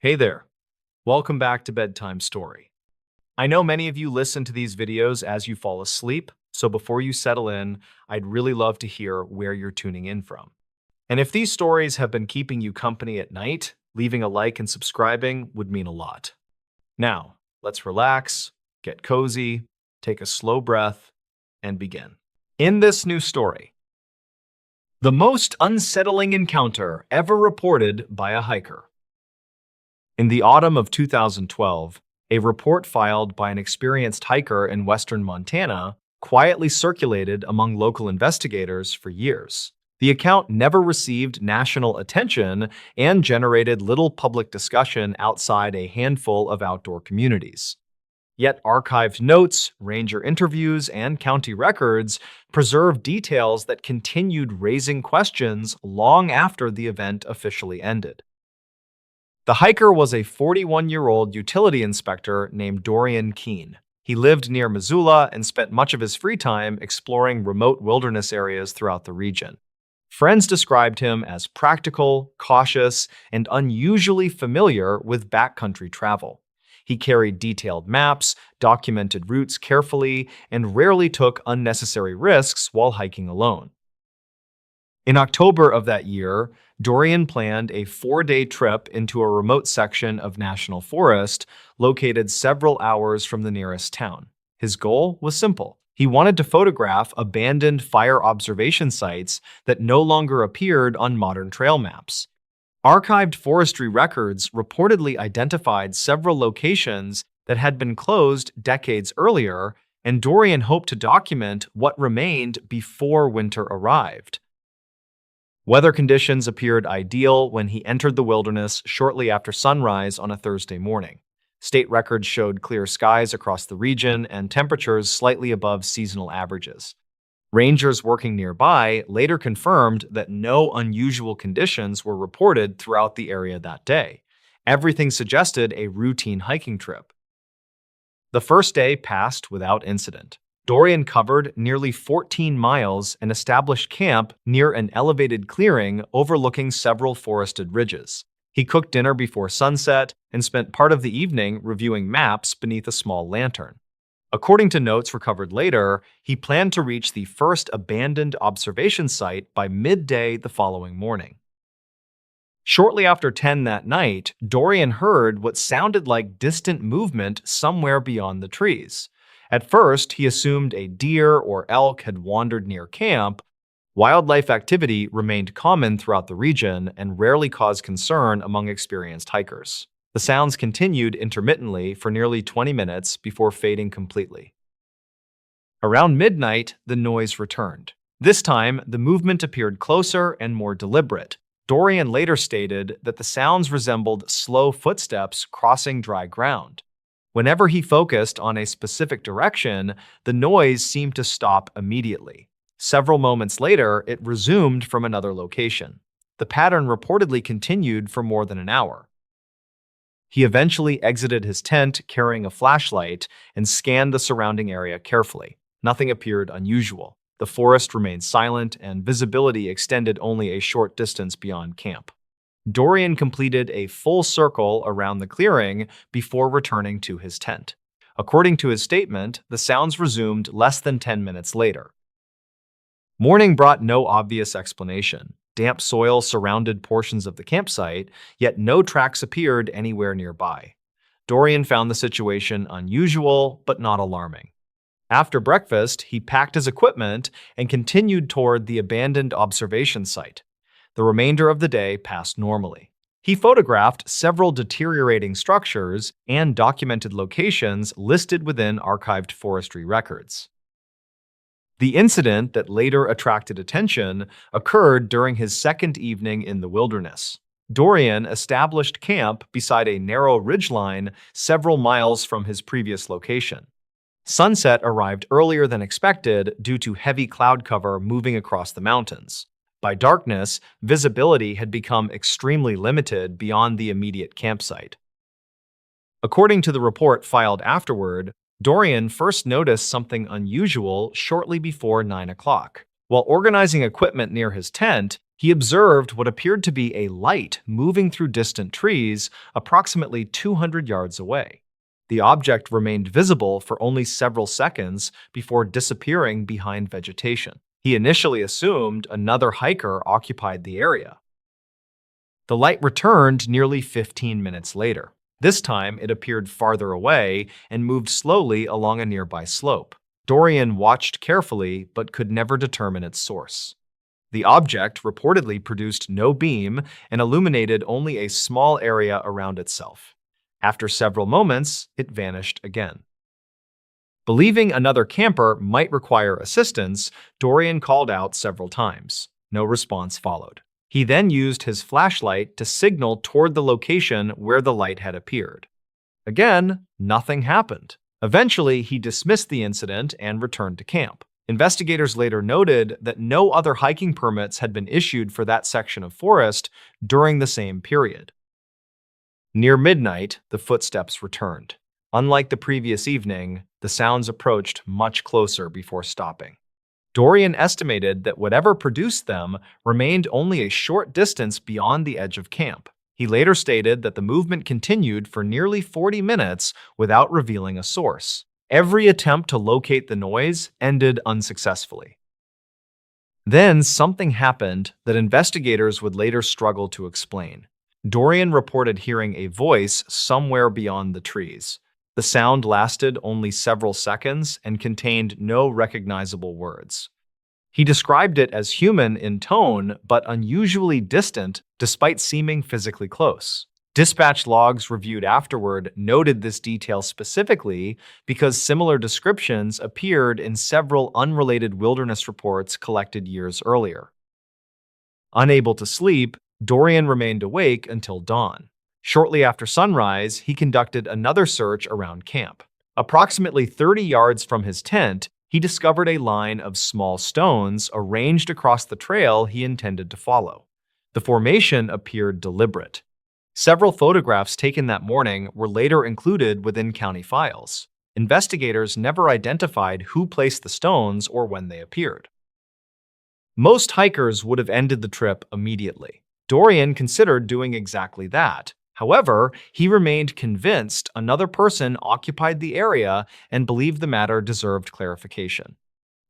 Hey there, welcome back to Bedtime Story. I know many of you listen to these videos as you fall asleep, so before you settle in, I'd really love to hear where you're tuning in from. And if these stories have been keeping you company at night, leaving a like and subscribing would mean a lot. Now, let's relax, get cozy, take a slow breath, and begin. In this new story, the most unsettling encounter ever reported by a hiker. In the autumn of 2012, a report filed by an experienced hiker in western Montana quietly circulated among local investigators for years. The account never received national attention and generated little public discussion outside a handful of outdoor communities. Yet archived notes, ranger interviews, and county records preserve details that continued raising questions long after the event officially ended. The hiker was a 41-year-old utility inspector named Dorian Keene. He lived near Missoula and spent much of his free time exploring remote wilderness areas throughout the region. Friends described him as practical, cautious, and unusually familiar with backcountry travel. He carried detailed maps, documented routes carefully, and rarely took unnecessary risks while hiking alone. In October of that year, Dorian planned a 4-day trip into a remote section of national forest located several hours from the nearest town. His goal was simple. He wanted to photograph abandoned fire observation sites that no longer appeared on modern trail maps. Archived forestry records reportedly identified several locations that had been closed decades earlier, and Dorian hoped to document what remained before winter arrived. Weather conditions appeared ideal when he entered the wilderness shortly after sunrise on a Thursday morning. State records showed clear skies across the region and temperatures slightly above seasonal averages. Rangers working nearby later confirmed that no unusual conditions were reported throughout the area that day. Everything suggested a routine hiking trip. The first day passed without incident. Dorian covered nearly 14 miles and established camp near an elevated clearing overlooking several forested ridges. He cooked dinner before sunset and spent part of the evening reviewing maps beneath a small lantern. According to notes recovered later, he planned to reach the first abandoned observation site by midday the following morning. Shortly after 10 that night, Dorian heard what sounded like distant movement somewhere beyond the trees. At first, he assumed a deer or elk had wandered near camp. Wildlife activity remained common throughout the region and rarely caused concern among experienced hikers. The sounds continued intermittently for nearly 20 minutes before fading completely. Around midnight, the noise returned. This time, the movement appeared closer and more deliberate. Dorian later stated that the sounds resembled slow footsteps crossing dry ground. Whenever he focused on a specific direction, the noise seemed to stop immediately. Several moments later, it resumed from another location. The pattern reportedly continued for more than an hour. He eventually exited his tent carrying a flashlight and scanned the surrounding area carefully. Nothing appeared unusual. The forest remained silent and visibility extended only a short distance beyond camp. Dorian completed a full circle around the clearing before returning to his tent. According to his statement, the sounds resumed less than 10 minutes later. Morning brought no obvious explanation. Damp soil surrounded portions of the campsite, yet no tracks appeared anywhere nearby. Dorian found the situation unusual, but not alarming. After breakfast, he packed his equipment and continued toward the abandoned observation site. The remainder of the day passed normally. He photographed several deteriorating structures and documented locations listed within archived forestry records. The incident that later attracted attention occurred during his second evening in the wilderness. Dorian established camp beside a narrow ridgeline several miles from his previous location. Sunset arrived earlier than expected due to heavy cloud cover moving across the mountains. By darkness, visibility had become extremely limited beyond the immediate campsite. According to the report filed afterward, Dorian first noticed something unusual shortly before 9 o'clock. While organizing equipment near his tent, he observed what appeared to be a light moving through distant trees approximately 200 yards away. The object remained visible for only several seconds before disappearing behind vegetation. He initially assumed another hiker occupied the area. The light returned nearly 15 minutes later. This time, it appeared farther away and moved slowly along a nearby slope. Dorian watched carefully but could never determine its source. The object reportedly produced no beam and illuminated only a small area around itself. After several moments, it vanished again. Believing another camper might require assistance, Dorian called out several times. No response followed. He then used his flashlight to signal toward the location where the light had appeared. Again, nothing happened. Eventually, he dismissed the incident and returned to camp. Investigators later noted that no other hiking permits had been issued for that section of forest during the same period. Near midnight, the footsteps returned. Unlike the previous evening, the sounds approached much closer before stopping. Dorian estimated that whatever produced them remained only a short distance beyond the edge of camp. He later stated that the movement continued for nearly 40 minutes without revealing a source. Every attempt to locate the noise ended unsuccessfully. Then something happened that investigators would later struggle to explain. Dorian reported hearing a voice somewhere beyond the trees. The sound lasted only several seconds and contained no recognizable words. He described it as human in tone, but unusually distant despite seeming physically close. Dispatch logs reviewed afterward noted this detail specifically because similar descriptions appeared in several unrelated wilderness reports collected years earlier. Unable to sleep, Dorian remained awake until dawn. Shortly after sunrise, he conducted another search around camp. Approximately 30 yards from his tent, he discovered a line of small stones arranged across the trail he intended to follow. The formation appeared deliberate. Several photographs taken that morning were later included within county files. Investigators never identified who placed the stones or when they appeared. Most hikers would have ended the trip immediately. Dorian considered doing exactly that. However, he remained convinced another person occupied the area and believed the matter deserved clarification.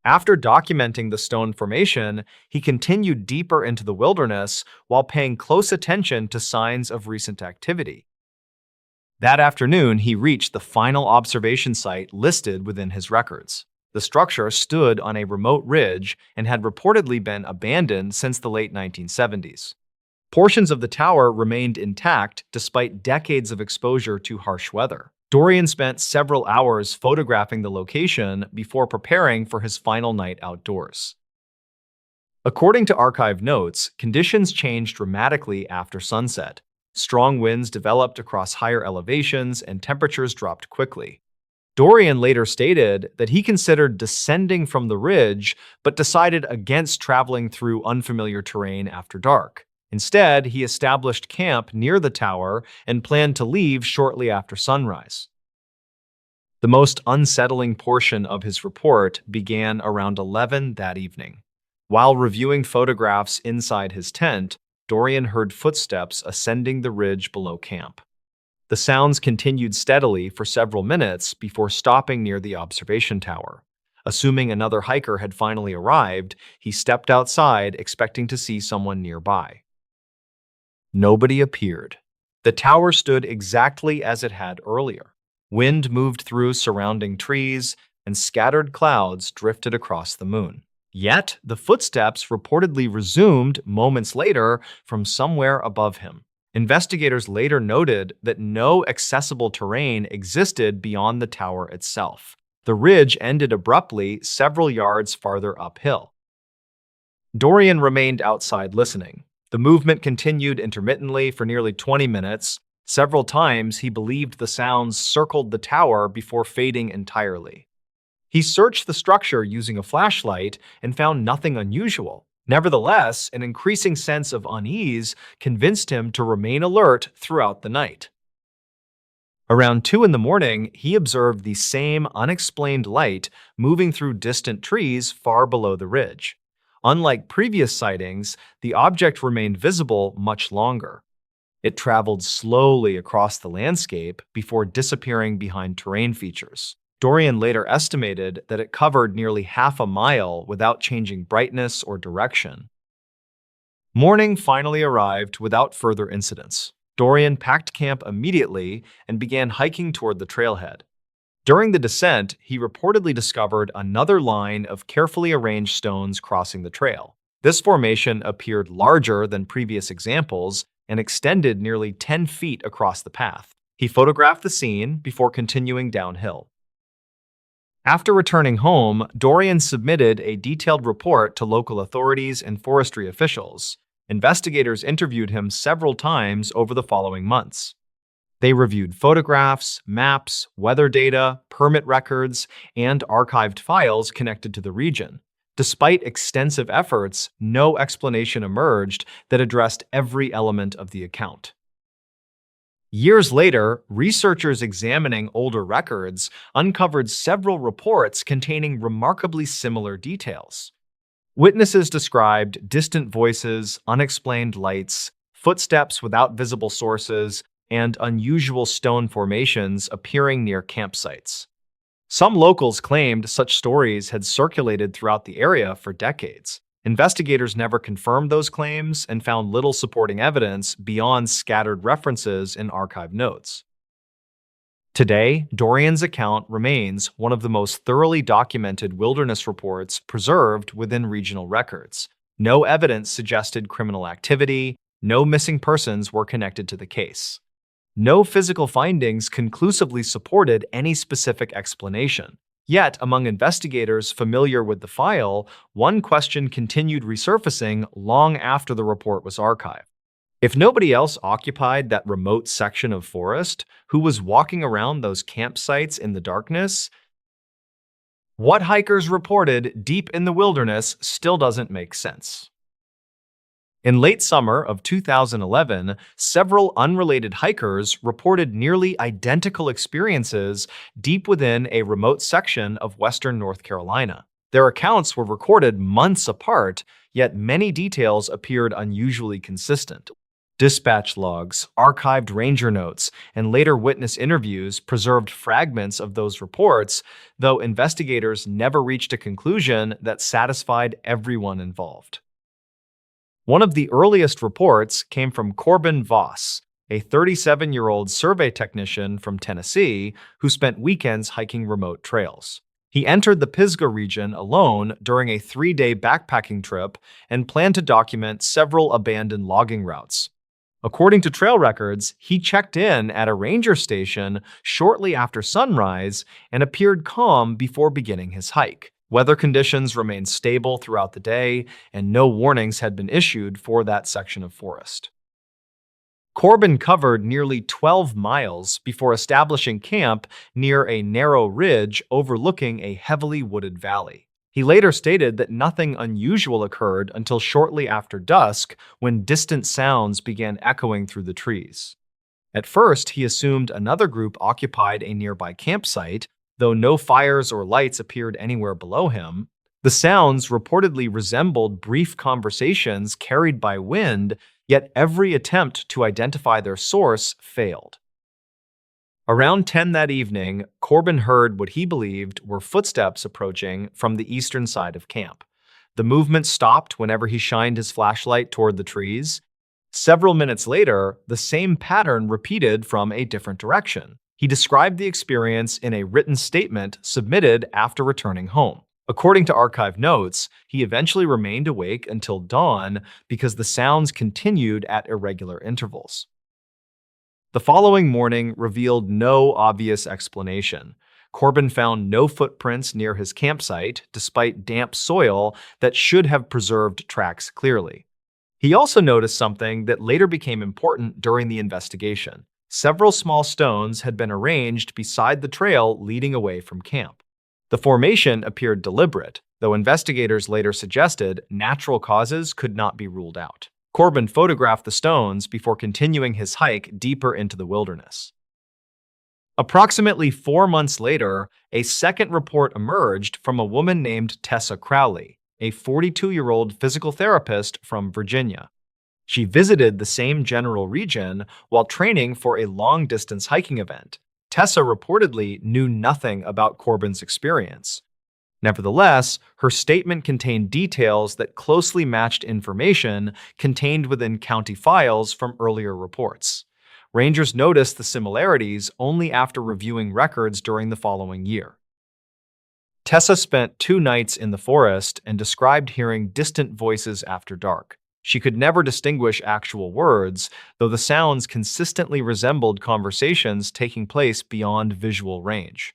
After documenting the stone formation, he continued deeper into the wilderness while paying close attention to signs of recent activity. That afternoon, he reached the final observation site listed within his records. The structure stood on a remote ridge and had reportedly been abandoned since the late 1970s. Portions of the tower remained intact despite decades of exposure to harsh weather. Dorian spent several hours photographing the location before preparing for his final night outdoors. According to archive notes, conditions changed dramatically after sunset. Strong winds developed across higher elevations and temperatures dropped quickly. Dorian later stated that he considered descending from the ridge but decided against traveling through unfamiliar terrain after dark. Instead, he established camp near the tower and planned to leave shortly after sunrise. The most unsettling portion of his report began around 11 that evening. While reviewing photographs inside his tent, Dorian heard footsteps ascending the ridge below camp. The sounds continued steadily for several minutes before stopping near the observation tower. Assuming another hiker had finally arrived, he stepped outside expecting to see someone nearby. Nobody appeared. The tower stood exactly as it had earlier. Wind moved through surrounding trees, and scattered clouds drifted across the moon. Yet, the footsteps reportedly resumed moments later from somewhere above him. Investigators later noted that no accessible terrain existed beyond the tower itself. The ridge ended abruptly several yards farther uphill. Dorian remained outside listening. The movement continued intermittently for nearly 20 minutes. Several times, he believed the sounds circled the tower before fading entirely. He searched the structure using a flashlight and found nothing unusual. Nevertheless, an increasing sense of unease convinced him to remain alert throughout the night. Around 2 in the morning, he observed the same unexplained light moving through distant trees far below the ridge. Unlike previous sightings, the object remained visible much longer. It traveled slowly across the landscape before disappearing behind terrain features. Dorian later estimated that it covered nearly half a mile without changing brightness or direction. Morning finally arrived without further incidents. Dorian packed camp immediately and began hiking toward the trailhead. During the descent, he reportedly discovered another line of carefully arranged stones crossing the trail. This formation appeared larger than previous examples and extended nearly 10 feet across the path. He photographed the scene before continuing downhill. After returning home, Dorian submitted a detailed report to local authorities and forestry officials. Investigators interviewed him several times over the following months. They reviewed photographs, maps, weather data, permit records, and archived files connected to the region. Despite extensive efforts, no explanation emerged that addressed every element of the account. Years later, researchers examining older records uncovered several reports containing remarkably similar details. Witnesses described distant voices, unexplained lights, footsteps without visible sources, and unusual stone formations appearing near campsites. Some locals claimed such stories had circulated throughout the area for decades. Investigators never confirmed those claims and found little supporting evidence beyond scattered references in archive notes. Today, Dorian's account remains one of the most thoroughly documented wilderness reports preserved within regional records. No evidence suggested criminal activity, no missing persons were connected to the case. No physical findings conclusively supported any specific explanation. Yet, among investigators familiar with the file, one question continued resurfacing long after the report was archived. If nobody else occupied that remote section of forest, who was walking around those campsites in the darkness? What hikers reported deep in the wilderness still doesn't make sense. In late summer of 2011, several unrelated hikers reported nearly identical experiences deep within a remote section of western North Carolina. Their accounts were recorded months apart, yet many details appeared unusually consistent. Dispatch logs, archived ranger notes, and later witness interviews preserved fragments of those reports, though investigators never reached a conclusion that satisfied everyone involved. One of the earliest reports came from Corbin Voss, a 37-year-old survey technician from Tennessee who spent weekends hiking remote trails. He entered the Pisgah region alone during a 3-day backpacking trip and planned to document several abandoned logging routes. According to trail records, he checked in at a ranger station shortly after sunrise and appeared calm before beginning his hike. Weather conditions remained stable throughout the day, and no warnings had been issued for that section of forest. Corbin covered nearly 12 miles before establishing camp near a narrow ridge overlooking a heavily wooded valley. He later stated that nothing unusual occurred until shortly after dusk when distant sounds began echoing through the trees. At first, he assumed another group occupied a nearby campsite, though no fires or lights appeared anywhere below him. The sounds reportedly resembled brief conversations carried by wind, yet every attempt to identify their source failed. Around 10 that evening, Corbin heard what he believed were footsteps approaching from the eastern side of camp. The movement stopped whenever he shined his flashlight toward the trees. Several minutes later, the same pattern repeated from a different direction. He described the experience in a written statement submitted after returning home. According to archive notes, he eventually remained awake until dawn because the sounds continued at irregular intervals. The following morning revealed no obvious explanation. Corbin found no footprints near his campsite, despite damp soil that should have preserved tracks clearly. He also noticed something that later became important during the investigation. Several small stones had been arranged beside the trail leading away from camp. The formation appeared deliberate, though investigators later suggested natural causes could not be ruled out. Corbin photographed the stones before continuing his hike deeper into the wilderness. Approximately 4 months later, a second report emerged from a woman named Tessa Crowley. a 42-year-old physical therapist from Virginia. She visited the same general region while training for a long-distance hiking event. Tessa reportedly knew nothing about Corbin's experience. Nevertheless, her statement contained details that closely matched information contained within county files from earlier reports. Rangers noticed the similarities only after reviewing records during the following year. Tessa spent 2 nights in the forest and described hearing distant voices after dark. She could never distinguish actual words, though the sounds consistently resembled conversations taking place beyond visual range.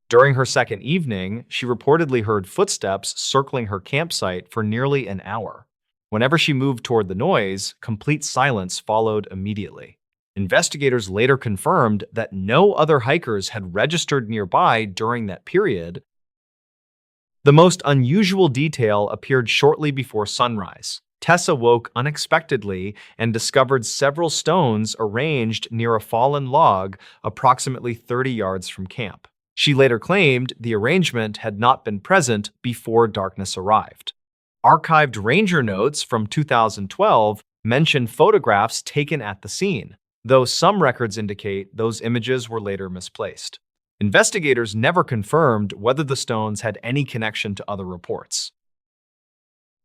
During her second evening, she reportedly heard footsteps circling her campsite for nearly an hour. Whenever she moved toward the noise, complete silence followed immediately. Investigators later confirmed that no other hikers had registered nearby during that period. The most unusual detail appeared shortly before sunrise. Tessa woke unexpectedly and discovered several stones arranged near a fallen log approximately 30 yards from camp. She later claimed the arrangement had not been present before darkness arrived. Archived ranger notes from 2012 mention photographs taken at the scene, though some records indicate those images were later misplaced. Investigators never confirmed whether the stones had any connection to other reports.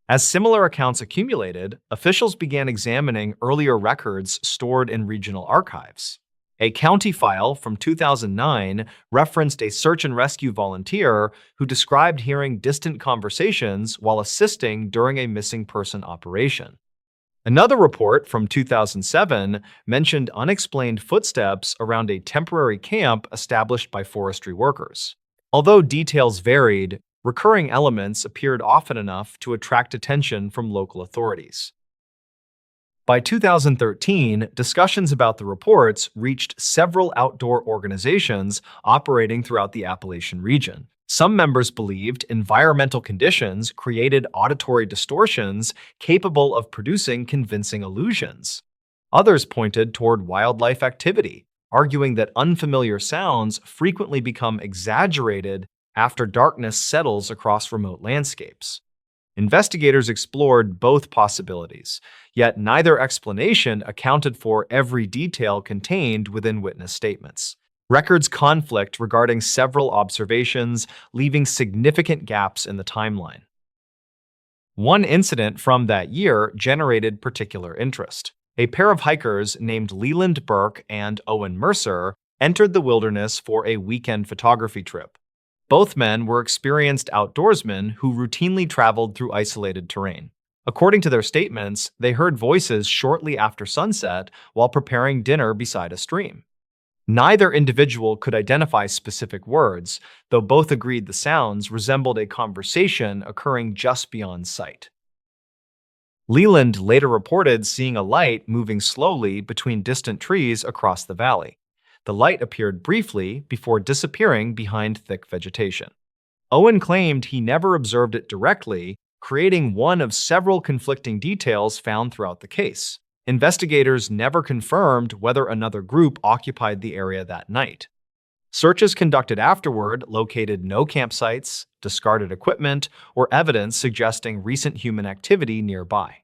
As similar accounts accumulated, officials began examining earlier records stored in regional archives. A county file from 2009 referenced a search and rescue volunteer who described hearing distant conversations while assisting during a missing person operation. Another report from 2007 mentioned unexplained footsteps around a temporary camp established by forestry workers. Although details varied, recurring elements appeared often enough to attract attention from local authorities. By 2013, discussions about the reports reached several outdoor organizations operating throughout the Appalachian region. Some members believed environmental conditions created auditory distortions capable of producing convincing illusions. Others pointed toward wildlife activity, arguing that unfamiliar sounds frequently become exaggerated after darkness settles across remote landscapes. Investigators explored both possibilities, yet neither explanation accounted for every detail contained within witness statements. Records conflict regarding several observations, leaving significant gaps in the timeline. One incident from that year generated particular interest. A pair of hikers named Leland Burke and Owen Mercer entered the wilderness for a weekend photography trip. Both men were experienced outdoorsmen who routinely traveled through isolated terrain. According to their statements, they heard voices shortly after sunset while preparing dinner beside a stream. Neither individual could identify specific words, though both agreed the sounds resembled a conversation occurring just beyond sight. Leland later reported seeing a light moving slowly between distant trees across the valley. The light appeared briefly before disappearing behind thick vegetation. Owen claimed he never observed it directly, creating one of several conflicting details found throughout the case. Investigators never confirmed whether another group occupied the area that night. Searches conducted afterward located no campsites, discarded equipment, or evidence suggesting recent human activity nearby.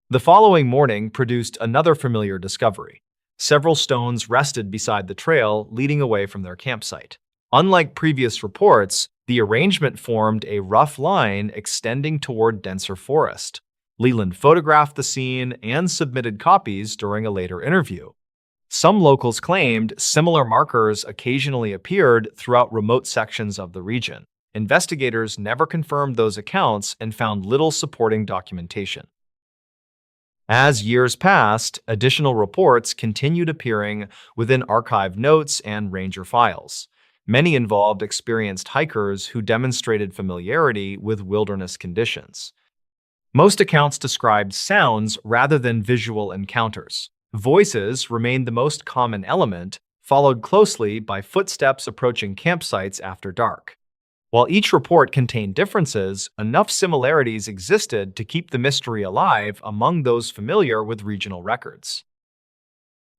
The following morning produced another familiar discovery. Several stones rested beside the trail leading away from their campsite. Unlike previous reports, the arrangement formed a rough line extending toward denser forest. Leland photographed the scene and submitted copies during a later interview. Some locals claimed similar markers occasionally appeared throughout remote sections of the region. Investigators never confirmed those accounts and found little supporting documentation. As years passed, additional reports continued appearing within archived notes and ranger files. Many involved experienced hikers who demonstrated familiarity with wilderness conditions. Most accounts described sounds rather than visual encounters. Voices remained the most common element, followed closely by footsteps approaching campsites after dark. While each report contained differences, enough similarities existed to keep the mystery alive among those familiar with regional records.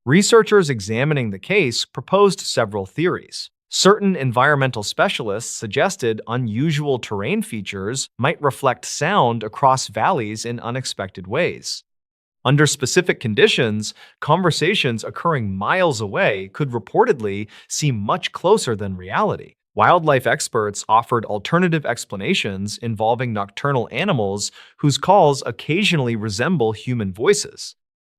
Researchers examining the case proposed several theories. Certain environmental specialists suggested unusual terrain features might reflect sound across valleys in unexpected ways. Under specific conditions, conversations occurring miles away could reportedly seem much closer than reality. Wildlife experts offered alternative explanations involving nocturnal animals whose calls occasionally resemble human voices.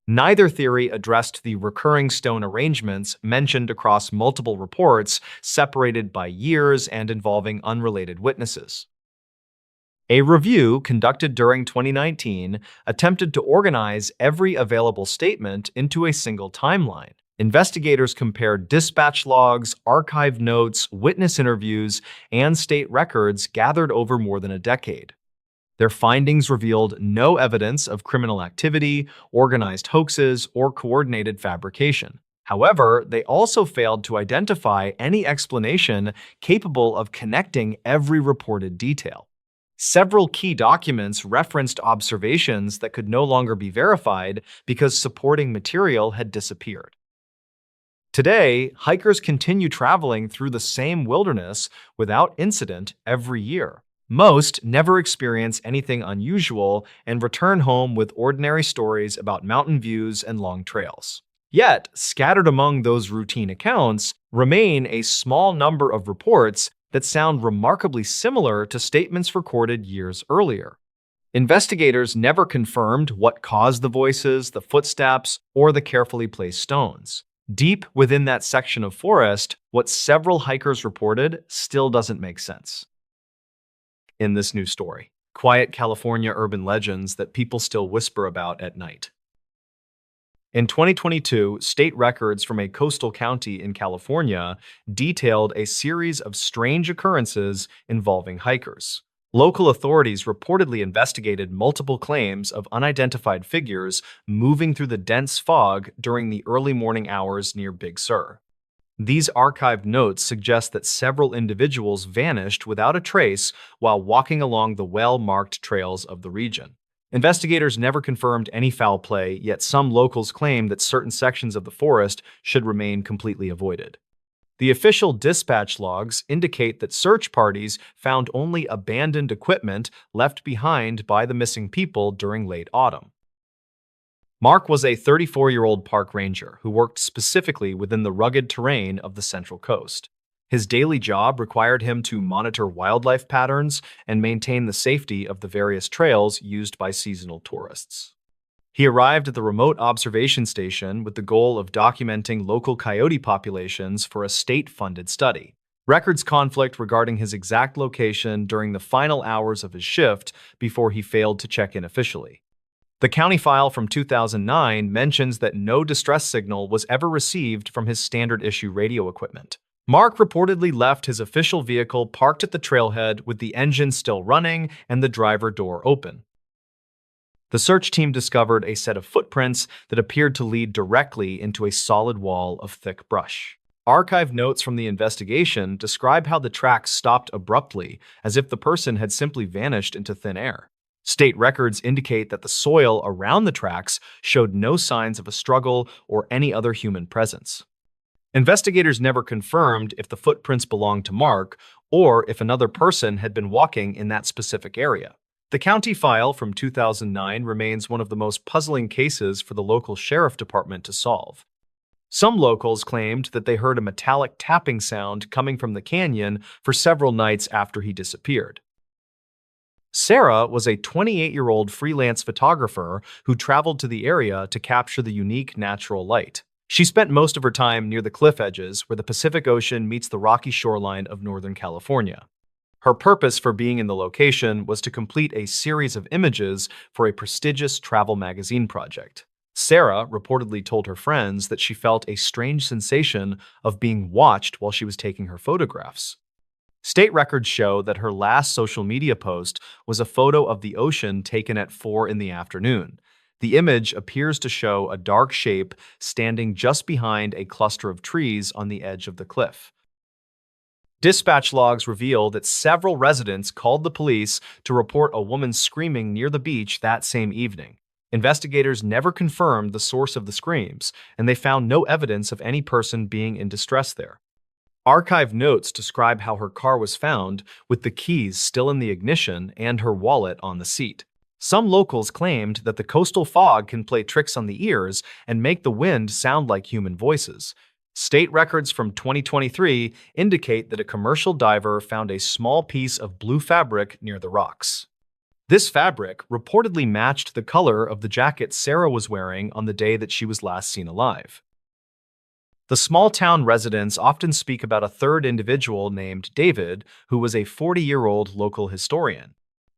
Neither theory addressed the recurring stone arrangements mentioned across multiple reports, separated by years and involving unrelated witnesses. A review conducted during 2019 attempted to organize every available statement into a single timeline. Investigators compared dispatch logs, archived notes, witness interviews, and state records gathered over more than a decade. Their findings revealed no evidence of criminal activity, organized hoaxes, or coordinated fabrication. However, they also failed to identify any explanation capable of connecting every reported detail. Several key documents referenced observations that could no longer be verified because supporting material had disappeared. Today, hikers continue traveling through the same wilderness without incident every year. Most never experience anything unusual and return home with ordinary stories about mountain views and long trails. Yet, scattered among those routine accounts remain a small number of reports that sound remarkably similar to statements recorded years earlier. Investigators never confirmed what caused the voices, the footsteps, or the carefully placed stones. Deep within that section of forest, what several hikers reported still doesn't make sense. In this new story, quiet California urban legends that people still whisper about at night. In 2022, state records from a coastal county in California detailed a series of strange occurrences involving hikers. Local authorities reportedly investigated multiple claims of unidentified figures moving through the dense fog during the early morning hours near Big Sur. These archived notes suggest that several individuals vanished without a trace while walking along the well-marked trails of the region. Investigators never confirmed any foul play, yet some locals claim that certain sections of the forest should remain completely avoided. The official dispatch logs indicate that search parties found only abandoned equipment left behind by the missing people during late autumn. Mark was a 34-year-old park ranger who worked specifically within the rugged terrain of the Central Coast. His daily job required him to monitor wildlife patterns and maintain the safety of the various trails used by seasonal tourists. He arrived at the remote observation station with the goal of documenting local coyote populations for a state-funded study. Records conflict regarding his exact location during the final hours of his shift before he failed to check in officially. The county file from 2009 mentions that no distress signal was ever received from his standard-issue radio equipment. Mark reportedly left his official vehicle parked at the trailhead with the engine still running and the driver door open. The search team discovered a set of footprints that appeared to lead directly into a solid wall of thick brush. Archived notes from the investigation describe how the tracks stopped abruptly, as if the person had simply vanished into thin air. State records indicate that the soil around the tracks showed no signs of a struggle or any other human presence. Investigators never confirmed if the footprints belonged to Mark or if another person had been walking in that specific area. The county file from 2009 remains one of the most puzzling cases for the local sheriff department to solve. Some locals claimed that they heard a metallic tapping sound coming from the canyon for several nights after he disappeared. Sarah was a 28-year-old freelance photographer who traveled to the area to capture the unique natural light. She spent most of her time near the cliff edges where the Pacific Ocean meets the rocky shoreline of Northern California. Her purpose for being in the location was to complete a series of images for a prestigious travel magazine project. Sarah reportedly told her friends that she felt a strange sensation of being watched while she was taking her photographs. State records show that her last social media post was a photo of the ocean taken at 4 in the afternoon. The image appears to show a dark shape standing just behind a cluster of trees on the edge of the cliff. Dispatch logs reveal that several residents called the police to report a woman screaming near the beach that same evening. Investigators never confirmed the source of the screams, and they found no evidence of any person being in distress there. Archive notes describe how her car was found, with the keys still in the ignition and her wallet on the seat. Some locals claimed that the coastal fog can play tricks on the ears and make the wind sound like human voices. State records from 2023 indicate that a commercial diver found a small piece of blue fabric near the rocks. This fabric reportedly matched the color of the jacket Sarah was wearing on the day that she was last seen alive. The small-town residents often speak about a third individual named David, who was a 40-year-old local historian.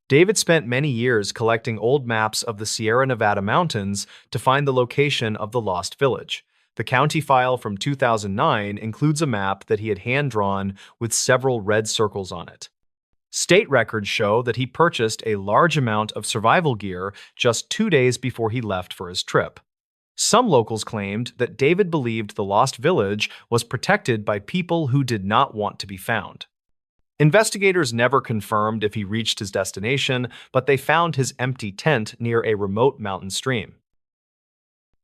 David spent many years collecting old maps of the Sierra Nevada mountains to find the location of the lost village. The county file from 2009 includes a map that he had hand-drawn with several red circles on it. State records show that he purchased a large amount of survival gear just 2 days before he left for his trip. Some locals claimed that David believed the lost village was protected by people who did not want to be found. Investigators never confirmed if he reached his destination, but they found his empty tent near a remote mountain stream.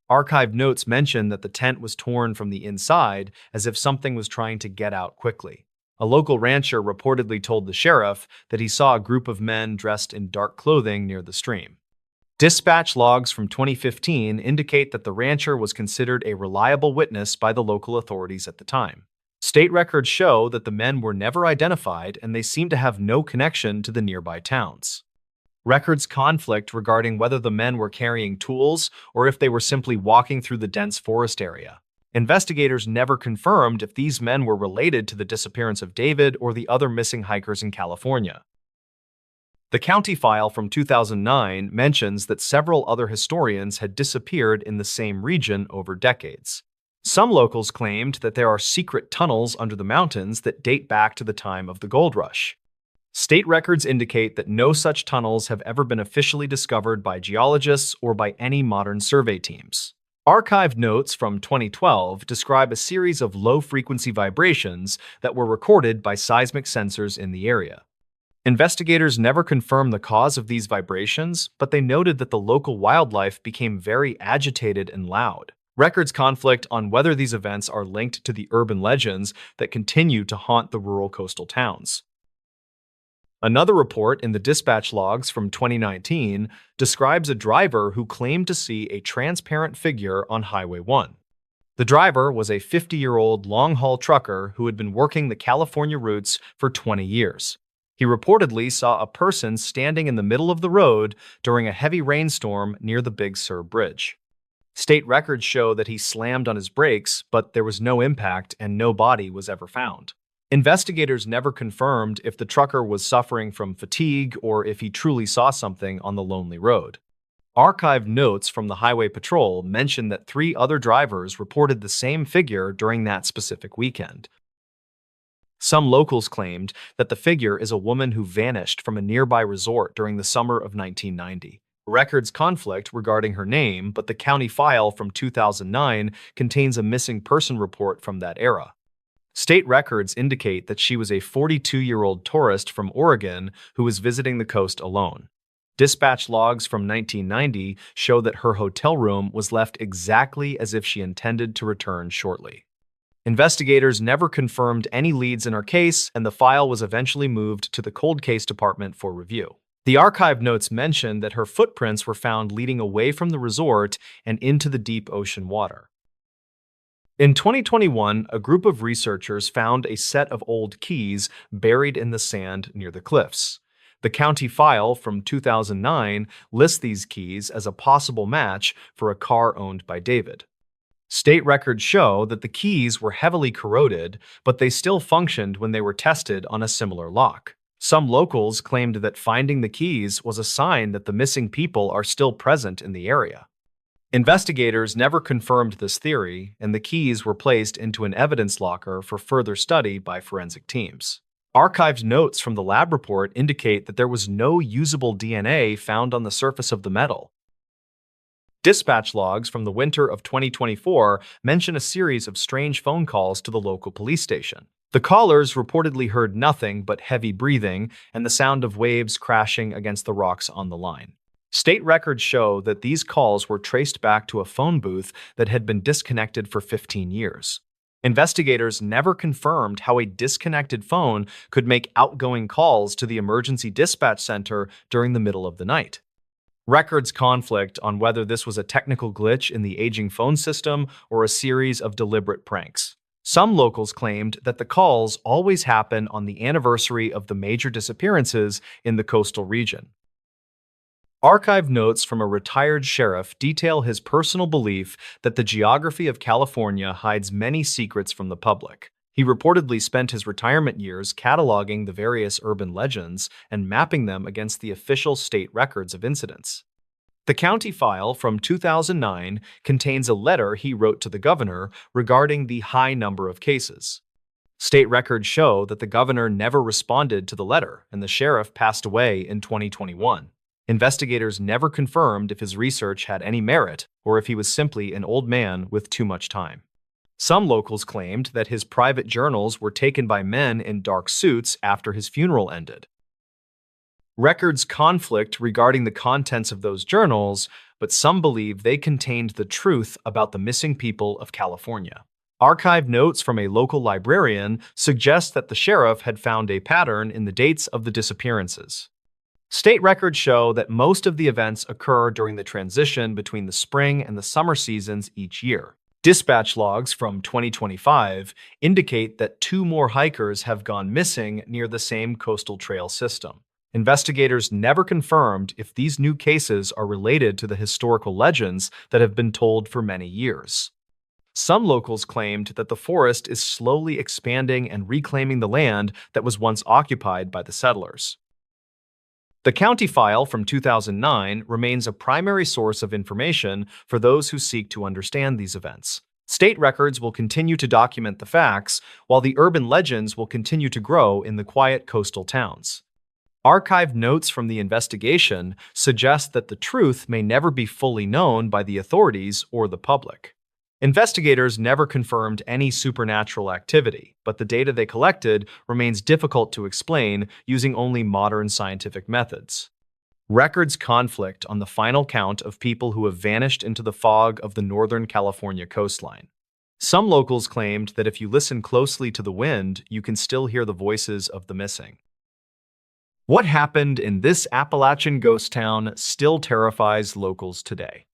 Archive notes mention that the tent was torn from the inside, as if something was trying to get out quickly. A local rancher reportedly told the sheriff that he saw a group of men dressed in dark clothing near the stream. Dispatch logs from 2015 indicate that the rancher was considered a reliable witness by the local authorities at the time. State records show that the men were never identified and they seem to have no connection to the nearby towns. Records conflict regarding whether the men were carrying tools or if they were simply walking through the dense forest area. Investigators never confirmed if these men were related to the disappearance of David or the other missing hikers in California. The county file from 2009 mentions that several other historians had disappeared in the same region over decades. Some locals claimed that there are secret tunnels under the mountains that date back to the time of the gold rush. State records indicate that no such tunnels have ever been officially discovered by geologists or by any modern survey teams. Archived notes from 2012 describe a series of low-frequency vibrations that were recorded by seismic sensors in the area. Investigators never confirmed the cause of these vibrations, but they noted that the local wildlife became very agitated and loud. Records conflict on whether these events are linked to the urban legends that continue to haunt the rural coastal towns. Another report in the dispatch logs from 2019 describes a driver who claimed to see a transparent figure on Highway 1. The driver was a 50-year-old long-haul trucker who had been working the California routes for 20 years. He reportedly saw a person standing in the middle of the road during a heavy rainstorm near the Big Sur Bridge. State records show that he slammed on his brakes, but there was no impact and no body was ever found. Investigators never confirmed if the trucker was suffering from fatigue or if he truly saw something on the lonely road. Archived notes from the Highway Patrol mention that 3 other drivers reported the same figure during that specific weekend. Some locals claimed that the figure is a woman who vanished from a nearby resort during the summer of 1990. Records conflict regarding her name, but the county file from 2009 contains a missing person report from that era. State records indicate that she was a 42-year-old tourist from Oregon who was visiting the coast alone. Dispatch logs from 1990 show that her hotel room was left exactly as if she intended to return shortly. Investigators never confirmed any leads in her case, and the file was eventually moved to the cold case department for review. The archive notes mention that her footprints were found leading away from the resort and into the deep ocean water. In 2021, a group of researchers found a set of old keys buried in the sand near the cliffs. The county file from 2009 lists these keys as a possible match for a car owned by David. State records show that the keys were heavily corroded, but they still functioned when they were tested on a similar lock. Some locals claimed that finding the keys was a sign that the missing people are still present in the area. Investigators never confirmed this theory, and the keys were placed into an evidence locker for further study by forensic teams. Archived notes from the lab report indicate that there was no usable DNA found on the surface of the metal. Dispatch logs from the winter of 2024 mention a series of strange phone calls to the local police station. The callers reportedly heard nothing but heavy breathing and the sound of waves crashing against the rocks on the line. State records show that these calls were traced back to a phone booth that had been disconnected for 15 years. Investigators never confirmed how a disconnected phone could make outgoing calls to the emergency dispatch center during the middle of the night. Records conflict on whether this was a technical glitch in the aging phone system or a series of deliberate pranks. Some locals claimed that the calls always happen on the anniversary of the major disappearances in the coastal region. Archive notes from a retired sheriff detail his personal belief that the geography of California hides many secrets from the public. He reportedly spent his retirement years cataloging the various urban legends and mapping them against the official state records of incidents. The county file from 2009 contains a letter he wrote to the governor regarding the high number of cases. State records show that the governor never responded to the letter, and the sheriff passed away in 2021. Investigators never confirmed if his research had any merit or if he was simply an old man with too much time. Some locals claimed that his private journals were taken by men in dark suits after his funeral ended. Records conflict regarding the contents of those journals, but some believe they contained the truth about the missing people of California. Archive notes from a local librarian suggest that the sheriff had found a pattern in the dates of the disappearances. State records show that most of the events occur during the transition between the spring and the summer seasons each year. Dispatch logs from 2025 indicate that 2 more hikers have gone missing near the same coastal trail system. Investigators never confirmed if these new cases are related to the historical legends that have been told for many years. Some locals claimed that the forest is slowly expanding and reclaiming the land that was once occupied by the settlers. The county file from 2009 remains a primary source of information for those who seek to understand these events. State records will continue to document the facts, while the urban legends will continue to grow in the quiet coastal towns. Archive notes from the investigation suggest that the truth may never be fully known by the authorities or the public. Investigators never confirmed any supernatural activity, but the data they collected remains difficult to explain using only modern scientific methods. Records conflict on the final count of people who have vanished into the fog of the Northern California coastline. Some locals claimed that if you listen closely to the wind, you can still hear the voices of the missing. What happened in this Appalachian ghost town still terrifies locals today.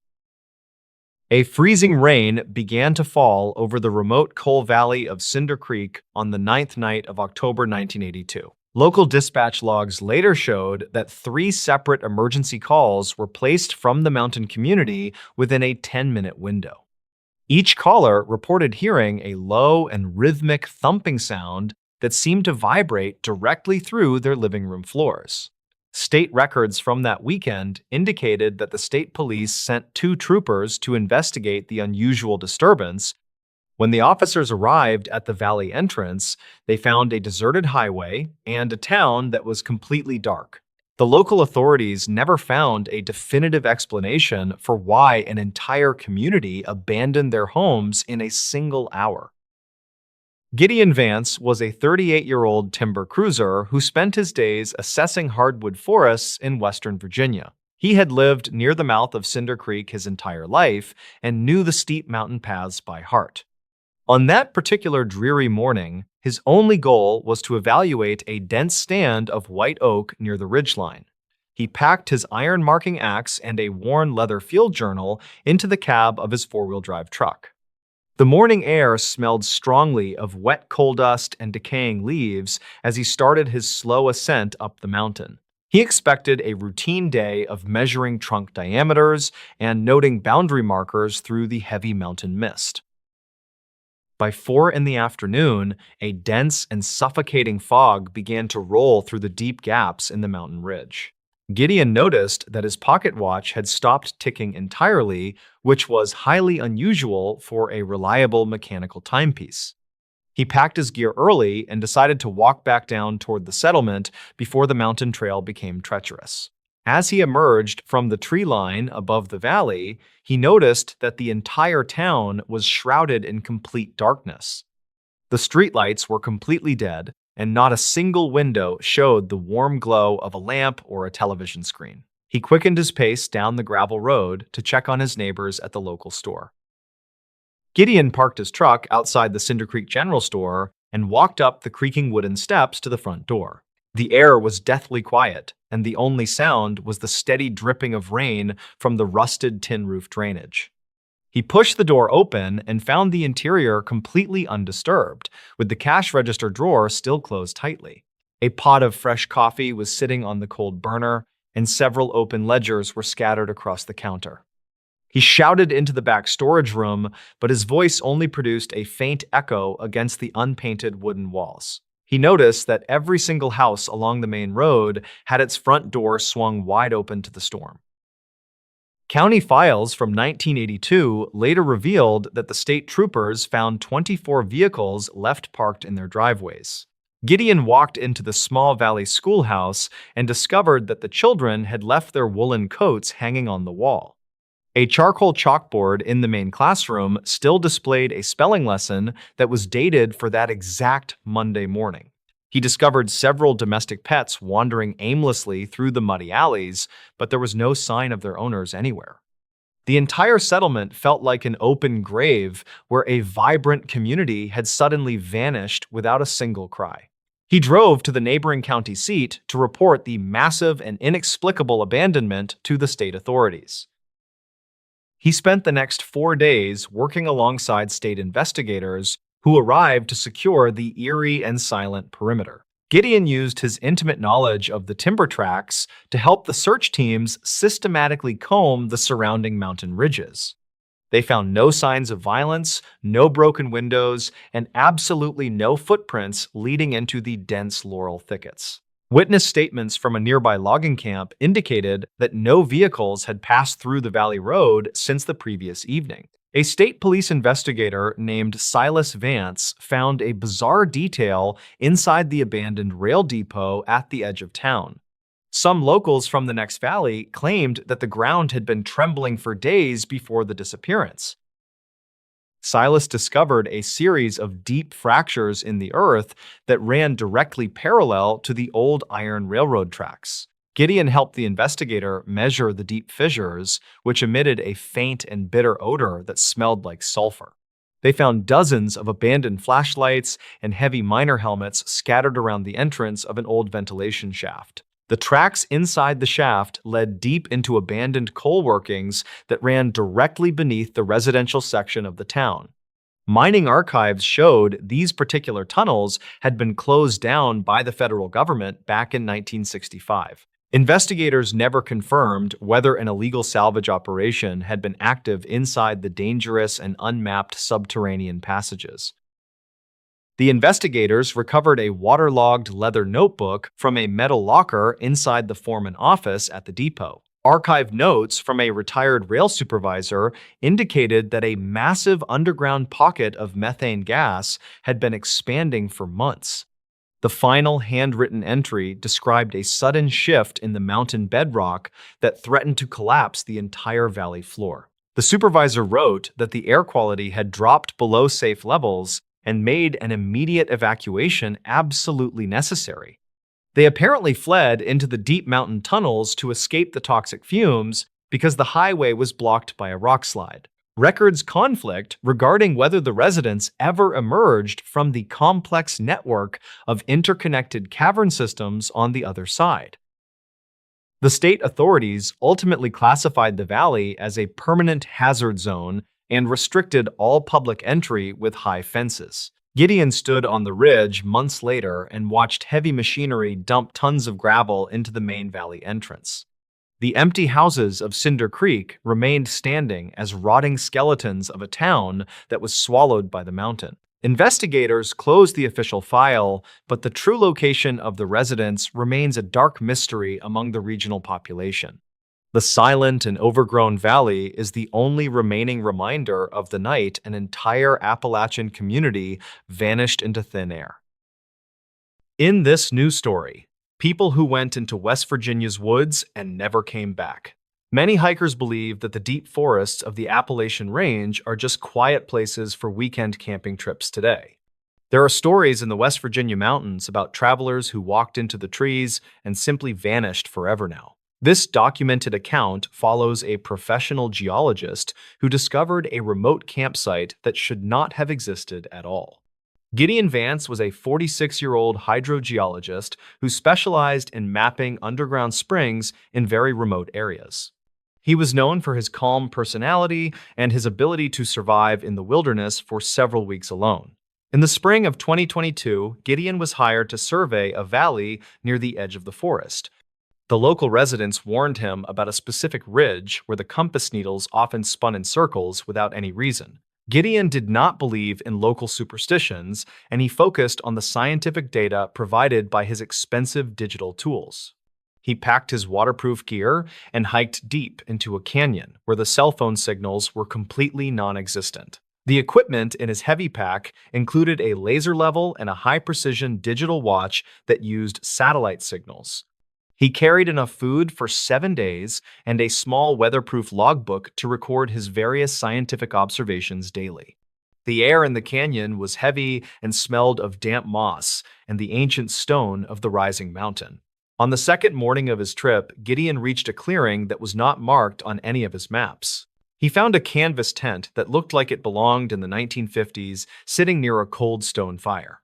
A freezing rain began to fall over the remote coal valley of Cinder Creek on the 9th night of October 1982. Local dispatch logs later showed that 3 separate emergency calls were placed from the mountain community within a 10-minute window. Each caller reported hearing a low and rhythmic thumping sound that seemed to vibrate directly through their living room floors. State records from that weekend indicated that the state police sent 2 troopers to investigate the unusual disturbance. When the officers arrived at the valley entrance, they found a deserted highway and a town that was completely dark. The local authorities never found a definitive explanation for why an entire community abandoned their homes in a single hour. Gideon Vance was a 38-year-old timber cruiser who spent his days assessing hardwood forests in Western Virginia. He had lived near the mouth of Cinder Creek his entire life and knew the steep mountain paths by heart. On that particular dreary morning, his only goal was to evaluate a dense stand of white oak near the ridgeline. He packed his iron marking axe and a worn leather field journal into the cab of his 4-wheel drive truck. The morning air smelled strongly of wet coal dust and decaying leaves as he started his slow ascent up the mountain. He expected a routine day of measuring trunk diameters and noting boundary markers through the heavy mountain mist. By 4 in the afternoon, a dense and suffocating fog began to roll through the deep gaps in the mountain ridge. Gideon noticed that his pocket watch had stopped ticking entirely, which was highly unusual for a reliable mechanical timepiece. He packed his gear early and decided to walk back down toward the settlement before the mountain trail became treacherous. As he emerged from the tree line above the valley, he noticed that the entire town was shrouded in complete darkness. The streetlights were completely dead, and not a single window showed the warm glow of a lamp or a television screen. He quickened his pace down the gravel road to check on his neighbors at the local store. Gideon parked his truck outside the Cinder Creek General Store and walked up the creaking wooden steps to the front door. The air was deathly quiet, and the only sound was the steady dripping of rain from the rusted tin roof drainage. He pushed the door open and found the interior completely undisturbed, with the cash register drawer still closed tightly. A pot of fresh coffee was sitting on the cold burner, and several open ledgers were scattered across the counter. He shouted into the back storage room, but his voice only produced a faint echo against the unpainted wooden walls. He noticed that every single house along the main road had its front door swung wide open to the storm. County files from 1982 later revealed that the state troopers found 24 vehicles left parked in their driveways. Gideon walked into the small valley schoolhouse and discovered that the children had left their woolen coats hanging on the wall. A charcoal chalkboard in the main classroom still displayed a spelling lesson that was dated for that exact Monday morning. He discovered several domestic pets wandering aimlessly through the muddy alleys, but there was no sign of their owners anywhere. The entire settlement felt like an open grave where a vibrant community had suddenly vanished without a single cry. He drove to the neighboring county seat to report the massive and inexplicable abandonment to the state authorities. He spent the next 4 days working alongside state investigators who arrived to secure the eerie and silent perimeter. Gideon used his intimate knowledge of the timber tracks to help the search teams systematically comb the surrounding mountain ridges. They found no signs of violence, no broken windows, and absolutely no footprints leading into the dense laurel thickets. Witness statements from a nearby logging camp indicated that no vehicles had passed through the valley road since the previous evening. A state police investigator named Elias Vance found a bizarre detail inside the abandoned rail depot at the edge of town. Some locals from the next valley claimed that the ground had been trembling for days before the disappearance. Silas discovered a series of deep fractures in the earth that ran directly parallel to the old iron railroad tracks. Gideon helped the investigator measure the deep fissures, which emitted a faint and bitter odor that smelled like sulfur. They found dozens of abandoned flashlights and heavy miner helmets scattered around the entrance of an old ventilation shaft. The tracks inside the shaft led deep into abandoned coal workings that ran directly beneath the residential section of the town. Mining archives showed these particular tunnels had been closed down by the federal government back in 1965. Investigators never confirmed whether an illegal salvage operation had been active inside the dangerous and unmapped subterranean passages. The investigators recovered a waterlogged leather notebook from a metal locker inside the foreman office at the depot. Archived notes from a retired rail supervisor indicated that a massive underground pocket of methane gas had been expanding for months. The final handwritten entry described a sudden shift in the mountain bedrock that threatened to collapse the entire valley floor. The supervisor wrote that the air quality had dropped below safe levels and made an immediate evacuation absolutely necessary. They apparently fled into the deep mountain tunnels to escape the toxic fumes because the highway was blocked by a rock slide. Records conflict regarding whether the residents ever emerged from the complex network of interconnected cavern systems on the other side. The state authorities ultimately classified the valley as a permanent hazard zone and restricted all public entry with high fences. Gideon stood on the ridge months later and watched heavy machinery dump tons of gravel into the main valley entrance. The empty houses of Cinder Creek remained standing as rotting skeletons of a town that was swallowed by the mountain. Investigators closed the official file, but the true location of the residents remains a dark mystery among the regional population. The silent and overgrown valley is the only remaining reminder of the night an entire Appalachian community vanished into thin air. In this new story, people who went into West Virginia's woods and never came back. Many hikers believe that the deep forests of the Appalachian Range are just quiet places for weekend camping trips today. There are stories in the West Virginia mountains about travelers who walked into the trees and simply vanished forever now. This documented account follows a professional geologist who discovered a remote campsite that should not have existed at all. Gideon Vance was a 46-year-old hydrogeologist who specialized in mapping underground springs in very remote areas. He was known for his calm personality and his ability to survive in the wilderness for several weeks alone. In the spring of 2022, Gideon was hired to survey a valley near the edge of the forest. The local residents warned him about a specific ridge where the compass needles often spun in circles without any reason. Gideon did not believe in local superstitions, and he focused on the scientific data provided by his expensive digital tools. He packed his waterproof gear and hiked deep into a canyon where the cell phone signals were completely non-existent. The equipment in his heavy pack included a laser level and a high-precision digital watch that used satellite signals. He carried enough food for 7 days and a small weatherproof logbook to record his various scientific observations daily. The air in the canyon was heavy and smelled of damp moss and the ancient stone of the rising mountain. On the second morning of his trip, Gideon reached a clearing that was not marked on any of his maps. He found a canvas tent that looked like it belonged in the 1950s, sitting near a cold stone fire.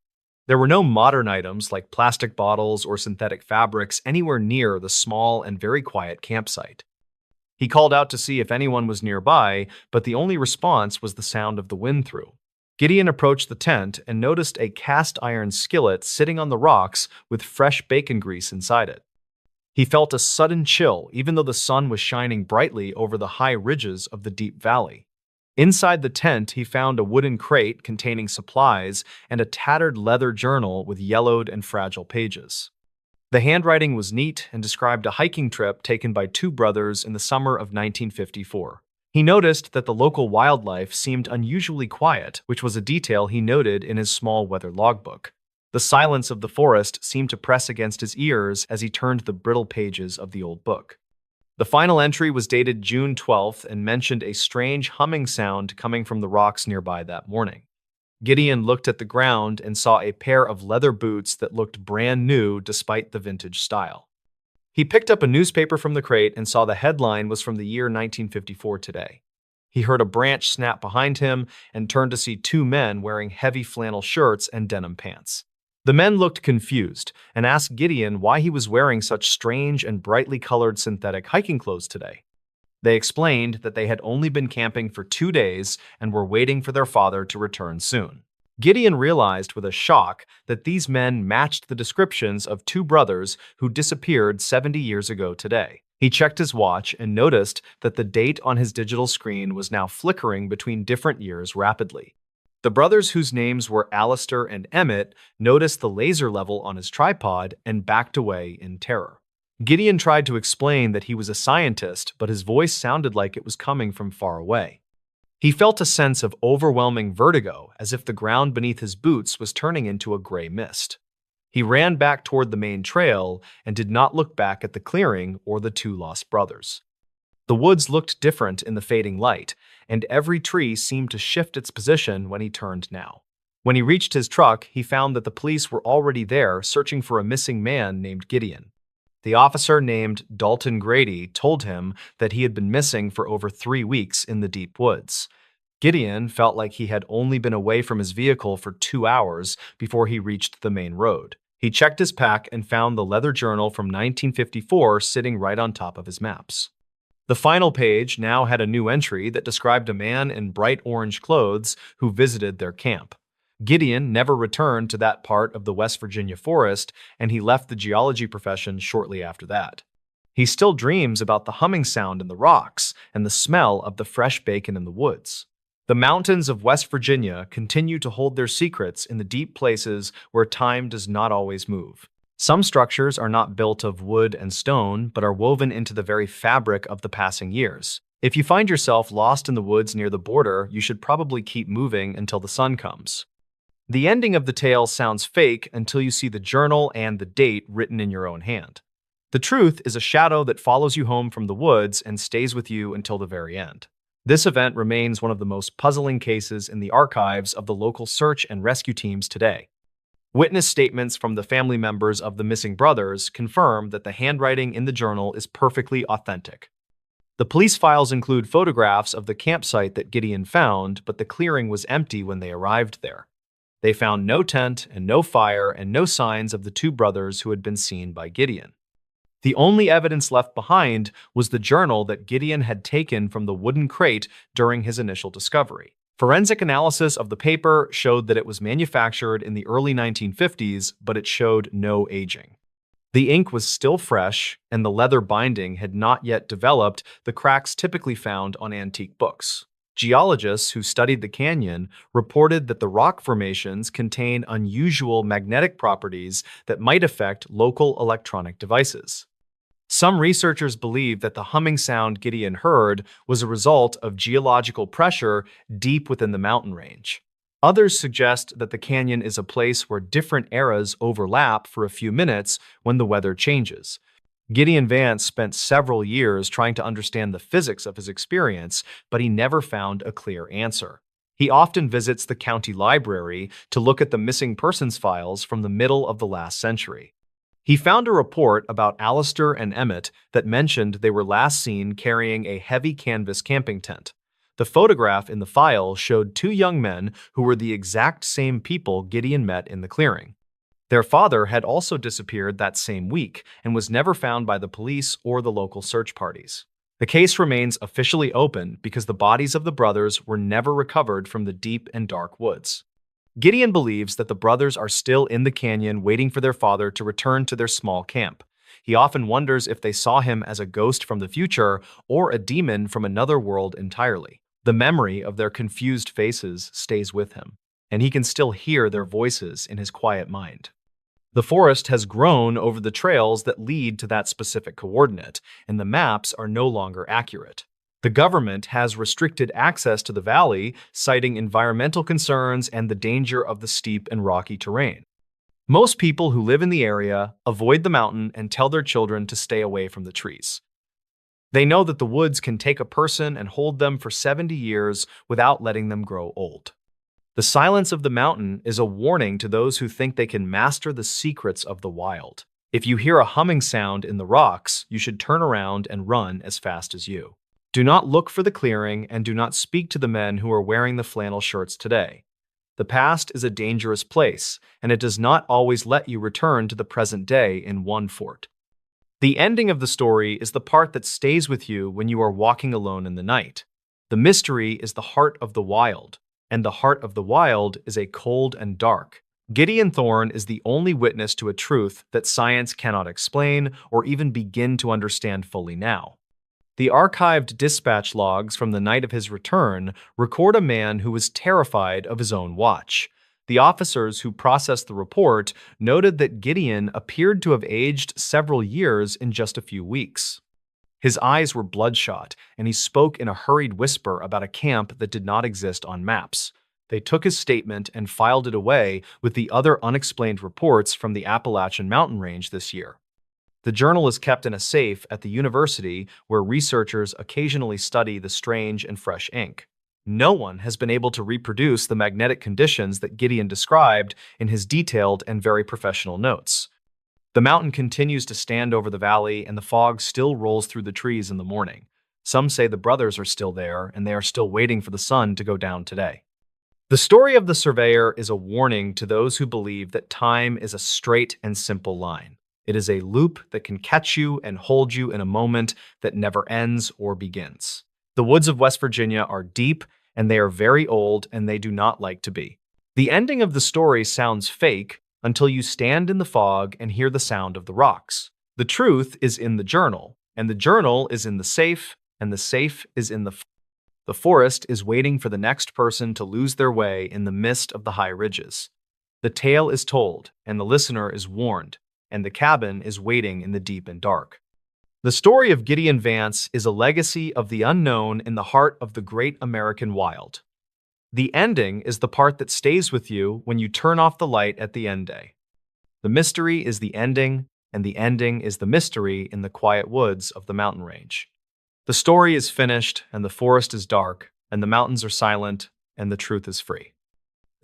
There were no modern items like plastic bottles or synthetic fabrics anywhere near the small and very quiet campsite. He called out to see if anyone was nearby, but the only response was the sound of the wind through. Gideon approached the tent and noticed a cast iron skillet sitting on the rocks with fresh bacon grease inside it. He felt a sudden chill even though the sun was shining brightly over the high ridges of the deep valley. Inside the tent, he found a wooden crate containing supplies and a tattered leather journal with yellowed and fragile pages. The handwriting was neat and described a hiking trip taken by two brothers in the summer of 1954. He noticed that the local wildlife seemed unusually quiet, which was a detail he noted in his small weather logbook. The silence of the forest seemed to press against his ears as he turned the brittle pages of the old book. The final entry was dated June 12th and mentioned a strange humming sound coming from the rocks nearby that morning. Gideon looked at the ground and saw a pair of leather boots that looked brand new despite the vintage style. He picked up a newspaper from the crate and saw the headline was from the year 1954 today. He heard a branch snap behind him and turned to see two men wearing heavy flannel shirts and denim pants. The men looked confused and asked Gideon why he was wearing such strange and brightly colored synthetic hiking clothes today. They explained that they had only been camping for 2 days and were waiting for their father to return soon. Gideon realized with a shock that these men matched the descriptions of two brothers who disappeared 70 years ago today. He checked his watch and noticed that the date on his digital screen was now flickering between different years rapidly. The brothers, whose names were Alistair and Emmett, noticed the laser level on his tripod and backed away in terror. Gideon tried to explain that he was a scientist, but his voice sounded like it was coming from far away. He felt a sense of overwhelming vertigo, as if the ground beneath his boots was turning into a gray mist. He ran back toward the main trail and did not look back at the clearing or the two lost brothers. The woods looked different in the fading light, and every tree seemed to shift its position when he turned now. When he reached his truck, he found that the police were already there searching for a missing man named Gideon. The officer named Dalton Grady told him that he had been missing for over 3 weeks in the deep woods. Gideon felt like he had only been away from his vehicle for 2 hours before he reached the main road. He checked his pack and found the leather journal from 1954 sitting right on top of his maps. The final page now had a new entry that described a man in bright orange clothes who visited their camp. Gideon never returned to that part of the West Virginia forest, and he left the geology profession shortly after that. He still dreams about the humming sound in the rocks and the smell of the fresh bacon in the woods. The mountains of West Virginia continue to hold their secrets in the deep places where time does not always move. Some structures are not built of wood and stone, but are woven into the very fabric of the passing years. If you find yourself lost in the woods near the border, you should probably keep moving until the sun comes. The ending of the tale sounds fake until you see the journal and the date written in your own hand. The truth is a shadow that follows you home from the woods and stays with you until the very end. This event remains one of the most puzzling cases in the archives of the local search and rescue teams today. Witness statements from the family members of the missing brothers confirm that the handwriting in the journal is perfectly authentic. The police files include photographs of the campsite that Gideon found, but the clearing was empty when they arrived there. They found no tent and no fire and no signs of the two brothers who had been seen by Gideon. The only evidence left behind was the journal that Gideon had taken from the wooden crate during his initial discovery. Forensic analysis of the paper showed that it was manufactured in the early 1950s, but it showed no aging. The ink was still fresh, and the leather binding had not yet developed the cracks typically found on antique books. Geologists who studied the canyon reported that the rock formations contain unusual magnetic properties that might affect local electronic devices. Some researchers believe that the humming sound Gideon heard was a result of geological pressure deep within the mountain range. Others suggest that the canyon is a place where different eras overlap for a few minutes when the weather changes. Gideon Vance spent several years trying to understand the physics of his experience, but he never found a clear answer. He often visits the county library to look at the missing persons files from the middle of the last century. He found a report about Alistair and Emmett that mentioned they were last seen carrying a heavy canvas camping tent. The photograph in the file showed two young men who were the exact same people Gideon met in the clearing. Their father had also disappeared that same week and was never found by the police or the local search parties. The case remains officially open because the bodies of the brothers were never recovered from the deep and dark woods. Gideon believes that the brothers are still in the canyon waiting for their father to return to their small camp. He often wonders if they saw him as a ghost from the future or a demon from another world entirely. The memory of their confused faces stays with him, and he can still hear their voices in his quiet mind. The forest has grown over the trails that lead to that specific coordinate, and the maps are no longer accurate. The government has restricted access to the valley, citing environmental concerns and the danger of the steep and rocky terrain. Most people who live in the area avoid the mountain and tell their children to stay away from the trees. They know that the woods can take a person and hold them for 70 years without letting them grow old. The silence of the mountain is a warning to those who think they can master the secrets of the wild. If you hear a humming sound in the rocks, you should turn around and run as fast as you. Do not look for the clearing and do not speak to the men who are wearing the flannel shirts today. The past is a dangerous place, and it does not always let you return to the present day in one fort. The ending of the story is the part that stays with you when you are walking alone in the night. The mystery is the heart of the wild, and the heart of the wild is a cold and dark. Gideon Thorne is the only witness to a truth that science cannot explain or even begin to understand fully now. The archived dispatch logs from the night of his return record a man who was terrified of his own watch. The officers who processed the report noted that Gideon appeared to have aged several years in just a few weeks. His eyes were bloodshot, and he spoke in a hurried whisper about a camp that did not exist on maps. They took his statement and filed it away with the other unexplained reports from the Appalachian Mountain range this year. The journal is kept in a safe at the university where researchers occasionally study the strange and fresh ink. No one has been able to reproduce the magnetic conditions that Gideon described in his detailed and very professional notes. The mountain continues to stand over the valley, and the fog still rolls through the trees in the morning. Some say the brothers are still there, and they are still waiting for the sun to go down today. The story of the surveyor is a warning to those who believe that time is a straight and simple line. It is a loop that can catch you and hold you in a moment that never ends or begins. The woods of West Virginia are deep, and they are very old, and they do not like to be. The ending of the story sounds fake until you stand in the fog and hear the sound of the rocks. The truth is in the journal, and the journal is in the safe, and the safe is in the forest. The forest is waiting for the next person to lose their way in the mist of the high ridges. The tale is told, and the listener is warned, and the cabin is waiting in the deep and dark. The story of Gideon Vance is a legacy of the unknown in the heart of the great American wild. The ending is the part that stays with you when you turn off the light at the end day. The mystery is the ending, and the ending is the mystery in the quiet woods of the mountain range. The story is finished, and the forest is dark, and the mountains are silent, and the truth is free.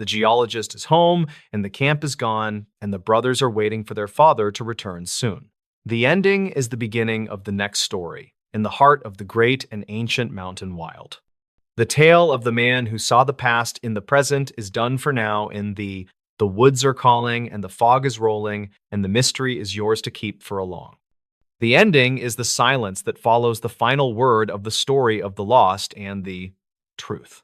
The geologist is home, and the camp is gone, and the brothers are waiting for their father to return soon. The ending is the beginning of the next story, in the heart of the great and ancient mountain wild. The tale of the man who saw the past in the present is done for now in the woods are calling and the fog is rolling and the mystery is yours to keep for a long. The ending is the silence that follows the final word of the story of the lost and the truth.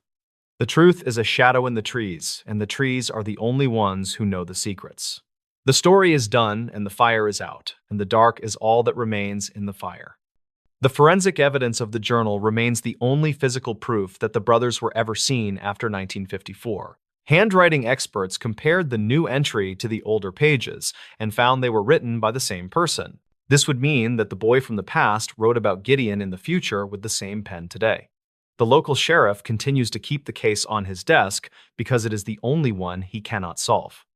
The truth is a shadow in the trees, and the trees are the only ones who know the secrets. The story is done and the fire is out, and the dark is all that remains in the fire. The forensic evidence of the journal remains the only physical proof that the brothers were ever seen after 1954. Handwriting experts compared the new entry to the older pages and found they were written by the same person. This would mean that the boy from the past wrote about Gideon in the future with the same pen today. The local sheriff continues to keep the case on his desk because it is the only one he cannot solve.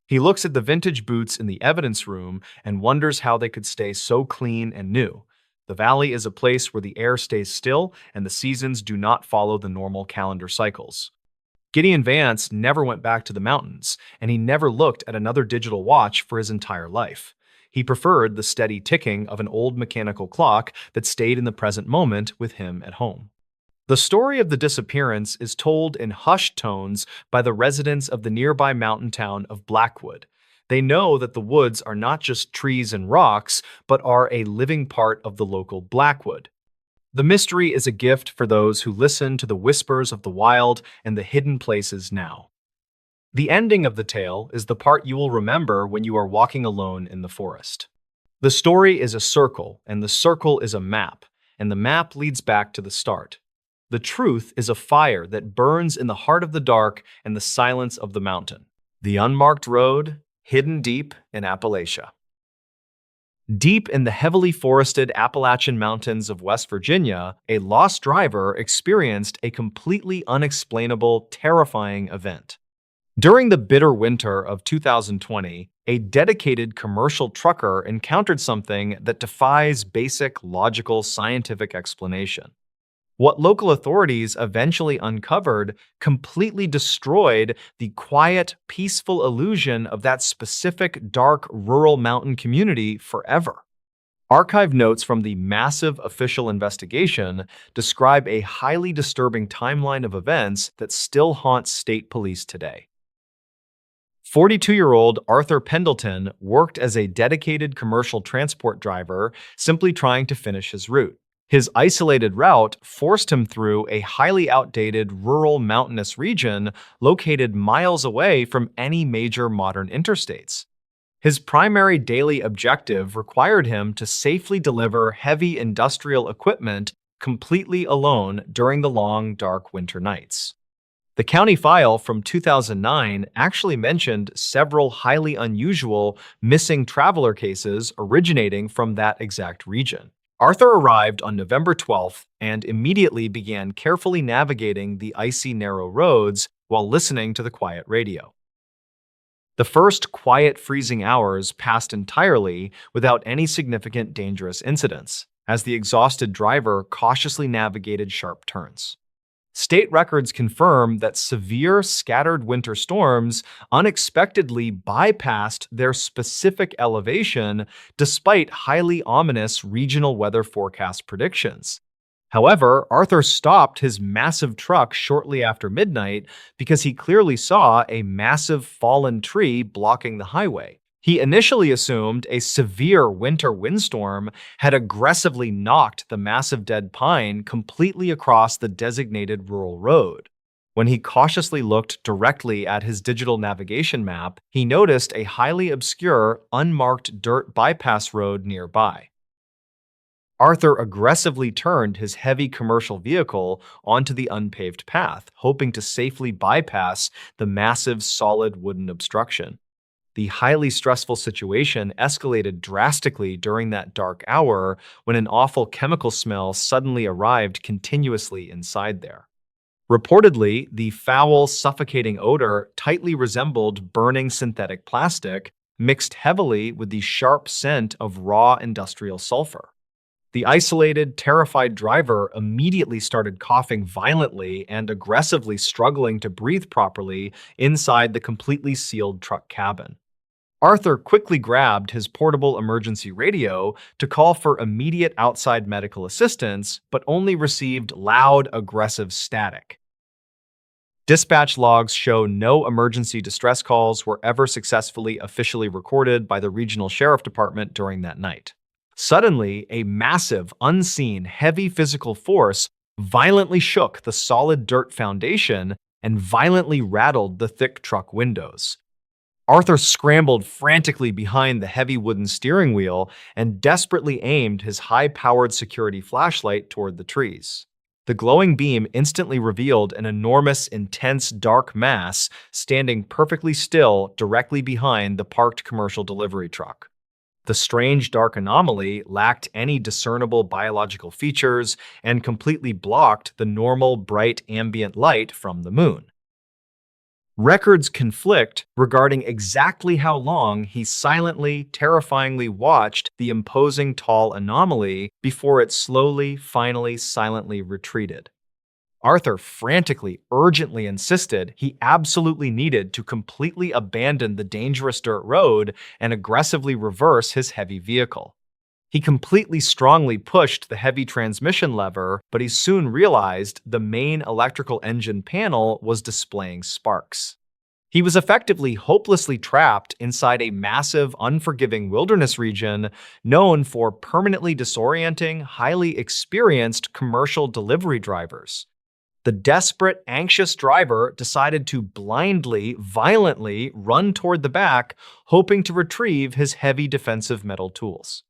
He looks at the vintage boots in the evidence room and wonders how they could stay so clean and new. The valley is a place where the air stays still and the seasons do not follow the normal calendar cycles. Gideon Vance never went back to the mountains, and he never looked at another digital watch for his entire life. He preferred the steady ticking of an old mechanical clock that stayed in the present moment with him at home. The story of the disappearance is told in hushed tones by the residents of the nearby mountain town of Blackwood. They know that the woods are not just trees and rocks, but are a living part of the local Blackwood. The mystery is a gift for those who listen to the whispers of the wild and the hidden places now. The ending of the tale is the part you will remember when you are walking alone in the forest. The story is a circle, and the circle is a map, and the map leads back to the start. The truth is a fire that burns in the heart of the dark and the silence of the mountain. The unmarked road, hidden deep in Appalachia. Deep in the heavily forested Appalachian Mountains of West Virginia, a lost driver experienced a completely unexplainable, terrifying event. During the bitter winter of 2020, a dedicated commercial trucker encountered something that defies basic, logical, scientific explanation. What local authorities eventually uncovered completely destroyed the quiet, peaceful illusion of that specific dark rural mountain community forever. Archive notes from the massive official investigation describe a highly disturbing timeline of events that still haunts state police today. 42-year-old Arthur Pendleton worked as a dedicated commercial transport driver, simply trying to finish his route. His isolated route forced him through a highly outdated rural mountainous region located miles away from any major modern interstates. His primary daily objective required him to safely deliver heavy industrial equipment completely alone during the long, dark winter nights. The county file from 2009 actually mentioned several highly unusual missing traveler cases originating from that exact region. Arthur arrived on November 12th and immediately began carefully navigating the icy, narrow roads while listening to the quiet radio. The first quiet, freezing hours passed entirely without any significant dangerous incidents, as the exhausted driver cautiously navigated sharp turns. State records confirm that severe, scattered winter storms unexpectedly bypassed their specific elevation despite highly ominous regional weather forecast predictions. However, Arthur stopped his massive truck shortly after midnight because he clearly saw a massive fallen tree blocking the highway. He initially assumed a severe winter windstorm had aggressively knocked the massive dead pine completely across the designated rural road. When he cautiously looked directly at his digital navigation map, he noticed a highly obscure, unmarked dirt bypass road nearby. Arthur aggressively turned his heavy commercial vehicle onto the unpaved path, hoping to safely bypass the massive, solid wooden obstruction. The highly stressful situation escalated drastically during that dark hour when an awful chemical smell suddenly arrived continuously inside there. Reportedly, the foul, suffocating odor tightly resembled burning synthetic plastic, mixed heavily with the sharp scent of raw industrial sulfur. The isolated, terrified driver immediately started coughing violently and aggressively struggling to breathe properly inside the completely sealed truck cabin. Arthur quickly grabbed his portable emergency radio to call for immediate outside medical assistance, but only received loud, aggressive static. Dispatch logs show no emergency distress calls were ever successfully officially recorded by the regional sheriff department during that night. Suddenly, a massive, unseen, heavy physical force violently shook the solid dirt foundation and violently rattled the thick truck windows. Arthur scrambled frantically behind the heavy wooden steering wheel and desperately aimed his high-powered security flashlight toward the trees. The glowing beam instantly revealed an enormous, intense, dark mass standing perfectly still directly behind the parked commercial delivery truck. The strange dark anomaly lacked any discernible biological features and completely blocked the normal, bright ambient light from the moon. Records conflict regarding exactly how long he silently, terrifyingly watched the imposing tall anomaly before it slowly, finally, silently retreated. Arthur frantically, urgently insisted he absolutely needed to completely abandon the dangerous dirt road and aggressively reverse his heavy vehicle. He completely strongly pushed the heavy transmission lever, but he soon realized the main electrical engine panel was displaying sparks. He was effectively hopelessly trapped inside a massive, unforgiving wilderness region known for permanently disorienting, highly experienced commercial delivery drivers. The desperate, anxious driver decided to blindly, violently run toward the back, hoping to retrieve his heavy defensive metal tools.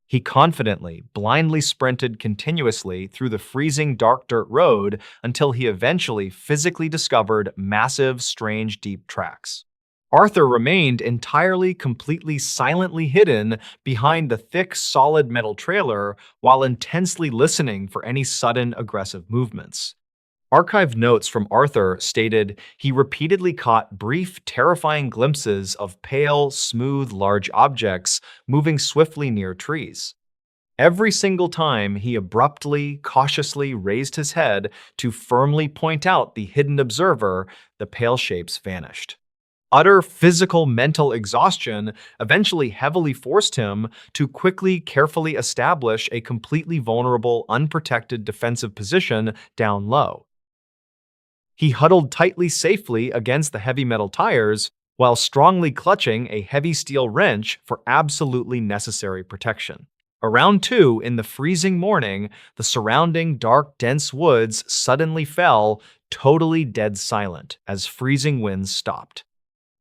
He confidently, blindly sprinted continuously through the freezing dark dirt road until he eventually physically discovered massive, strange, deep tracks. Arthur remained entirely, completely, silently hidden behind the thick, solid metal trailer while intensely listening for any sudden, aggressive movements. Archived notes from Arthur stated he repeatedly caught brief, terrifying glimpses of pale, smooth, large objects moving swiftly near trees. Every single time he abruptly, cautiously raised his head to firmly point out the hidden observer, the pale shapes vanished. Utter physical mental exhaustion eventually heavily forced him to quickly, carefully establish a completely vulnerable, unprotected defensive position down low. He huddled tightly safely against the heavy metal tires while strongly clutching a heavy steel wrench for absolutely necessary protection. Around 2 in the freezing morning, the surrounding dark, dense woods suddenly fell totally dead silent as freezing winds stopped.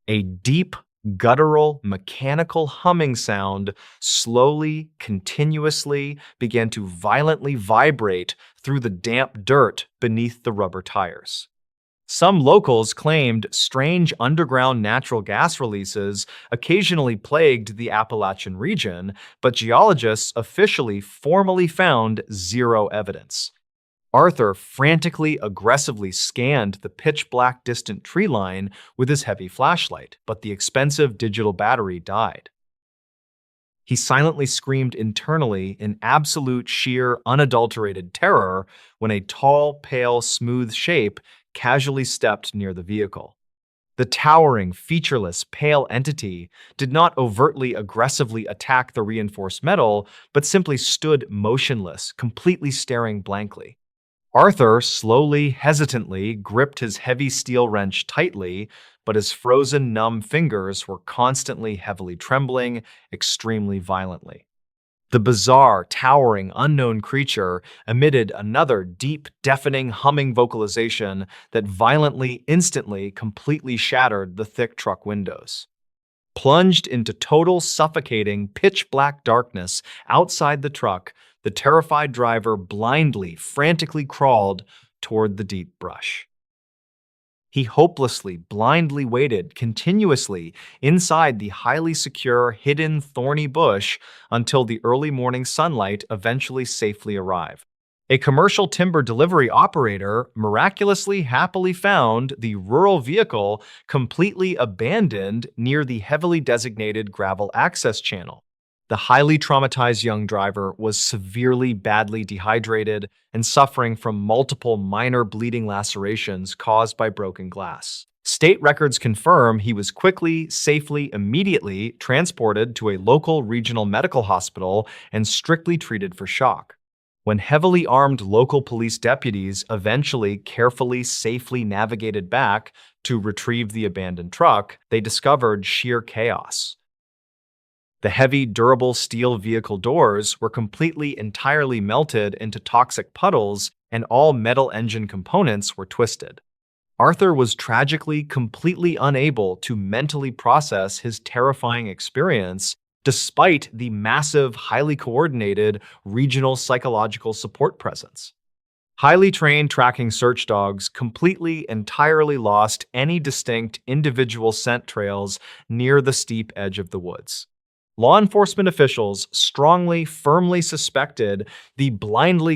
A deep, guttural, mechanical humming sound slowly, continuously began to violently vibrate through the damp dirt beneath the rubber tires. Some locals claimed strange underground natural gas releases occasionally plagued the Appalachian region, but geologists officially formally found zero evidence. Arthur frantically, aggressively scanned the pitch-black distant tree line with his heavy flashlight, but the expensive digital battery died. He silently screamed internally in absolute, sheer, unadulterated terror when a tall, pale, smooth shape casually stepped near the vehicle. The towering, featureless, pale entity did not overtly, aggressively attack the reinforced metal, but simply stood motionless, completely staring blankly. Arthur slowly, hesitantly gripped his heavy steel wrench tightly, but his frozen, numb fingers were constantly heavily trembling, extremely violently. The bizarre, towering, unknown creature emitted another deep, deafening, humming vocalization that violently, instantly, completely shattered the thick truck windows. Plunged into total, suffocating, pitch-black darkness outside the truck, the terrified driver blindly, frantically crawled toward the deep brush. He hopelessly, blindly waited continuously inside the highly secure, hidden, thorny bush until the early morning sunlight eventually safely arrived. A commercial timber delivery operator miraculously happily found the rural vehicle completely abandoned near the heavily designated gravel access channel. The highly traumatized young driver was severely badly dehydrated and suffering from multiple minor bleeding lacerations caused by broken glass. State records confirm he was quickly, safely, immediately transported to a local regional medical hospital and strictly treated for shock. When heavily armed local police deputies eventually carefully, safely navigated back to retrieve the abandoned truck, they discovered sheer chaos. The heavy, durable steel vehicle doors were entirely melted into toxic puddles, and all metal engine components were twisted. Arthur was tragically completely unable to mentally process his terrifying experience, despite the massive, highly coordinated regional psychological support presence. Highly trained tracking search dogs entirely lost any distinct individual scent trails near the steep edge of the woods. Law enforcement officials firmly suspected the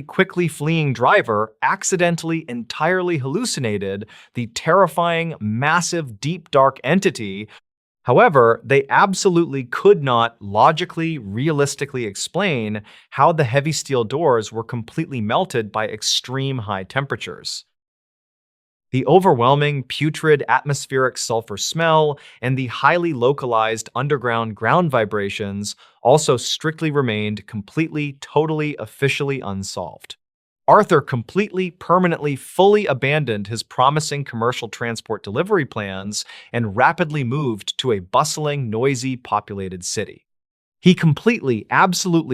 quickly fleeing driver accidentally entirely hallucinated the terrifying, massive, deep, dark entity. However, they absolutely could not realistically explain how the heavy steel doors were completely melted by extreme high temperatures. The overwhelming, putrid atmospheric sulfur smell and the highly localized underground ground vibrations also strictly remained totally, officially unsolved. Arthur permanently, fully abandoned his promising commercial transport delivery plans and rapidly moved to a bustling, noisy, populated city. He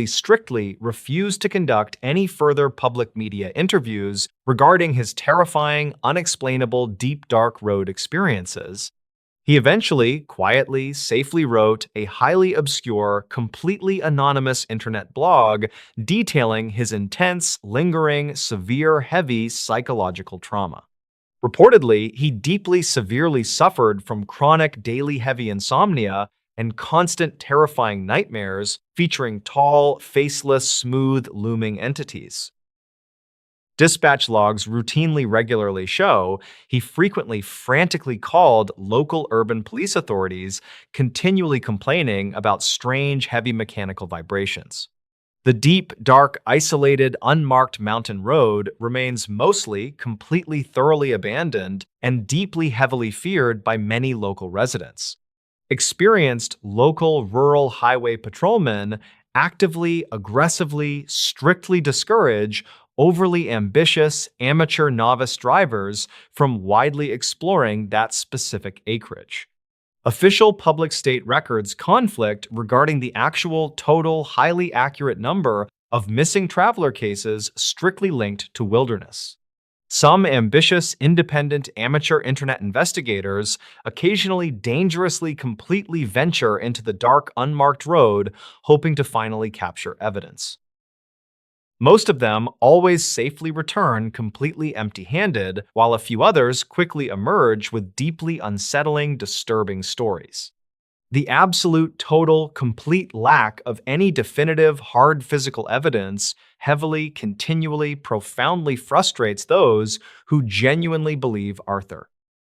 strictly refused to conduct any further public media interviews regarding his terrifying, unexplainable, deep, dark road experiences. He eventually, quietly, safely wrote a highly obscure, completely anonymous internet blog detailing his intense, lingering, severe, heavy psychological trauma. Reportedly, he severely suffered from chronic daily heavy insomnia and constant terrifying nightmares featuring tall, faceless, smooth, looming entities. Dispatch logs regularly show he frequently frantically called local urban police authorities, continually complaining about strange, heavy mechanical vibrations. The deep, dark, isolated, unmarked mountain road remains thoroughly abandoned and heavily feared by many local residents. Experienced local rural highway patrolmen aggressively, strictly discourage overly ambitious amateur novice drivers from widely exploring that specific acreage. Official public state records conflict regarding the actual total highly accurate number of missing traveler cases strictly linked to wilderness. Some ambitious, independent amateur internet investigators occasionally completely venture into the dark, unmarked road, hoping to finally capture evidence. Most of them always safely return completely empty-handed, while a few others quickly emerge with deeply unsettling, disturbing stories. The absolute, total, complete lack of any definitive, hard physical evidence continually, profoundly frustrates those who genuinely believe Arthur.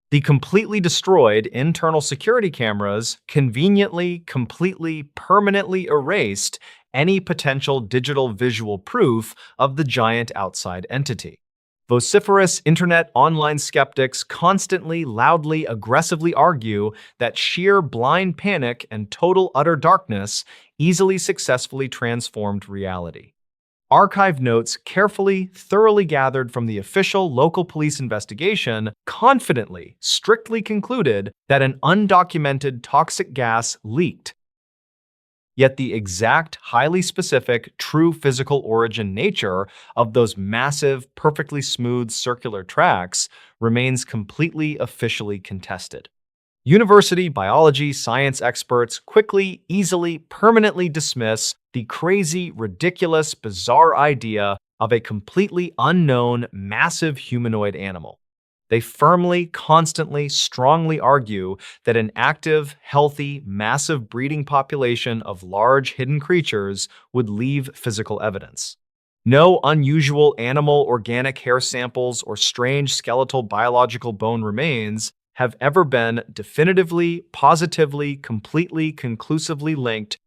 The completely destroyed internal security cameras permanently erased any potential digital visual proof of the giant outside entity. Vociferous internet online skeptics loudly, aggressively argue that sheer blind panic and total utter darkness successfully transformed reality. Archive notes thoroughly gathered from the official local police investigation strictly concluded that an undocumented toxic gas leaked. Yet the exact, highly specific, true physical origin nature of those massive, perfectly smooth circular tracks remains officially contested. University biology science experts permanently dismiss the crazy, ridiculous, bizarre idea of a completely unknown, massive humanoid animal. They strongly argue that an active, healthy, massive breeding population of large, hidden creatures would leave physical evidence. No unusual animal organic hair samples or strange skeletal biological bone remains have ever been definitively, positively, completely, conclusively linked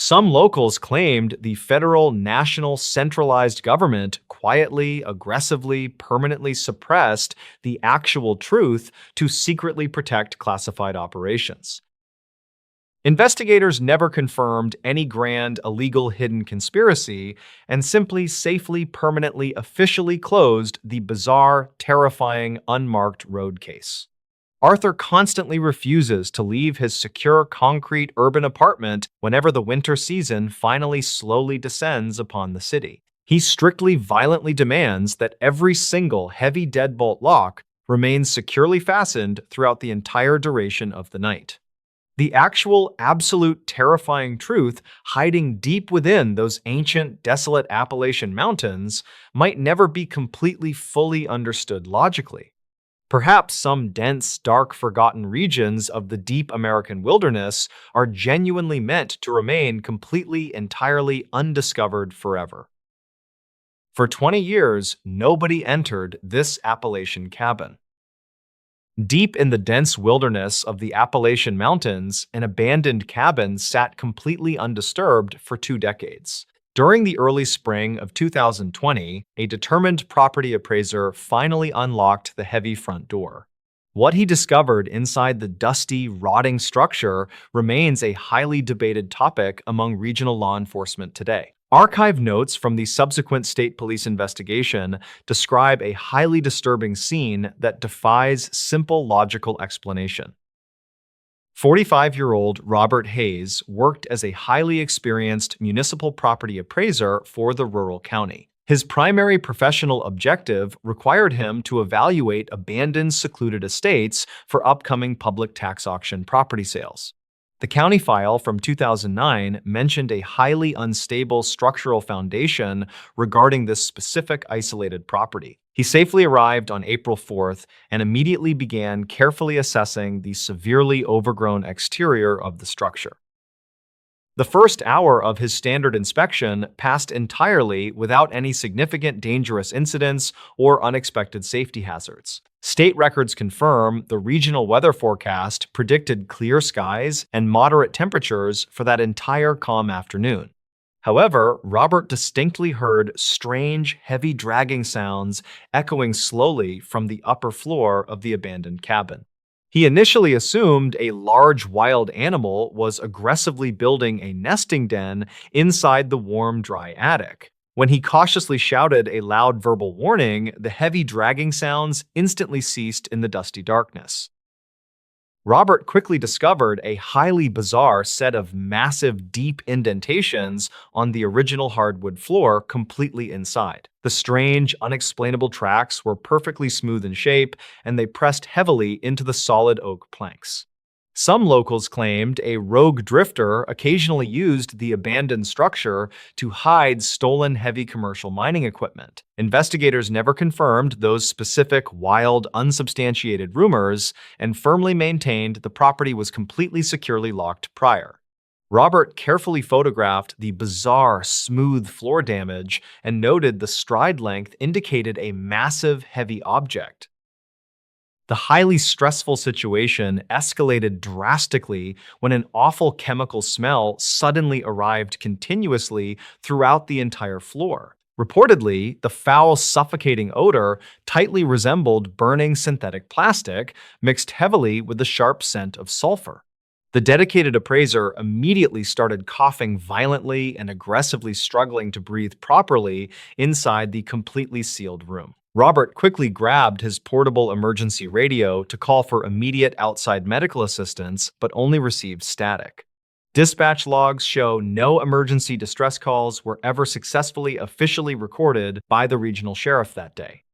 Some locals claimed the federal national centralized government quietly, aggressively, permanently suppressed the actual truth to secretly protect classified operations. Investigators never confirmed any grand, illegal, hidden conspiracy and simply safely, permanently, officially closed the bizarre, terrifying, unmarked road case. Arthur constantly refuses to leave his secure concrete urban apartment whenever the winter season finally slowly descends upon the city. He strictly, violently demands that every single heavy deadbolt lock remains securely fastened throughout the entire duration of the night. The actual, absolute, terrifying truth hiding deep within those ancient, desolate Appalachian Mountains might never be completely, fully understood logically. Perhaps some dense, dark, forgotten regions of the deep American wilderness are genuinely meant to remain completely, entirely undiscovered forever. For 20 years, nobody entered this Appalachian cabin. Deep in the dense wilderness of the Appalachian Mountains, an abandoned cabin sat completely undisturbed for 2 decades. During the early spring of 2020, a determined property appraiser finally unlocked the heavy front door. What he discovered inside the dusty, rotting structure remains a highly debated topic among regional law enforcement today. Archive notes from the subsequent state police investigation describe a highly disturbing scene that defies simple logical explanation. 45-year-old Robert Hayes worked as a highly experienced municipal property appraiser for the rural county. His primary professional objective required him to evaluate abandoned, secluded estates for upcoming public tax auction property sales. The county file from 2009 mentioned a highly unstable structural foundation regarding this specific isolated property. He safely arrived on April 4th and immediately began carefully assessing the severely overgrown exterior of the structure. The first hour of his standard inspection passed entirely without any significant dangerous incidents or unexpected safety hazards. State records confirm the regional weather forecast predicted clear skies and moderate temperatures for that entire calm afternoon. However, Robert distinctly heard strange, heavy dragging sounds echoing slowly from the upper floor of the abandoned cabin. He initially assumed a large wild animal was aggressively building a nesting den inside the warm, dry attic. When he cautiously shouted a loud verbal warning, the heavy dragging sounds instantly ceased in the dusty darkness. Robert quickly discovered a highly bizarre set of massive, deep indentations on the original hardwood floor completely inside. The strange, unexplainable tracks were perfectly smooth in shape, and they pressed heavily into the solid oak planks. Some locals claimed a rogue drifter occasionally used the abandoned structure to hide stolen heavy commercial mining equipment. Investigators never confirmed those specific, wild, unsubstantiated rumors and firmly maintained the property was completely securely locked prior. Robert carefully photographed the bizarre, smooth floor damage and noted the stride length indicated a massive, heavy object. The highly stressful situation escalated drastically when an awful chemical smell suddenly arrived continuously throughout the entire floor. Reportedly, the foul, suffocating odor tightly resembled burning synthetic plastic mixed heavily with the sharp scent of sulfur. The dedicated appraiser immediately started coughing violently and aggressively struggling to breathe properly inside the completely sealed room. Robert quickly grabbed his portable emergency radio to call for immediate outside medical assistance, but only received static. Dispatch logs show no emergency distress calls were ever successfully officially recorded by the regional sheriff that day.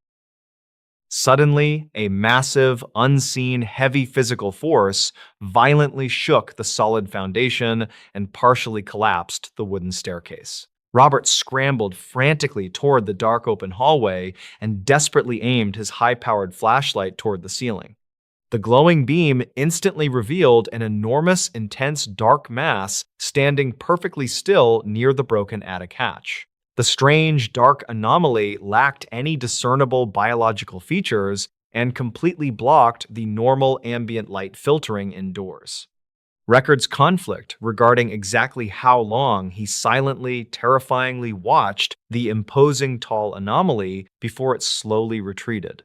Suddenly, a massive, unseen, heavy physical force violently shook the solid foundation and partially collapsed the wooden staircase. Robert scrambled frantically toward the dark open hallway and desperately aimed his high-powered flashlight toward the ceiling. The glowing beam instantly revealed an enormous, intense, dark mass standing perfectly still near the broken attic hatch. The strange, dark anomaly lacked any discernible biological features and completely blocked the normal ambient light filtering indoors. Records conflict regarding exactly how long he silently, terrifyingly watched the imposing tall anomaly before it slowly retreated.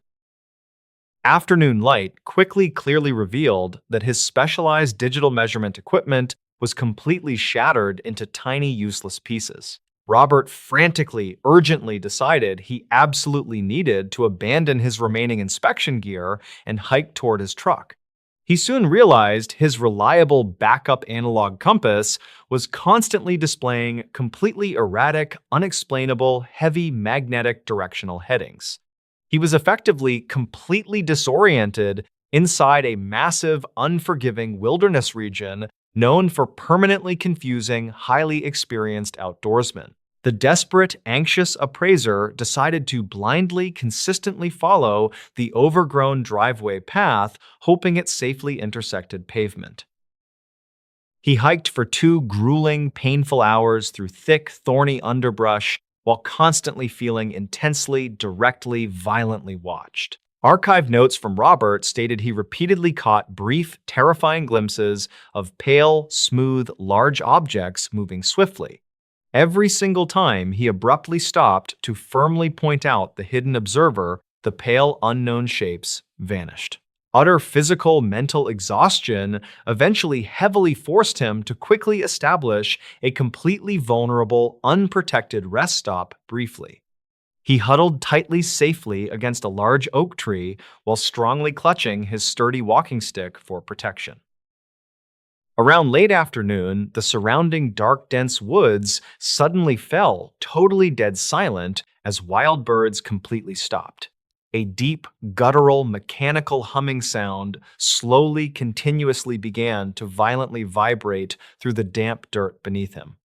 Afternoon light quickly clearly revealed that his specialized digital measurement equipment was completely shattered into tiny, useless pieces. Robert frantically, urgently decided he absolutely needed to abandon his remaining inspection gear and hike toward his truck. He soon realized his reliable backup analog compass was constantly displaying completely erratic, unexplainable, heavy magnetic directional headings. He was effectively completely disoriented inside a massive, unforgiving wilderness region known for permanently confusing, highly experienced outdoorsmen. The desperate, anxious appraiser decided to blindly, consistently follow the overgrown driveway path, hoping it safely intersected pavement. He hiked for 2 grueling, painful hours through thick, thorny underbrush while constantly feeling intensely, directly, violently watched. Archive notes from Robert stated he repeatedly caught brief, terrifying glimpses of pale, smooth, large objects moving swiftly. Every single time he abruptly stopped to firmly point out the hidden observer, the pale, unknown shapes vanished. Utter physical, mental exhaustion eventually heavily forced him to quickly establish a completely vulnerable, unprotected rest stop briefly. He huddled tightly, safely against a large oak tree while strongly clutching his sturdy walking stick for protection. Around late afternoon, the surrounding dark, dense woods suddenly fell, totally dead silent, as wild birds completely stopped. A deep, guttural, mechanical humming sound slowly, continuously began to violently vibrate through the damp dirt beneath him.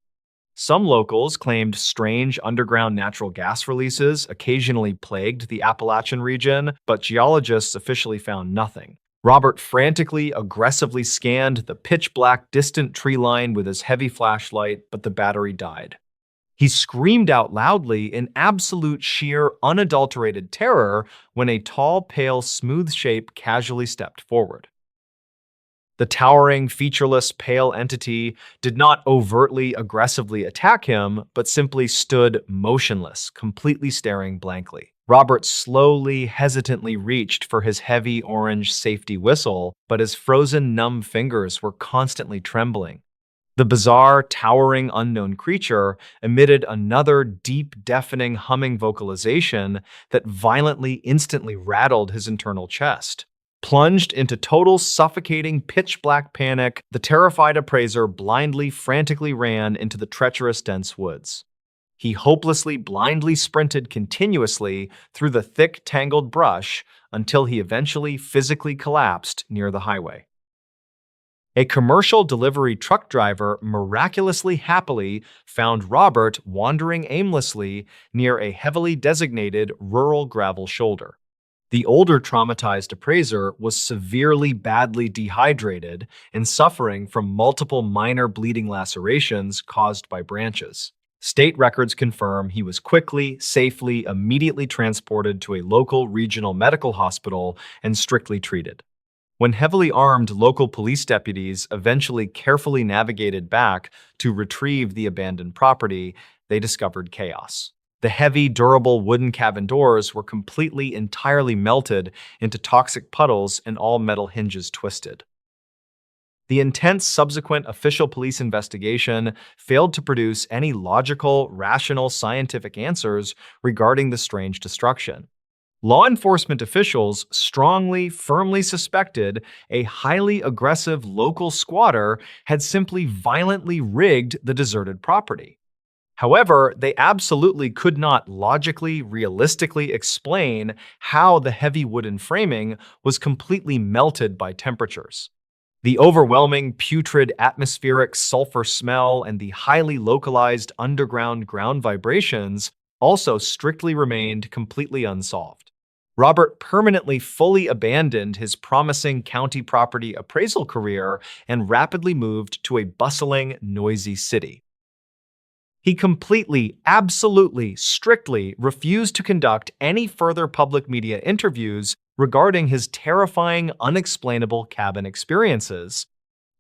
Some locals claimed strange underground natural gas releases occasionally plagued the Appalachian region, but geologists officially found nothing. Robert frantically, aggressively scanned the pitch-black distant tree line with his heavy flashlight, but the battery died. He screamed out loudly in absolute, sheer, unadulterated terror when a tall, pale, smooth shape casually stepped forward. The towering, featureless, pale entity did not overtly, aggressively attack him, but simply stood motionless, completely staring blankly. Robert slowly, hesitantly reached for his heavy orange safety whistle, but his frozen, numb fingers were constantly trembling. The bizarre, towering, unknown creature emitted another deep, deafening, humming vocalization that violently, instantly rattled his internal chest. Plunged into total, suffocating, pitch-black panic, the terrified appraiser blindly, frantically ran into the treacherous, dense woods. He hopelessly, blindly sprinted continuously through the thick, tangled brush until he eventually physically collapsed near the highway. A commercial delivery truck driver miraculously happily found Robert wandering aimlessly near a heavily designated rural gravel shoulder. The older traumatized appraiser was severely, badly dehydrated and suffering from multiple minor bleeding lacerations caused by branches. State records confirm he was quickly, safely, immediately transported to a local regional medical hospital and strictly treated. When heavily armed local police deputies eventually carefully navigated back to retrieve the abandoned property, they discovered chaos. The heavy, durable wooden cabin doors were completely, entirely melted into toxic puddles and all metal hinges twisted. The intense subsequent official police investigation failed to produce any logical, rational, scientific answers regarding the strange destruction. Law enforcement officials strongly, firmly suspected a highly aggressive local squatter had simply violently rigged the deserted property. However, they absolutely could not logically, realistically explain how the heavy wooden framing was completely melted by temperatures. The overwhelming, putrid atmospheric sulfur smell and the highly localized underground ground vibrations also strictly remained completely unsolved. Robert permanently fully abandoned his promising county property appraisal career and rapidly moved to a bustling, noisy city. He completely, absolutely, strictly refused to conduct any further public media interviews regarding his terrifying, unexplainable cabin experiences.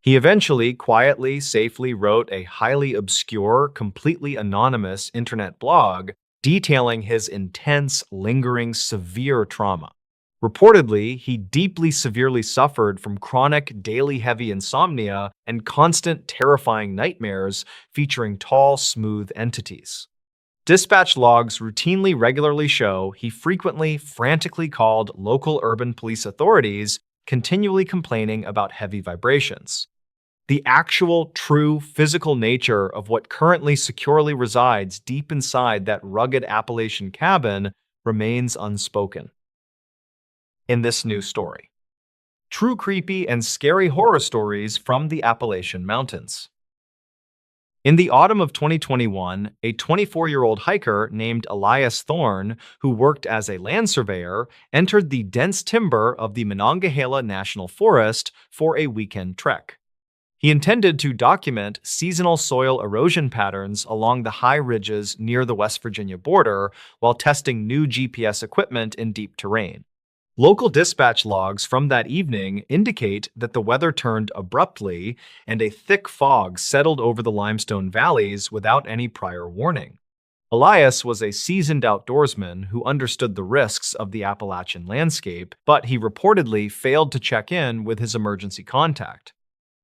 He eventually quietly, safely wrote a highly obscure, completely anonymous internet blog detailing his intense, lingering, severe trauma. Reportedly, he deeply severely suffered from chronic, daily heavy insomnia and constant, terrifying nightmares featuring tall, smooth entities. Dispatch logs regularly show he frequently, frantically called local urban police authorities, continually complaining about heavy vibrations. The actual, true, physical nature of what currently securely resides deep inside that rugged Appalachian cabin remains unspoken. In this new story, true creepy and scary horror stories from the Appalachian Mountains. In the autumn of 2021, a 24-year-old hiker named Elias Thorne, who worked as a land surveyor, entered the dense timber of the Monongahela National Forest for a weekend trek. He intended to document seasonal soil erosion patterns along the high ridges near the West Virginia border while testing new GPS equipment in deep terrain. Local dispatch logs from that evening indicate that the weather turned abruptly and a thick fog settled over the limestone valleys without any prior warning. Elias was a seasoned outdoorsman who understood the risks of the Appalachian landscape, but he reportedly failed to check in with his emergency contact.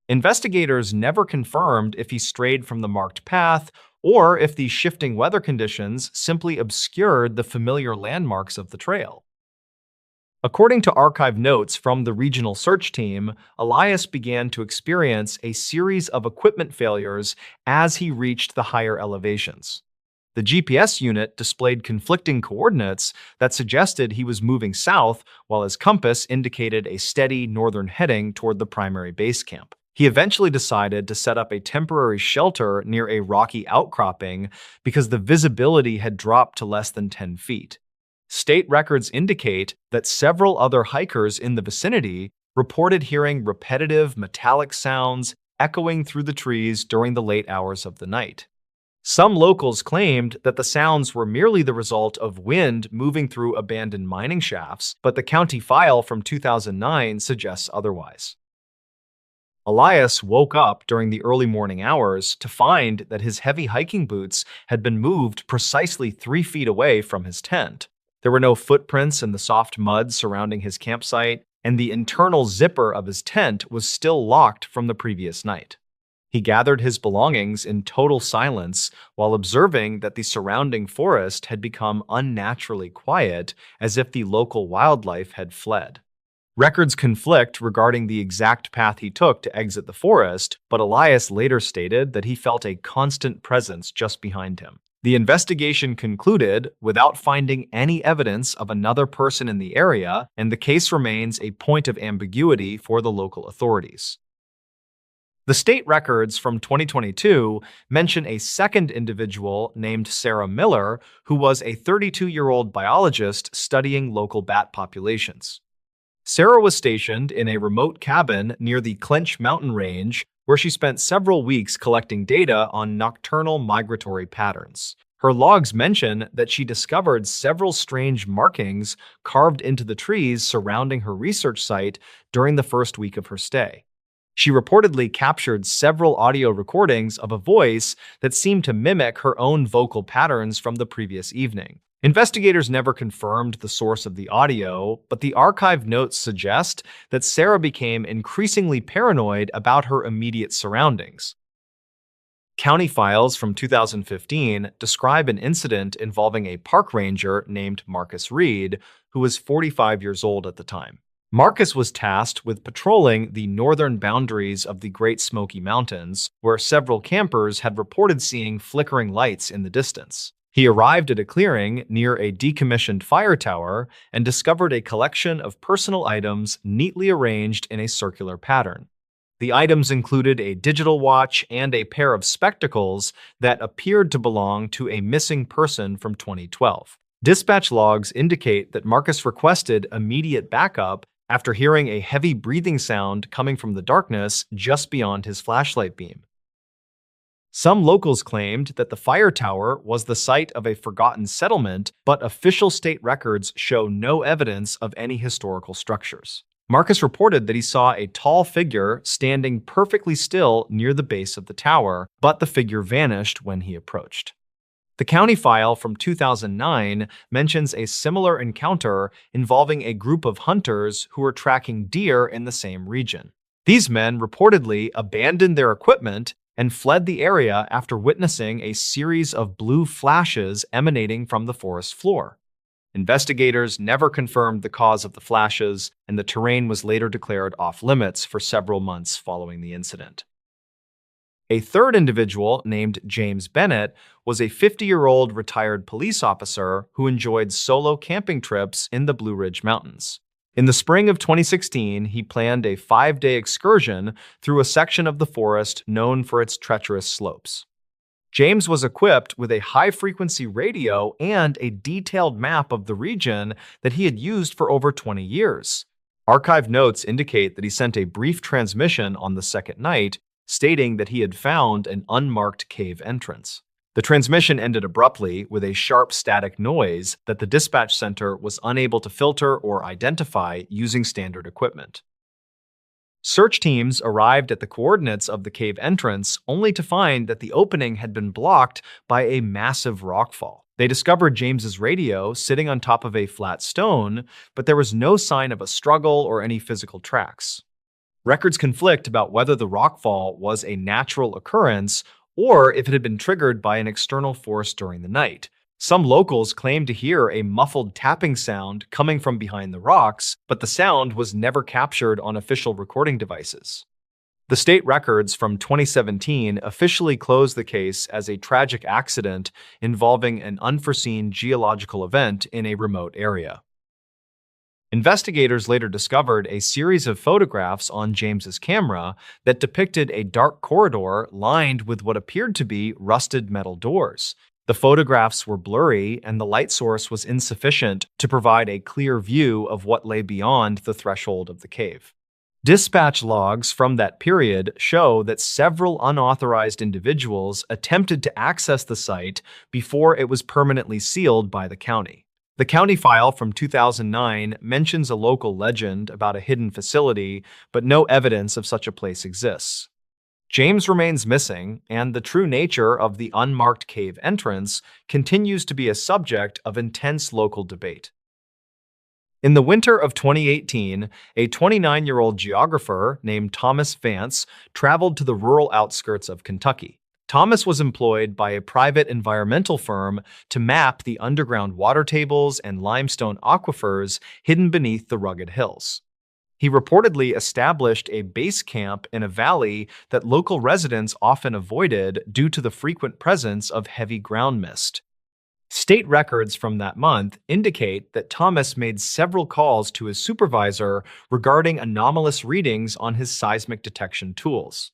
Investigators never confirmed if he strayed from the marked path or if the shifting weather conditions simply obscured the familiar landmarks of the trail. According to archive notes from the regional search team, Elias began to experience a series of equipment failures as he reached the higher elevations. The GPS unit displayed conflicting coordinates that suggested he was moving south, while his compass indicated a steady northern heading toward the primary base camp. He eventually decided to set up a temporary shelter near a rocky outcropping because the visibility had dropped to less than 10 feet. State records indicate that several other hikers in the vicinity reported hearing repetitive metallic sounds echoing through the trees during the late hours of the night. Some locals claimed that the sounds were merely the result of wind moving through abandoned mining shafts, but the county file from 2009 suggests otherwise. Elias woke up during the early morning hours to find that his heavy hiking boots had been moved precisely 3 feet away from his tent. There were no footprints in the soft mud surrounding his campsite, and the internal zipper of his tent was still locked from the previous night. He gathered his belongings in total silence while observing that the surrounding forest had become unnaturally quiet, as if the local wildlife had fled. Records conflict regarding the exact path he took to exit the forest, but Elias later stated that he felt a constant presence just behind him. The investigation concluded without finding any evidence of another person in the area, and the case remains a point of ambiguity for the local authorities. The state records from 2022 mention a second individual named Sarah Miller, who was a 32-year-old biologist studying local bat populations. Sarah was stationed in a remote cabin near the Clench Mountain Range, where she spent several weeks collecting data on nocturnal migratory patterns. Her logs mention that she discovered several strange markings carved into the trees surrounding her research site during the first week of her stay. She reportedly captured several audio recordings of a voice that seemed to mimic her own vocal patterns from the previous evening. Investigators never confirmed the source of the audio, but the archive notes suggest that Sarah became increasingly paranoid about her immediate surroundings. County files from 2015 describe an incident involving a park ranger named Marcus Reed, who was 45 years old at the time. Marcus was tasked with patrolling the northern boundaries of the Great Smoky Mountains, where several campers had reported seeing flickering lights in the distance. He arrived at a clearing near a decommissioned fire tower and discovered a collection of personal items neatly arranged in a circular pattern. The items included a digital watch and a pair of spectacles that appeared to belong to a missing person from 2012. Dispatch logs indicate that Marcus requested immediate backup after hearing a heavy breathing sound coming from the darkness just beyond his flashlight beam. Some locals claimed that the fire tower was the site of a forgotten settlement, but official state records show no evidence of any historical structures. Marcus reported that he saw a tall figure standing perfectly still near the base of the tower, but the figure vanished when he approached. The county file from 2009 mentions a similar encounter involving a group of hunters who were tracking deer in the same region. These men reportedly abandoned their equipment and fled the area after witnessing a series of blue flashes emanating from the forest floor. Investigators never confirmed the cause of the flashes, and the terrain was later declared off-limits for several months following the incident. A third individual, named James Bennett, was a 50-year-old retired police officer who enjoyed solo camping trips in the Blue Ridge Mountains. In the spring of 2016, he planned a 5-day excursion through a section of the forest known for its treacherous slopes. James was equipped with a high-frequency radio and a detailed map of the region that he had used for over 20 years. Archived notes indicate that he sent a brief transmission on the second night, stating that he had found an unmarked cave entrance. The transmission ended abruptly with a sharp static noise that the dispatch center was unable to filter or identify using standard equipment. Search teams arrived at the coordinates of the cave entrance only to find that the opening had been blocked by a massive rockfall. They discovered James's radio sitting on top of a flat stone, but there was no sign of a struggle or any physical tracks. Records conflict about whether the rockfall was a natural occurrence or if it had been triggered by an external force during the night. Some locals claimed to hear a muffled tapping sound coming from behind the rocks, but the sound was never captured on official recording devices. The state records from 2017 officially closed the case as a tragic accident involving an unforeseen geological event in a remote area. Investigators later discovered a series of photographs on James's camera that depicted a dark corridor lined with what appeared to be rusted metal doors. The photographs were blurry, and the light source was insufficient to provide a clear view of what lay beyond the threshold of the cave. Dispatch logs from that period show that several unauthorized individuals attempted to access the site before it was permanently sealed by the county. The county file from 2009 mentions a local legend about a hidden facility, but no evidence of such a place exists. James remains missing, and the true nature of the unmarked cave entrance continues to be a subject of intense local debate. In the winter of 2018, a 29-year-old geographer named Thomas Vance traveled to the rural outskirts of Kentucky. Thomas was employed by a private environmental firm to map the underground water tables and limestone aquifers hidden beneath the rugged hills. He reportedly established a base camp in a valley that local residents often avoided due to the frequent presence of heavy ground mist. State records from that month indicate that Thomas made several calls to his supervisor regarding anomalous readings on his seismic detection tools.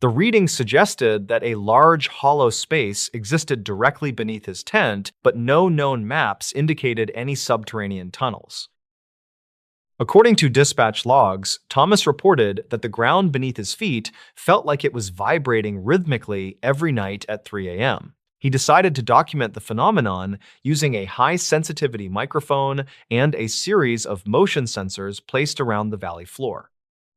The readings suggested that a large hollow space existed directly beneath his tent, but no known maps indicated any subterranean tunnels. According to dispatch logs, Thomas reported that the ground beneath his feet felt like it was vibrating rhythmically every night at 3 a.m. He decided to document the phenomenon using a high-sensitivity microphone and a series of motion sensors placed around the valley floor.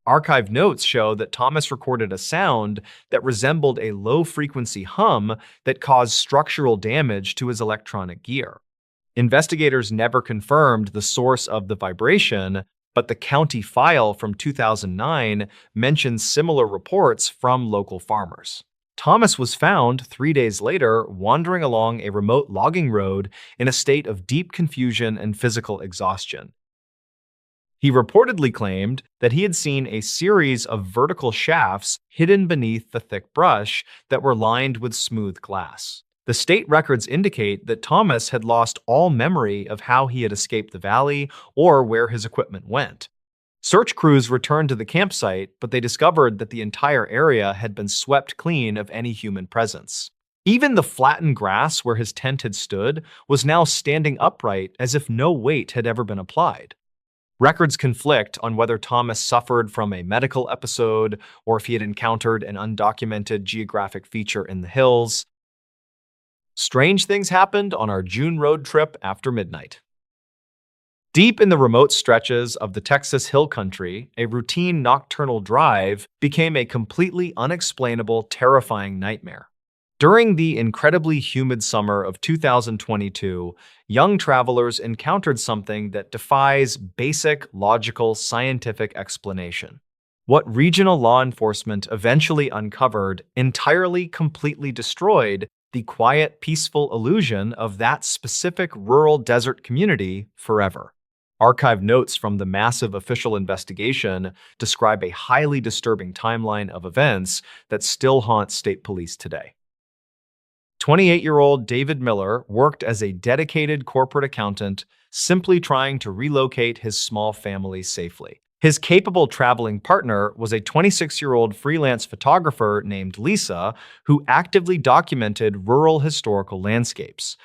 Archived notes show that Thomas recorded a sound that resembled a low-frequency hum that caused structural damage to his electronic gear. Investigators never confirmed the source of the vibration, but the county file from 2009 mentions similar reports from local farmers. Thomas was found 3 days later wandering along a remote logging road in a state of deep confusion and physical exhaustion. He reportedly claimed that he had seen a series of vertical shafts hidden beneath the thick brush that were lined with smooth glass. The state records indicate that Thomas had lost all memory of how he had escaped the valley or where his equipment went. Search crews returned to the campsite, but they discovered that the entire area had been swept clean of any human presence. Even the flattened grass where his tent had stood was now standing upright as if no weight had ever been applied. Records conflict on whether Thomas suffered from a medical episode or if he had encountered an undocumented geographic feature in the hills. Strange things happened on our June road trip after midnight. Deep in the remote stretches of the Texas Hill Country, a routine nocturnal drive became a completely unexplainable, terrifying nightmare. During the incredibly humid summer of 2022, young travelers encountered something that defies basic, logical, scientific explanation. What regional law enforcement eventually uncovered entirely, completely destroyed the quiet, peaceful illusion of that specific rural desert community forever. Archived notes from the massive official investigation describe a highly disturbing timeline of events that still haunts state police today. 28-year-old David Miller worked as a dedicated corporate accountant, simply trying to relocate his small family safely. His capable traveling partner was a 26-year-old freelance photographer named Lisa, who actively documented rural historical landscapes.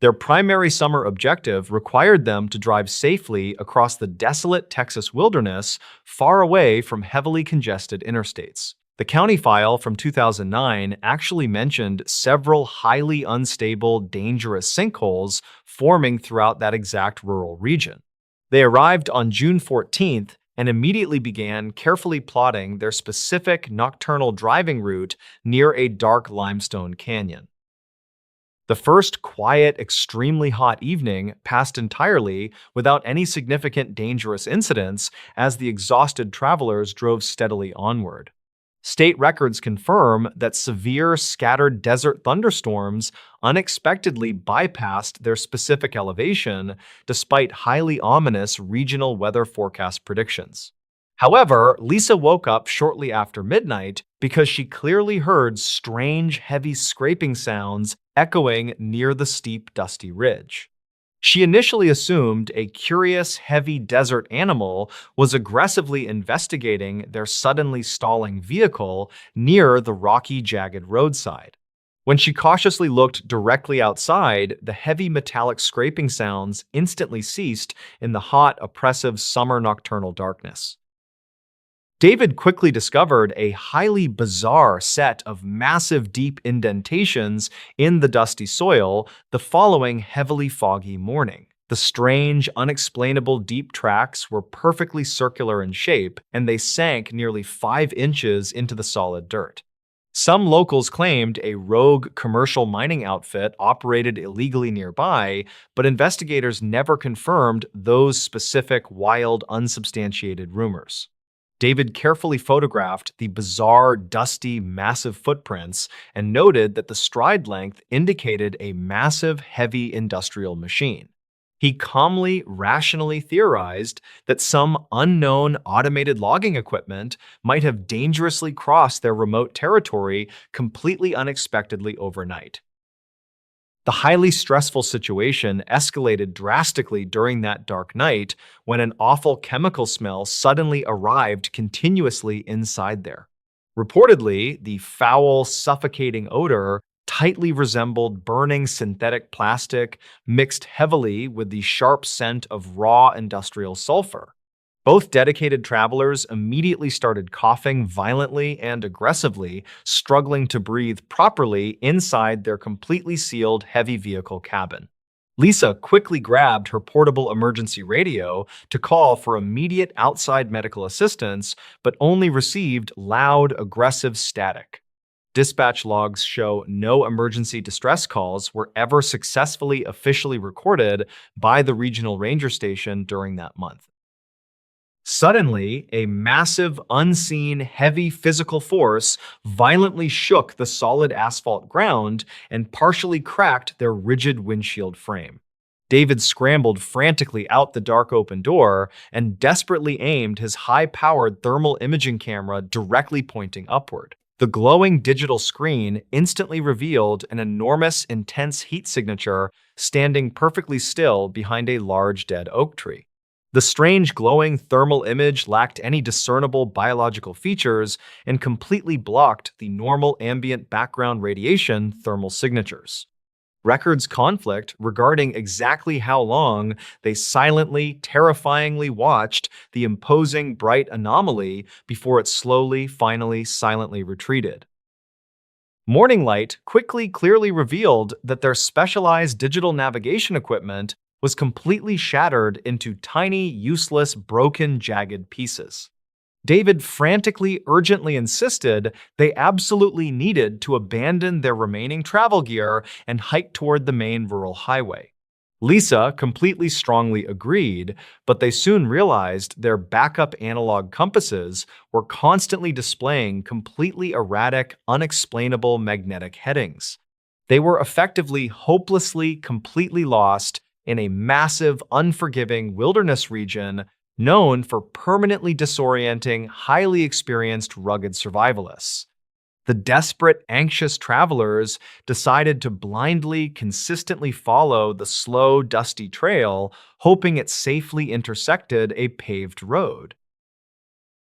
Their primary summer objective required them to drive safely across the desolate Texas wilderness, far away from heavily congested interstates. The county file from 2009 actually mentioned several highly unstable, dangerous sinkholes forming throughout that exact rural region. They arrived on June 14th and immediately began carefully plotting their specific nocturnal driving route near a dark limestone canyon. The first quiet, extremely hot evening passed entirely without any significant dangerous incidents as the exhausted travelers drove steadily onward. State records confirm that severe, scattered desert thunderstorms unexpectedly bypassed their specific elevation despite highly ominous regional weather forecast predictions. However, Lisa woke up shortly after midnight because she clearly heard strange, heavy scraping sounds echoing near the steep, dusty ridge. She initially assumed a curious, heavy desert animal was aggressively investigating their suddenly stalling vehicle near the rocky, jagged roadside. When she cautiously looked directly outside, the heavy metallic scraping sounds instantly ceased in the hot, oppressive summer nocturnal darkness. David quickly discovered a highly bizarre set of massive deep indentations in the dusty soil the following heavily foggy morning. The strange, unexplainable deep tracks were perfectly circular in shape, and they sank nearly 5 inches into the solid dirt. Some locals claimed a rogue commercial mining outfit operated illegally nearby, but investigators never confirmed those specific, wild, unsubstantiated rumors. David carefully photographed the bizarre, dusty, massive footprints and noted that the stride length indicated a massive, heavy industrial machine. He calmly, rationally theorized that some unknown automated logging equipment might have dangerously crossed their remote territory completely unexpectedly overnight. The highly stressful situation escalated drastically during that dark night when an awful chemical smell suddenly arrived continuously inside there. Reportedly, the foul, suffocating odor tightly resembled burning synthetic plastic mixed heavily with the sharp scent of raw industrial sulfur. Both dedicated travelers immediately started coughing violently and aggressively, struggling to breathe properly inside their completely sealed heavy vehicle cabin. Lisa quickly grabbed her portable emergency radio to call for immediate outside medical assistance, but only received loud, aggressive static. Dispatch logs show no emergency distress calls were ever successfully officially recorded by the regional ranger station during that month. Suddenly, a massive, unseen, heavy physical force violently shook the solid asphalt ground and partially cracked their rigid windshield frame. David scrambled frantically out the dark open door and desperately aimed his high-powered thermal imaging camera directly pointing upward. The glowing digital screen instantly revealed an enormous, intense heat signature standing perfectly still behind a large dead oak tree. The strange glowing thermal image lacked any discernible biological features and completely blocked the normal ambient background radiation thermal signatures. Records conflict regarding exactly how long they silently, terrifyingly watched the imposing bright anomaly before it slowly, finally, silently retreated. Morning light quickly, clearly revealed that their specialized digital navigation equipment was completely shattered into tiny, useless, broken, jagged pieces. David frantically, urgently insisted they absolutely needed to abandon their remaining travel gear and hike toward the main rural highway. Lisa completely strongly agreed, but they soon realized their backup analog compasses were constantly displaying completely erratic, unexplainable magnetic headings. They were effectively hopelessly, completely lost in a massive, unforgiving wilderness region known for permanently disorienting, highly experienced, rugged survivalists. The desperate, anxious travelers decided to blindly, consistently follow the slow, dusty trail, hoping it safely intersected a paved road.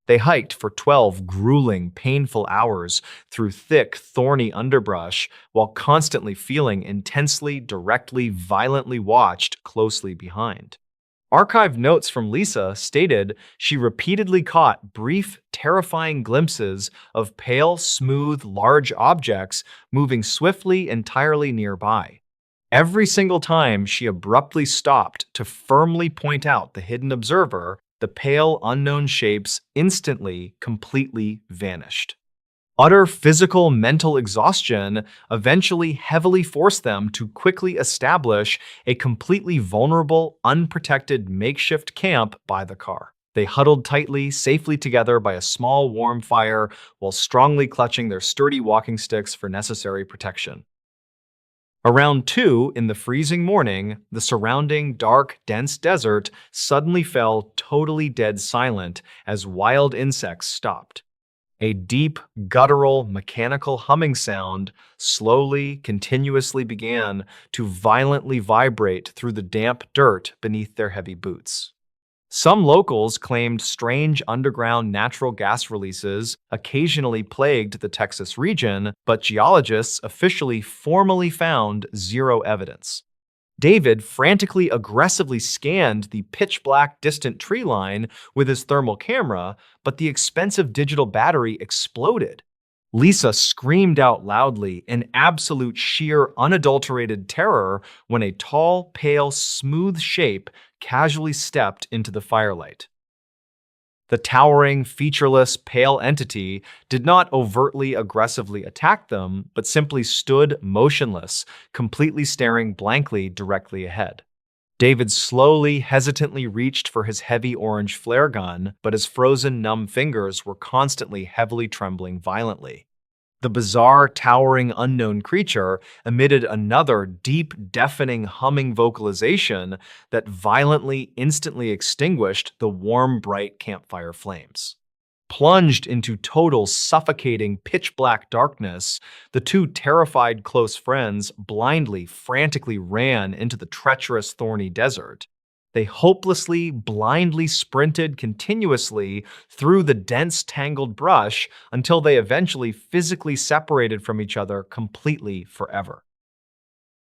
They hiked for 12 grueling, painful hours through thick, thorny underbrush while constantly feeling intensely, directly, violently watched closely behind. Archived notes from Lisa stated she repeatedly caught brief, terrifying glimpses of pale, smooth, large objects moving swiftly entirely nearby. Every single time she abruptly stopped to firmly point out the hidden observer, the pale, unknown shapes instantly, completely vanished. Utter physical mental exhaustion eventually heavily forced them to quickly establish a completely vulnerable, unprotected makeshift camp by the car. They huddled tightly, safely together by a small, warm fire while strongly clutching their sturdy walking sticks for necessary protection. Around 2 in the freezing morning, the surrounding dark, dense desert suddenly fell totally dead silent as wild insects stopped. A deep, guttural, mechanical humming sound slowly, continuously began to violently vibrate through the damp dirt beneath their heavy boots. Some locals claimed strange underground natural gas releases occasionally plagued the Texas region, but geologists officially formally found zero evidence. David frantically aggressively scanned the pitch-black distant tree line with his thermal camera, but the expensive digital battery exploded. Lisa screamed out loudly in absolute sheer unadulterated terror when a tall, pale, smooth shape casually stepped into the firelight. The towering, featureless, pale entity did not overtly aggressively attack them, but simply stood motionless, completely staring blankly directly ahead. David slowly, hesitantly reached for his heavy orange flare gun, but his frozen, numb fingers were constantly heavily trembling violently. The bizarre, towering, unknown creature emitted another deep, deafening humming vocalization that violently, instantly extinguished the warm, bright campfire flames. Plunged into total, suffocating, pitch-black darkness, the two terrified close friends blindly, frantically ran into the treacherous, thorny desert. They hopelessly, blindly sprinted continuously through the dense, tangled brush until they eventually physically separated from each other completely forever.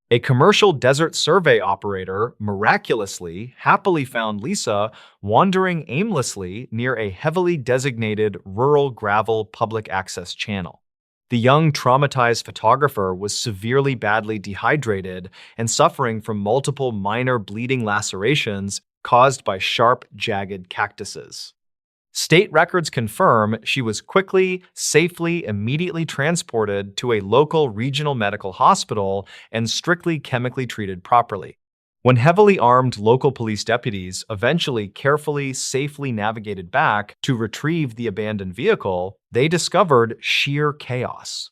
A commercial desert survey operator miraculously, happily found Lisa wandering aimlessly near a heavily designated rural gravel public access channel. The young, traumatized photographer was severely badly dehydrated and suffering from multiple minor bleeding lacerations caused by sharp, jagged cactuses. State records confirm she was quickly, safely, immediately transported to a local regional medical hospital and strictly chemically treated properly. When heavily armed local police deputies eventually carefully, safely navigated back to retrieve the abandoned vehicle, they discovered sheer chaos.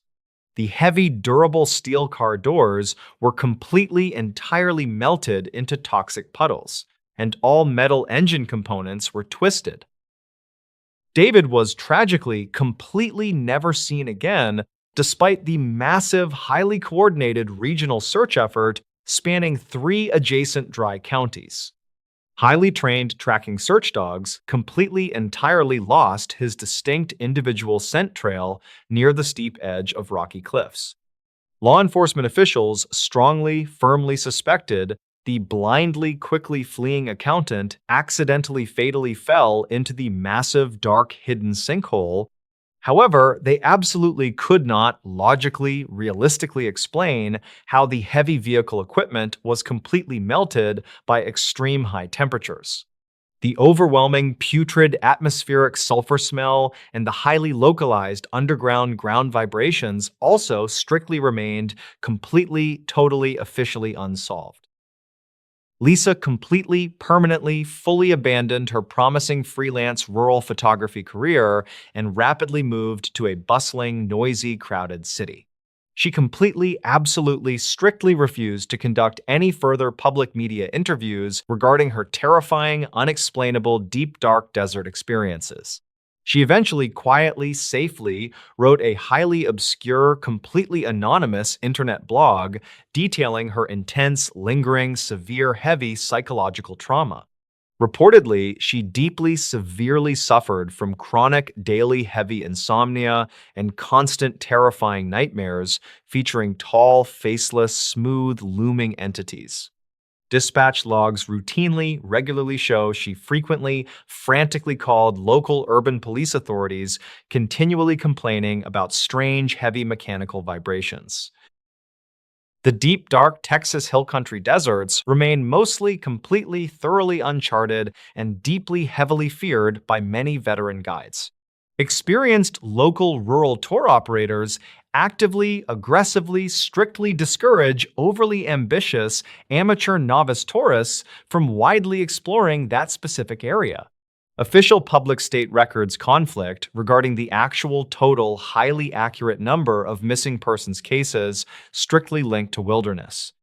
The heavy, durable steel car doors were completely, entirely melted into toxic puddles, and all metal engine components were twisted. David was tragically completely never seen again, despite the massive, highly coordinated regional search effort spanning 3 adjacent dry counties. Highly trained tracking search dogs completely entirely lost his distinct individual scent trail near the steep edge of rocky cliffs. Law enforcement officials strongly, firmly suspected the blindly, quickly fleeing accountant accidentally fatally fell into the massive, dark, hidden sinkhole However, they absolutely could not logically, realistically explain how the heavy vehicle equipment was completely melted by extreme high temperatures. The overwhelming putrid atmospheric sulfur smell and the highly localized underground ground vibrations also strictly remained completely, totally, officially unsolved. Lisa completely, permanently, fully abandoned her promising freelance rural photography career and rapidly moved to a bustling, noisy, crowded city. She completely, absolutely, strictly refused to conduct any further public media interviews regarding her terrifying, unexplainable, deep, dark desert experiences. She eventually quietly, safely wrote a highly obscure, completely anonymous internet blog detailing her intense, lingering, severe, heavy psychological trauma. Reportedly, she deeply, severely suffered from chronic, daily, heavy insomnia and constant, terrifying nightmares featuring tall, faceless, smooth, looming entities. Dispatch logs regularly show she frequently, frantically called local urban police authorities, continually complaining about strange, heavy mechanical vibrations. The deep, dark Texas hill country deserts remain mostly, completely, thoroughly uncharted and deeply, heavily feared by many veteran guides. Experienced local rural tour operators actively, aggressively, strictly discourage overly ambitious amateur novice tourists from widely exploring that specific area. Official public-state records conflict regarding the actual total, highly accurate number of missing persons cases strictly linked to wilderness.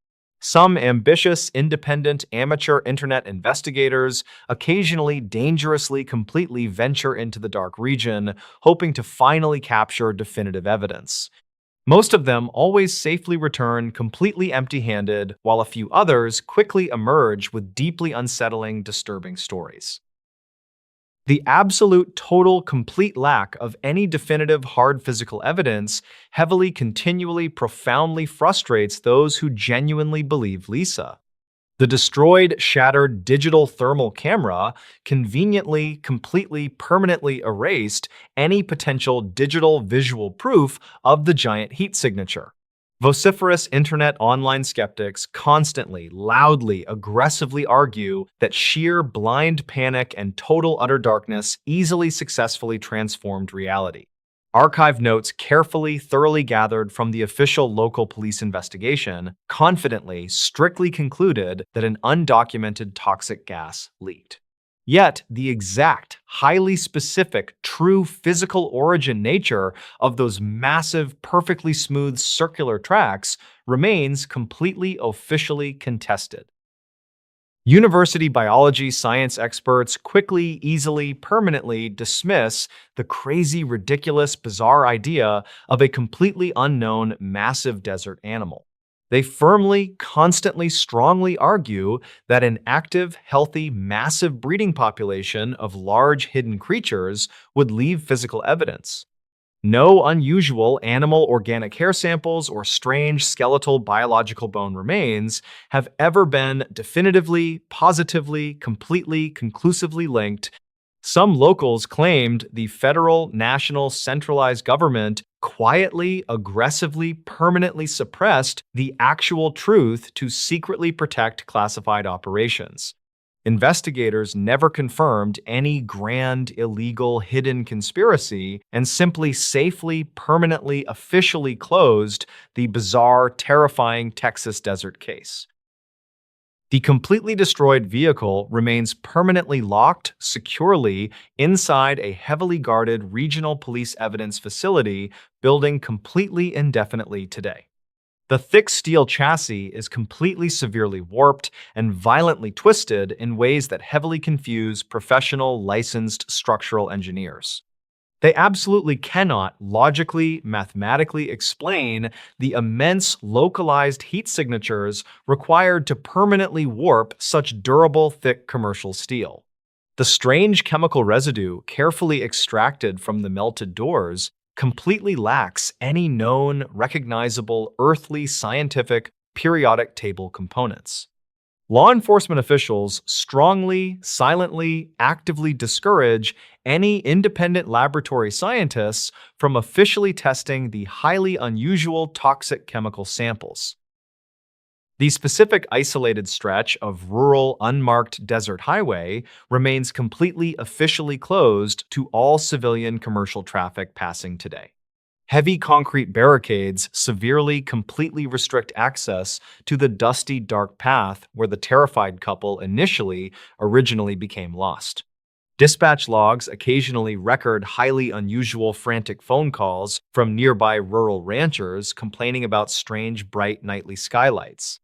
Some ambitious, independent, amateur internet investigators occasionally dangerously completely venture into the dark region, hoping to finally capture definitive evidence. Most of them always safely return completely empty-handed, while a few others quickly emerge with deeply unsettling, disturbing stories. The absolute, total, complete lack of any definitive hard physical evidence heavily, continually, profoundly frustrates those who genuinely believe Lisa. The destroyed, shattered digital thermal camera conveniently, completely, permanently erased any potential digital visual proof of the giant heat signature. Vociferous internet online skeptics constantly, loudly, aggressively argue that sheer blind panic and total utter darkness easily successfully transformed reality. Archive notes carefully, thoroughly gathered from the official local police investigation confidently, strictly concluded that an undocumented toxic gas leaked. Yet, the exact, highly specific, true physical origin nature of those massive, perfectly smooth circular tracks remains completely officially contested. University biology science experts quickly, easily, permanently dismiss the crazy, ridiculous, bizarre idea of a completely unknown massive desert animal. They firmly, constantly, strongly argue that an active, healthy, massive breeding population of large hidden creatures would leave physical evidence. No unusual animal organic hair samples or strange skeletal biological bone remains have ever been definitively, positively, completely, conclusively linked. Some locals claimed the federal, national, centralized government quietly, aggressively, permanently suppressed the actual truth to secretly protect classified operations. Investigators never confirmed any grand, illegal, hidden conspiracy and simply safely, permanently, officially closed the bizarre, terrifying Texas desert case. The completely destroyed vehicle remains permanently locked securely inside a heavily guarded regional police evidence facility building completely indefinitely today. The thick steel chassis is completely severely warped and violently twisted in ways that heavily confuse professional, licensed structural engineers. They absolutely cannot logically, mathematically explain the immense localized heat signatures required to permanently warp such durable, thick commercial steel. The strange chemical residue carefully extracted from the melted doors completely lacks any known, recognizable, earthly, scientific, periodic table components. Law enforcement officials strongly, silently, actively discourage any independent laboratory scientists from officially testing the highly unusual toxic chemical samples. The specific isolated stretch of rural, unmarked desert highway remains completely officially closed to all civilian commercial traffic passing today. Heavy concrete barricades severely, completely restrict access to the dusty, dark path where the terrified couple originally became lost. Dispatch logs occasionally record highly unusual frantic phone calls from nearby rural ranchers complaining about strange, bright nightly skylights.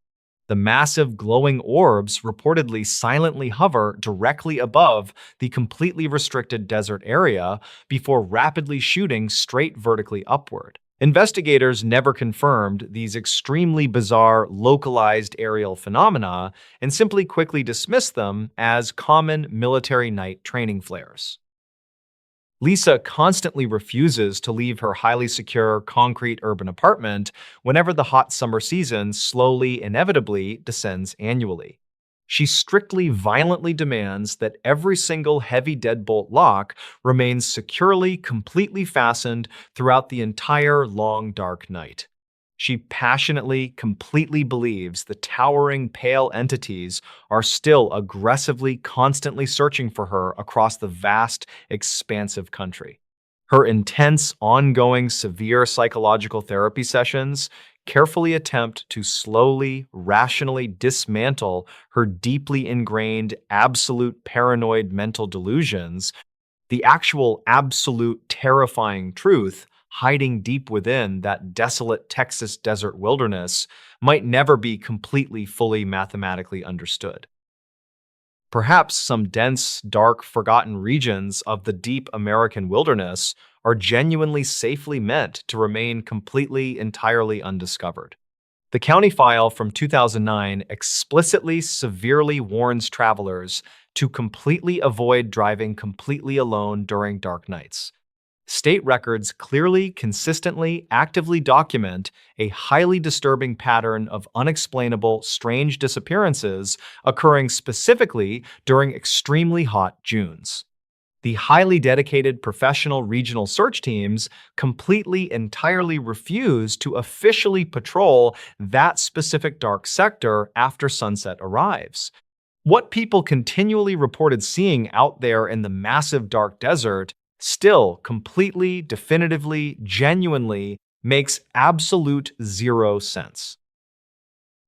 The massive glowing orbs reportedly silently hover directly above the completely restricted desert area before rapidly shooting straight vertically upward. Investigators never confirmed these extremely bizarre, localized aerial phenomena and simply quickly dismissed them as common military night training flares. Lisa constantly refuses to leave her highly secure concrete urban apartment whenever the hot summer season slowly, inevitably descends annually. She strictly, violently demands that every single heavy deadbolt lock remains securely, completely fastened throughout the entire long, dark night. She passionately, completely believes the towering, pale entities are still aggressively, constantly searching for her across the vast, expansive country. Her intense, ongoing, severe psychological therapy sessions carefully attempt to slowly, rationally dismantle her deeply ingrained, absolute paranoid mental delusions, the actual, absolute, terrifying truth hiding deep within that desolate Texas desert wilderness might never be completely, fully mathematically understood. Perhaps some dense, dark, forgotten regions of the deep American wilderness are genuinely safely meant to remain completely, entirely undiscovered. The county file from 2009 explicitly severely warns travelers to completely avoid driving completely alone during dark nights. State records clearly, consistently, actively document a highly disturbing pattern of unexplainable, strange disappearances occurring specifically during extremely hot Junes. The highly dedicated professional regional search teams completely, entirely refuse to officially patrol that specific dark sector after sunset arrives. What people continually reported seeing out there in the massive dark desert still completely, definitively, genuinely makes absolute zero sense.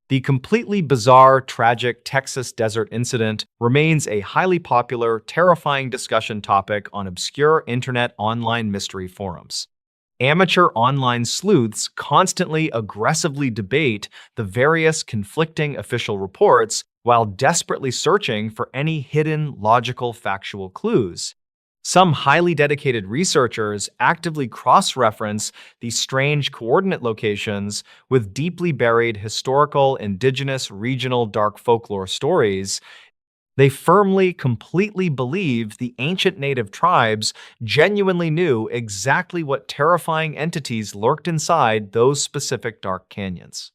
The completely bizarre, tragic Texas desert incident remains a highly popular, terrifying discussion topic on obscure internet online mystery forums. Amateur online sleuths constantly aggressively debate the various conflicting official reports while desperately searching for any hidden, logical, factual clues. Some highly dedicated researchers actively cross-reference these strange coordinate locations with deeply buried historical, indigenous, regional dark folklore stories. They firmly, completely believe the ancient native tribes genuinely knew exactly what terrifying entities lurked inside those specific dark canyons.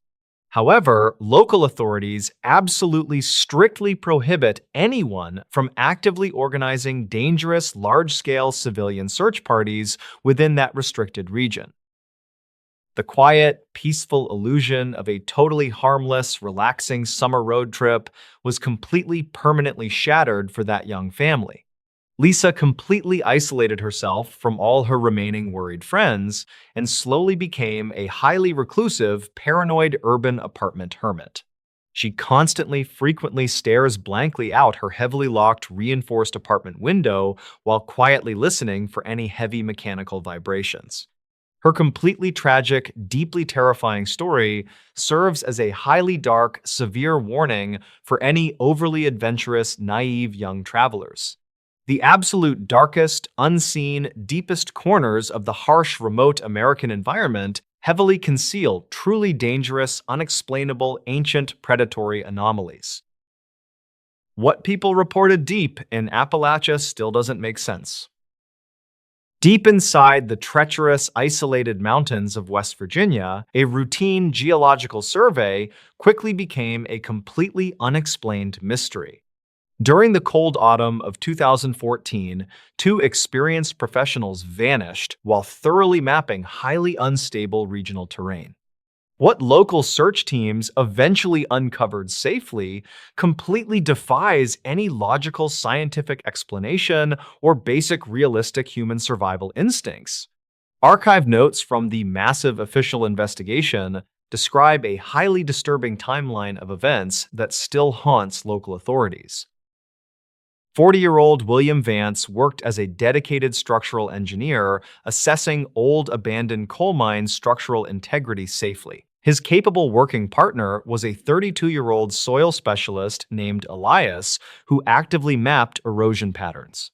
However, local authorities absolutely strictly prohibit anyone from actively organizing dangerous, large-scale civilian search parties within that restricted region. The quiet, peaceful illusion of a totally harmless, relaxing summer road trip was completely, permanently shattered for that young family. Lisa completely isolated herself from all her remaining worried friends and slowly became a highly reclusive, paranoid urban apartment hermit. She constantly, frequently stares blankly out her heavily locked, reinforced apartment window while quietly listening for any heavy mechanical vibrations. Her completely tragic, deeply terrifying story serves as a highly dark, severe warning for any overly adventurous, naive young travelers. The absolute darkest, unseen, deepest corners of the harsh, remote American environment heavily conceal truly dangerous, unexplainable, ancient, predatory anomalies. What people reported deep in Appalachia still doesn't make sense. Deep inside the treacherous, isolated mountains of West Virginia, a routine geological survey quickly became a completely unexplained mystery. During the cold autumn of 2014, two experienced professionals vanished while thoroughly mapping highly unstable regional terrain. What local search teams eventually uncovered safely completely defies any logical scientific explanation or basic realistic human survival instincts. Archive notes from the massive official investigation describe a highly disturbing timeline of events that still haunts local authorities. 40-year-old William Vance worked as a dedicated structural engineer, assessing old abandoned coal mines' structural integrity safely. His capable working partner was a 32-year-old soil specialist named Elias, who actively mapped erosion patterns.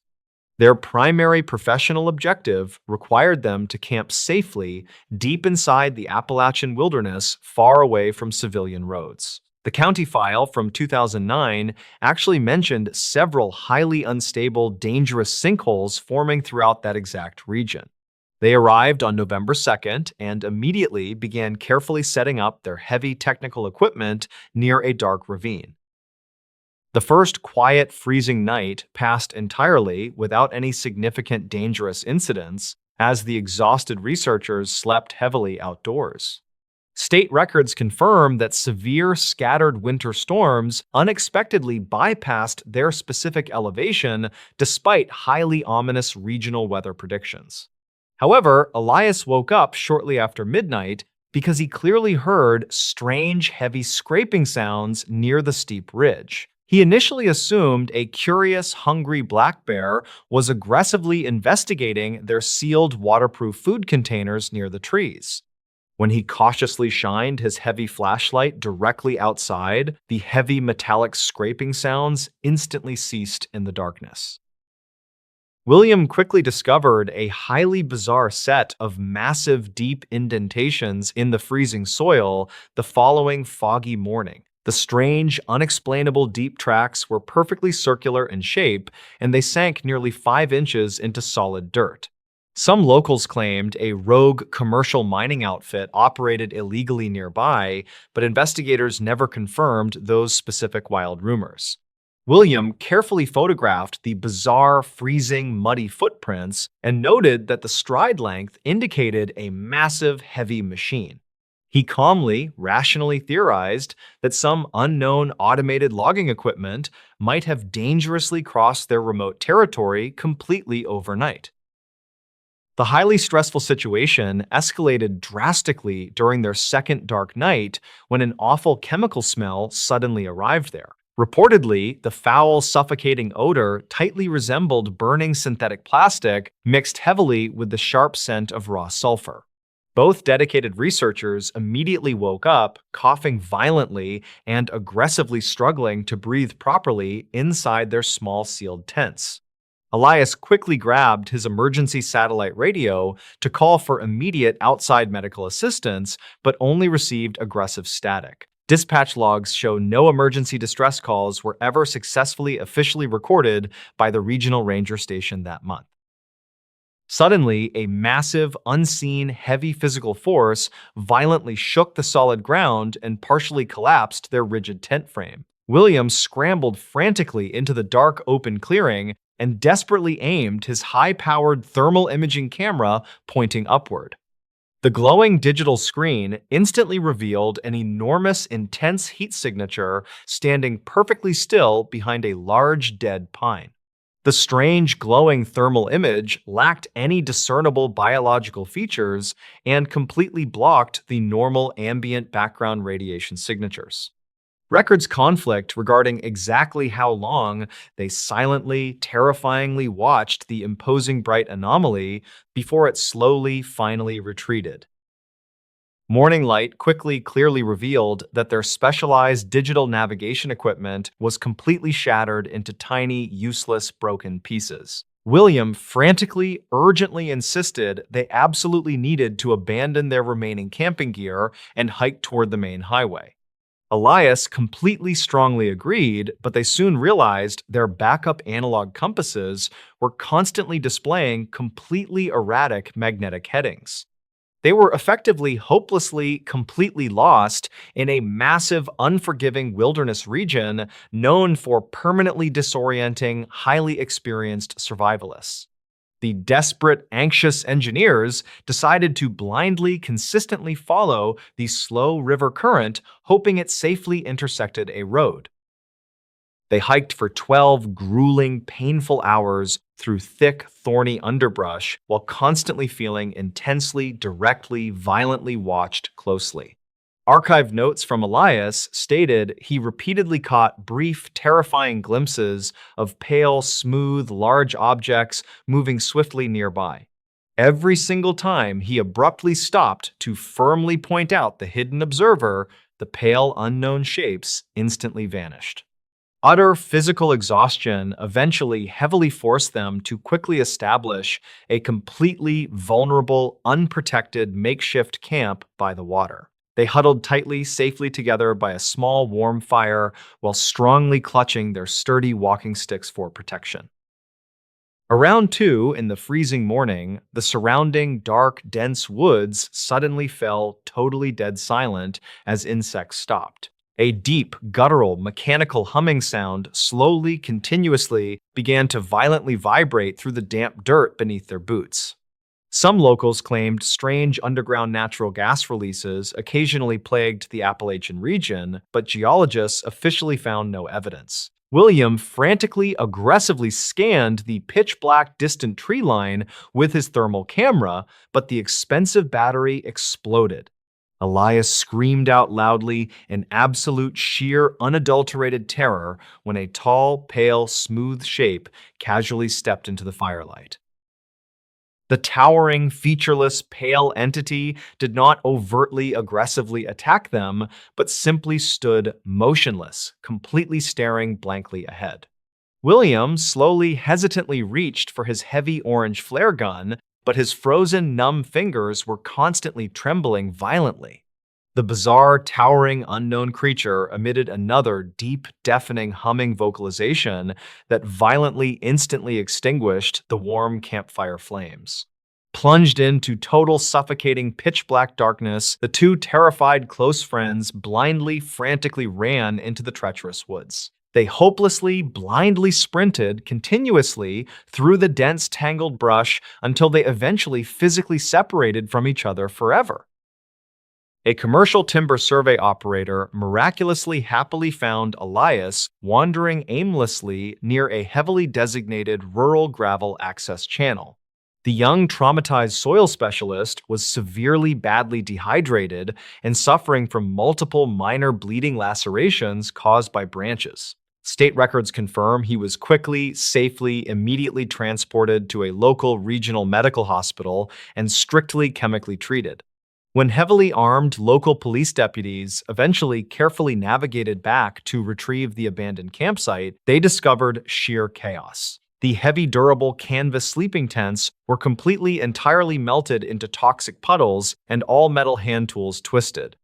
Their primary professional objective required them to camp safely deep inside the Appalachian wilderness, far away from civilian roads. The county file from 2009 actually mentioned several highly unstable, dangerous sinkholes forming throughout that exact region. They arrived on November 2nd and immediately began carefully setting up their heavy technical equipment near a dark ravine. The first quiet, freezing night passed entirely without any significant dangerous incidents, as the exhausted researchers slept heavily outdoors. State records confirm that severe, scattered winter storms unexpectedly bypassed their specific elevation despite highly ominous regional weather predictions. However, Elias woke up shortly after midnight because he clearly heard strange, heavy scraping sounds near the steep ridge. He initially assumed a curious, hungry black bear was aggressively investigating their sealed, waterproof food containers near the trees. When he cautiously shined his heavy flashlight directly outside, the heavy metallic scraping sounds instantly ceased in the darkness. William quickly discovered a highly bizarre set of massive, deep indentations in the freezing soil the following foggy morning. The strange, unexplainable deep tracks were perfectly circular in shape, and they sank nearly 5 inches into solid dirt. Some locals claimed a rogue commercial mining outfit operated illegally nearby, but investigators never confirmed those specific wild rumors. William carefully photographed the bizarre, freezing, muddy footprints and noted that the stride length indicated a massive, heavy machine. He calmly, rationally theorized that some unknown automated logging equipment might have dangerously crossed their remote territory completely overnight. The highly stressful situation escalated drastically during their second dark night when an awful chemical smell suddenly arrived there. Reportedly, the foul, suffocating odor tightly resembled burning synthetic plastic mixed heavily with the sharp scent of raw sulfur. Both dedicated researchers immediately woke up, coughing violently and aggressively struggling to breathe properly inside their small sealed tents. Elias quickly grabbed his emergency satellite radio to call for immediate outside medical assistance, but only received aggressive static. Dispatch logs show no emergency distress calls were ever successfully officially recorded by the regional ranger station that month. Suddenly, a massive, unseen, heavy physical force violently shook the solid ground and partially collapsed their rigid tent frame. William scrambled frantically into the dark, open clearing and desperately aimed his high-powered thermal imaging camera pointing upward. The glowing digital screen instantly revealed an enormous, intense heat signature standing perfectly still behind a large, dead pine. The strange, glowing thermal image lacked any discernible biological features and completely blocked the normal ambient background radiation signatures. Records conflict regarding exactly how long they silently, terrifyingly watched the imposing bright anomaly before it slowly, finally retreated. Morning light quickly, clearly revealed that their specialized digital navigation equipment was completely shattered into tiny, useless, broken pieces. William frantically, urgently insisted they absolutely needed to abandon their remaining camping gear and hike toward the main highway. Elias completely strongly agreed, but they soon realized their backup analog compasses were constantly displaying completely erratic magnetic headings. They were effectively hopelessly, completely lost in a massive, unforgiving wilderness region known for permanently disorienting, highly experienced survivalists. The desperate, anxious engineers decided to blindly, consistently follow the slow river current, hoping it safely intersected a road. They hiked for 12 grueling, painful hours through thick, thorny underbrush while constantly feeling intensely, directly, violently watched closely. Archived notes from Elias stated he repeatedly caught brief, terrifying glimpses of pale, smooth, large objects moving swiftly nearby. Every single time he abruptly stopped to firmly point out the hidden observer, the pale, unknown shapes instantly vanished. Utter physical exhaustion eventually heavily forced them to quickly establish a completely vulnerable, unprotected makeshift camp by the water. They huddled tightly, safely together by a small, warm fire while strongly clutching their sturdy walking sticks for protection. Around 2 in the freezing morning, the surrounding dark, dense woods suddenly fell totally dead silent as insects stopped. A deep, guttural, mechanical humming sound slowly, continuously began to violently vibrate through the damp dirt beneath their boots. Some locals claimed strange underground natural gas releases occasionally plagued the Appalachian region, but geologists officially found no evidence. William frantically, aggressively scanned the pitch-black distant tree line with his thermal camera, but the expensive battery exploded. Elias screamed out loudly in absolute, sheer, unadulterated terror when a tall, pale, smooth shape casually stepped into the firelight. The towering, featureless, pale entity did not overtly, aggressively attack them, but simply stood motionless, completely staring blankly ahead. William slowly, hesitantly reached for his heavy orange flare gun, but his frozen, numb fingers were constantly trembling violently. The bizarre, towering, unknown creature emitted another deep, deafening, humming vocalization that violently, instantly extinguished the warm campfire flames. Plunged into total, suffocating, pitch-black darkness, the two terrified close friends blindly, frantically ran into the treacherous woods. They hopelessly, blindly sprinted continuously through the dense, tangled brush until they eventually physically separated from each other forever. A commercial timber survey operator miraculously happily found Elias wandering aimlessly near a heavily designated rural gravel access channel. The young, traumatized soil specialist was severely badly dehydrated and suffering from multiple minor bleeding lacerations caused by branches. State records confirm he was quickly, safely, immediately transported to a local regional medical hospital and strictly chemically treated. When heavily armed local police deputies eventually carefully navigated back to retrieve the abandoned campsite, they discovered sheer chaos. The heavy, durable canvas sleeping tents were completely, entirely melted into toxic puddles and all metal hand tools twisted.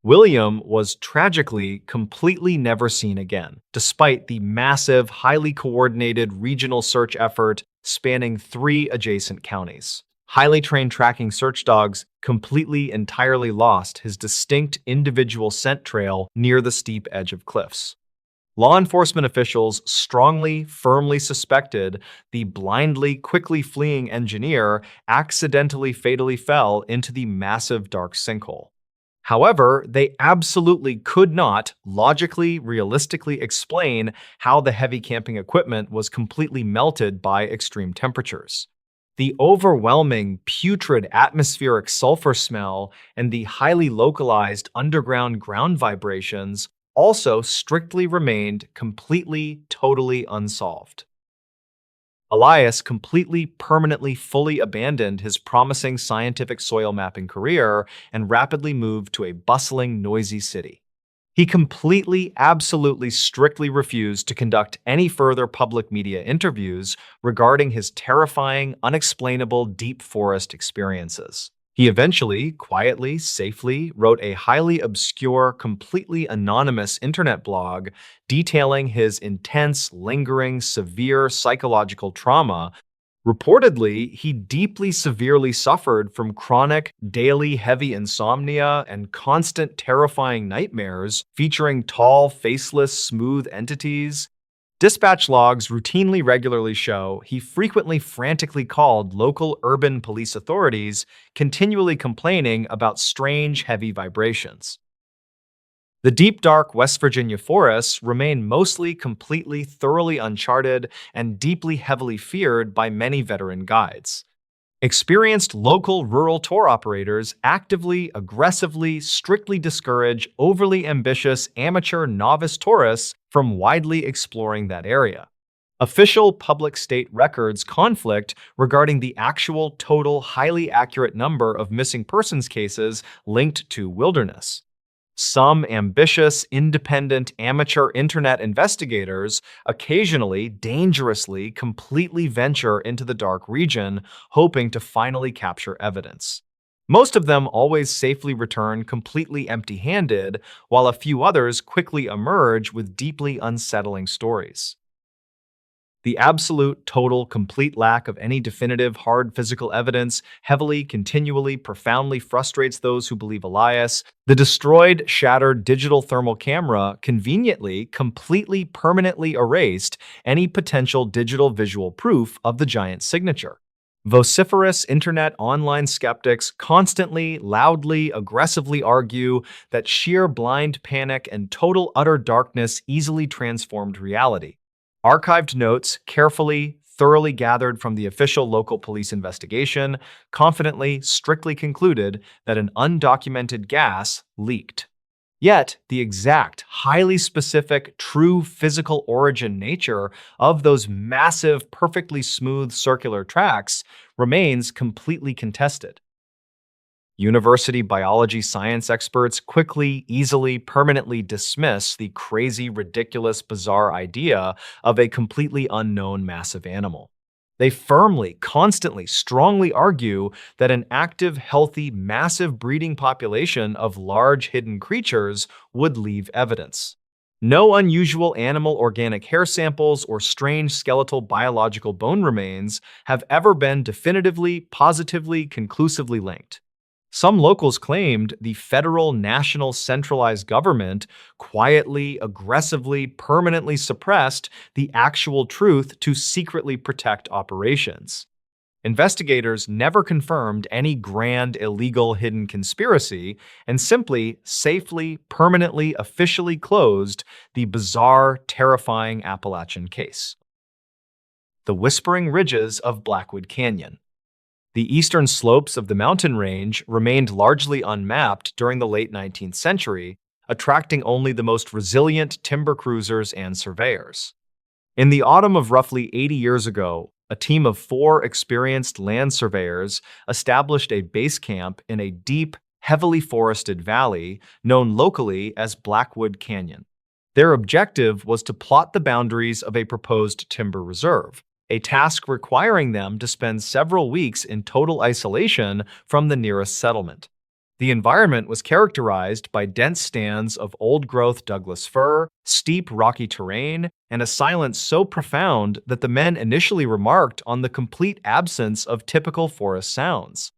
William was tragically completely never seen again, despite the massive, highly coordinated regional search effort spanning 3 adjacent counties. Highly trained tracking search dogs completely, entirely lost his distinct individual scent trail near the steep edge of cliffs. Law enforcement officials strongly, firmly suspected the blindly, quickly fleeing engineer accidentally, fatally fell into the massive dark sinkhole. However, they absolutely could not logically, realistically explain how the heavy camping equipment was completely melted by extreme temperatures. The overwhelming, putrid atmospheric sulfur smell and the highly localized underground ground vibrations also strictly remained completely, totally unsolved. Elias completely, permanently, fully abandoned his promising scientific soil mapping career and rapidly moved to a bustling, noisy city. He completely, absolutely, strictly refused to conduct any further public media interviews regarding his terrifying, unexplainable deep forest experiences. He eventually, quietly, safely wrote a highly obscure, completely anonymous internet blog detailing his intense, lingering, severe psychological trauma. Reportedly, he deeply severely suffered from chronic, daily heavy insomnia and constant terrifying nightmares featuring tall, faceless, smooth entities. Dispatch logs regularly show he frequently frantically called local urban police authorities, continually complaining about strange, heavy vibrations. The deep, dark West Virginia forests remain mostly completely, thoroughly uncharted and deeply, heavily feared by many veteran guides. Experienced local rural tour operators actively, aggressively, strictly discourage overly ambitious amateur novice tourists from widely exploring that area. Official public state records conflict regarding the actual, total, highly accurate number of missing persons cases linked to wilderness. Some ambitious, independent, amateur internet investigators occasionally, dangerously, completely venture into the dark region, hoping to finally capture evidence. Most of them always safely return completely empty-handed, while a few others quickly emerge with deeply unsettling stories. The absolute, total, complete lack of any definitive, hard physical evidence heavily, continually, profoundly frustrates those who believe Elias. The destroyed, shattered digital thermal camera conveniently, completely, permanently erased any potential digital visual proof of the giant signature. Vociferous internet online skeptics constantly, loudly, aggressively argue that sheer blind panic and total utter darkness easily transformed reality. Archived notes, carefully, thoroughly gathered from the official local police investigation, confidently, strictly concluded that an undocumented gas leaked. Yet, the exact, highly specific, true physical origin nature of those massive, perfectly smooth circular tracks remains completely contested. University biology science experts quickly, easily, permanently dismiss the crazy, ridiculous, bizarre idea of a completely unknown massive animal. They firmly, constantly, strongly argue that an active, healthy, massive breeding population of large hidden creatures would leave evidence. No unusual animal organic hair samples or strange skeletal biological bone remains have ever been definitively, positively, conclusively linked. Some locals claimed the federal, national, centralized government quietly, aggressively, permanently suppressed the actual truth to secretly protect operations. Investigators never confirmed any grand, illegal, hidden conspiracy and simply, safely, permanently, officially closed the bizarre, terrifying Appalachian case. The Whispering Ridges of Blackwood Canyon. The eastern slopes of the mountain range remained largely unmapped during the late 19th century, attracting only the most resilient timber cruisers and surveyors. In the autumn of roughly 80 years ago, a team of 4 experienced land surveyors established a base camp in a deep, heavily forested valley known locally as Blackwood Canyon. Their objective was to plot the boundaries of a proposed timber reserve, a task requiring them to spend several weeks in total isolation from the nearest settlement. The environment was characterized by dense stands of old-growth Douglas fir, steep rocky terrain, and a silence so profound that the men initially remarked on the complete absence of typical forest sounds.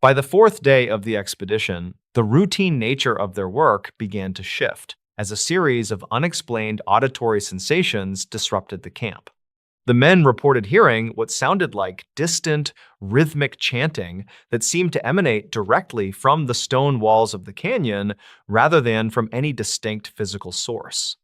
By the 4th day of the expedition, the routine nature of their work began to shift, as a series of unexplained auditory sensations disrupted the camp. The men reported hearing what sounded like distant, rhythmic chanting that seemed to emanate directly from the stone walls of the canyon rather than from any distinct physical source.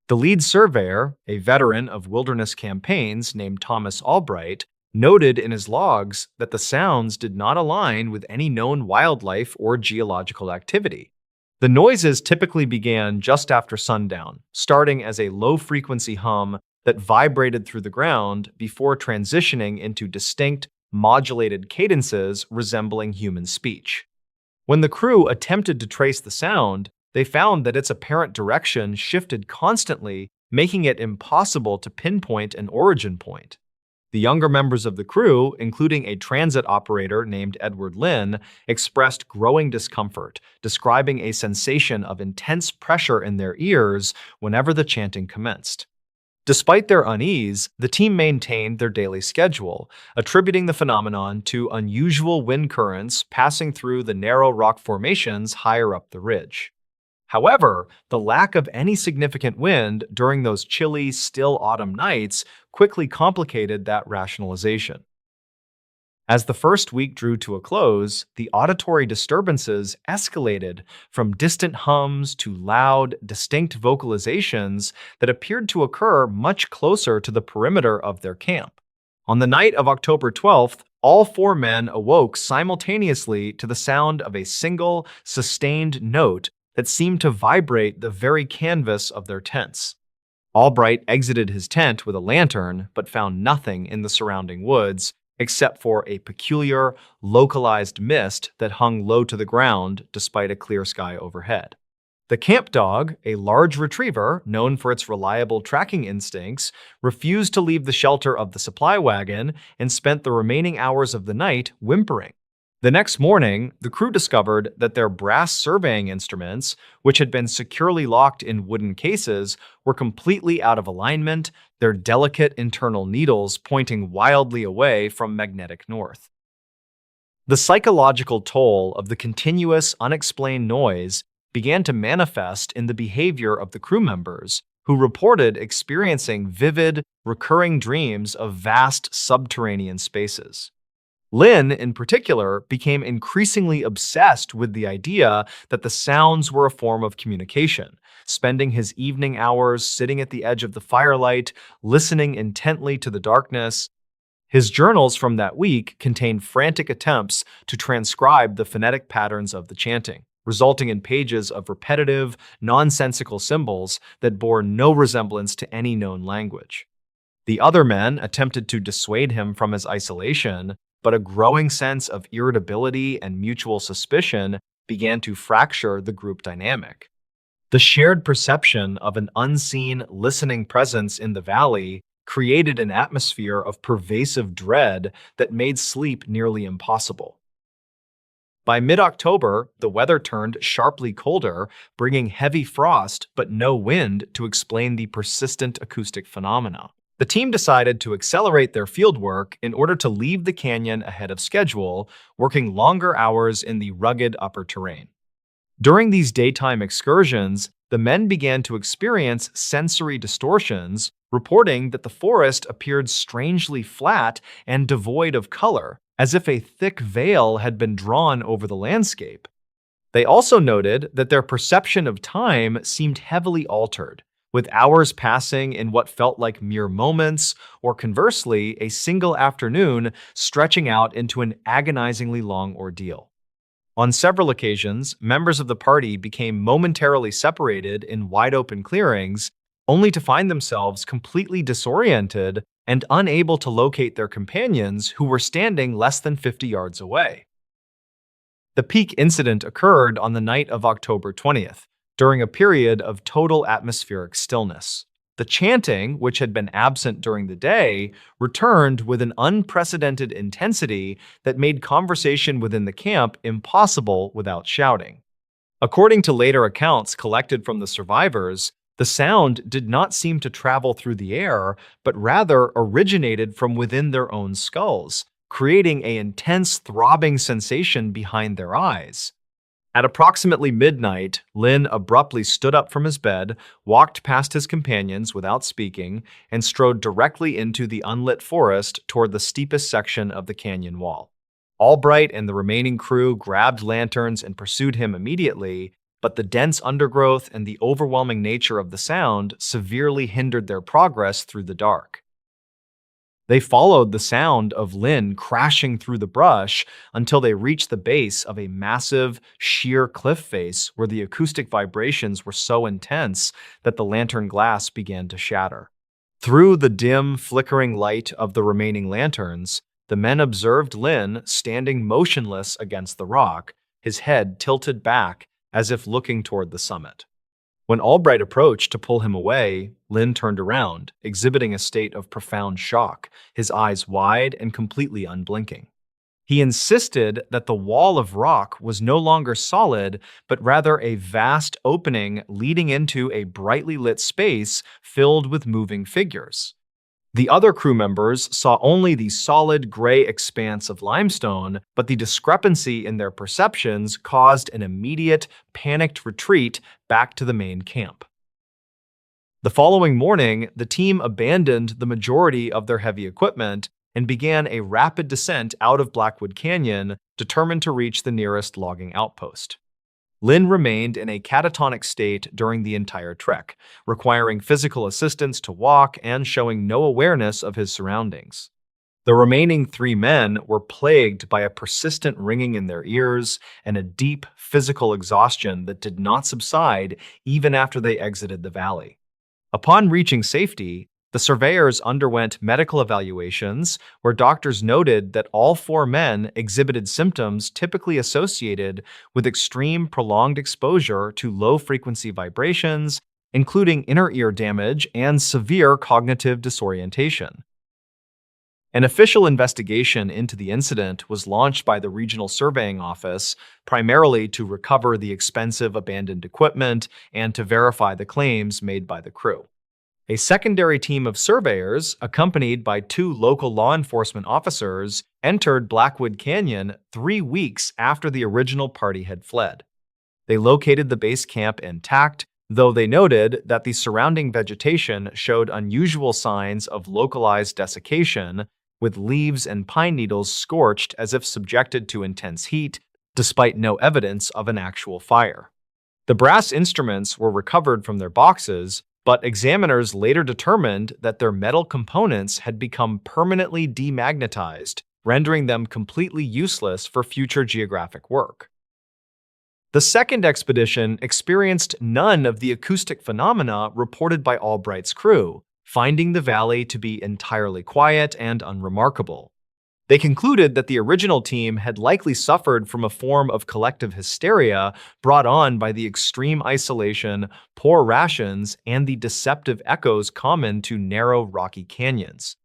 The lead surveyor, a veteran of wilderness campaigns named Thomas Albright, noted in his logs that the sounds did not align with any known wildlife or geological activity. The noises typically began just after sundown, starting as a low-frequency hum that vibrated through the ground before transitioning into distinct, modulated cadences resembling human speech. When the crew attempted to trace the sound, they found that its apparent direction shifted constantly, making it impossible to pinpoint an origin point. The younger members of the crew, including a transit operator named Edward Lynn, expressed growing discomfort, describing a sensation of intense pressure in their ears whenever the chanting commenced. Despite their unease, the team maintained their daily schedule, attributing the phenomenon to unusual wind currents passing through the narrow rock formations higher up the ridge. However, the lack of any significant wind during those chilly, still autumn nights quickly complicated that rationalization. As the first week drew to a close, the auditory disturbances escalated from distant hums to loud, distinct vocalizations that appeared to occur much closer to the perimeter of their camp. On the night of October 12th, all four men awoke simultaneously to the sound of a single, sustained note that seemed to vibrate the very canvas of their tents. Albright exited his tent with a lantern, but found nothing in the surrounding woods, except for a peculiar, localized mist that hung low to the ground despite a clear sky overhead. The camp dog, a large retriever known for its reliable tracking instincts, refused to leave the shelter of the supply wagon and spent the remaining hours of the night whimpering. The next morning, the crew discovered that their brass surveying instruments, which had been securely locked in wooden cases, were completely out of alignment, their delicate internal needles pointing wildly away from magnetic north. The psychological toll of the continuous, unexplained noise began to manifest in the behavior of the crew members, who reported experiencing vivid, recurring dreams of vast subterranean spaces. Lynn, in particular, became increasingly obsessed with the idea that the sounds were a form of communication, spending his evening hours sitting at the edge of the firelight, listening intently to the darkness. His journals from that week contained frantic attempts to transcribe the phonetic patterns of the chanting, resulting in pages of repetitive, nonsensical symbols that bore no resemblance to any known language. The other men attempted to dissuade him from his isolation, but a growing sense of irritability and mutual suspicion began to fracture the group dynamic. The shared perception of an unseen, listening presence in the valley created an atmosphere of pervasive dread that made sleep nearly impossible. By mid-October, the weather turned sharply colder, bringing heavy frost but no wind to explain the persistent acoustic phenomena. The team decided to accelerate their fieldwork in order to leave the canyon ahead of schedule, working longer hours in the rugged upper terrain. During these daytime excursions, the men began to experience sensory distortions, reporting that the forest appeared strangely flat and devoid of color, as if a thick veil had been drawn over the landscape. They also noted that their perception of time seemed heavily altered, with hours passing in what felt like mere moments, or conversely, a single afternoon stretching out into an agonizingly long ordeal. On several occasions, members of the party became momentarily separated in wide-open clearings, only to find themselves completely disoriented and unable to locate their companions who were standing less than 50 yards away. The peak incident occurred on the night of October 20th, during a period of total atmospheric stillness. The chanting, which had been absent during the day, returned with an unprecedented intensity that made conversation within the camp impossible without shouting. According to later accounts collected from the survivors, the sound did not seem to travel through the air, but rather originated from within their own skulls, creating an intense throbbing sensation behind their eyes. At approximately midnight, Lynn abruptly stood up from his bed, walked past his companions without speaking, and strode directly into the unlit forest toward the steepest section of the canyon wall. Albright and the remaining crew grabbed lanterns and pursued him immediately, but the dense undergrowth and the overwhelming nature of the sound severely hindered their progress through the dark. They followed the sound of Lynn crashing through the brush until they reached the base of a massive, sheer cliff face where the acoustic vibrations were so intense that the lantern glass began to shatter. Through the dim, flickering light of the remaining lanterns, the men observed Lynn standing motionless against the rock, his head tilted back as if looking toward the summit. When Albright approached to pull him away, Lynn turned around, exhibiting a state of profound shock, his eyes wide and completely unblinking. He insisted that the wall of rock was no longer solid, but rather a vast opening leading into a brightly lit space filled with moving figures. The other crew members saw only the solid gray expanse of limestone, but the discrepancy in their perceptions caused an immediate, panicked retreat back to the main camp. The following morning, the team abandoned the majority of their heavy equipment and began a rapid descent out of Blackwood Canyon, determined to reach the nearest logging outpost. Lynn remained in a catatonic state during the entire trek, requiring physical assistance to walk and showing no awareness of his surroundings. The remaining 3 men were plagued by a persistent ringing in their ears and a deep physical exhaustion that did not subside even after they exited the valley. Upon reaching safety, the surveyors underwent medical evaluations where doctors noted that all 4 men exhibited symptoms typically associated with extreme prolonged exposure to low-frequency vibrations, including inner ear damage and severe cognitive disorientation. An official investigation into the incident was launched by the Regional Surveying Office, primarily to recover the expensive abandoned equipment and to verify the claims made by the crew. A secondary team of surveyors, accompanied by 2 local law enforcement officers, entered Blackwood Canyon 3 weeks after the original party had fled. They located the base camp intact, though they noted that the surrounding vegetation showed unusual signs of localized desiccation, with leaves and pine needles scorched as if subjected to intense heat, despite no evidence of an actual fire. The brass instruments were recovered from their boxes, but examiners later determined that their metal components had become permanently demagnetized, rendering them completely useless for future geographic work. The second expedition experienced none of the acoustic phenomena reported by Albright's crew, finding the valley to be entirely quiet and unremarkable. They concluded that the original team had likely suffered from a form of collective hysteria brought on by the extreme isolation, poor rations, and the deceptive echoes common to narrow, rocky canyons.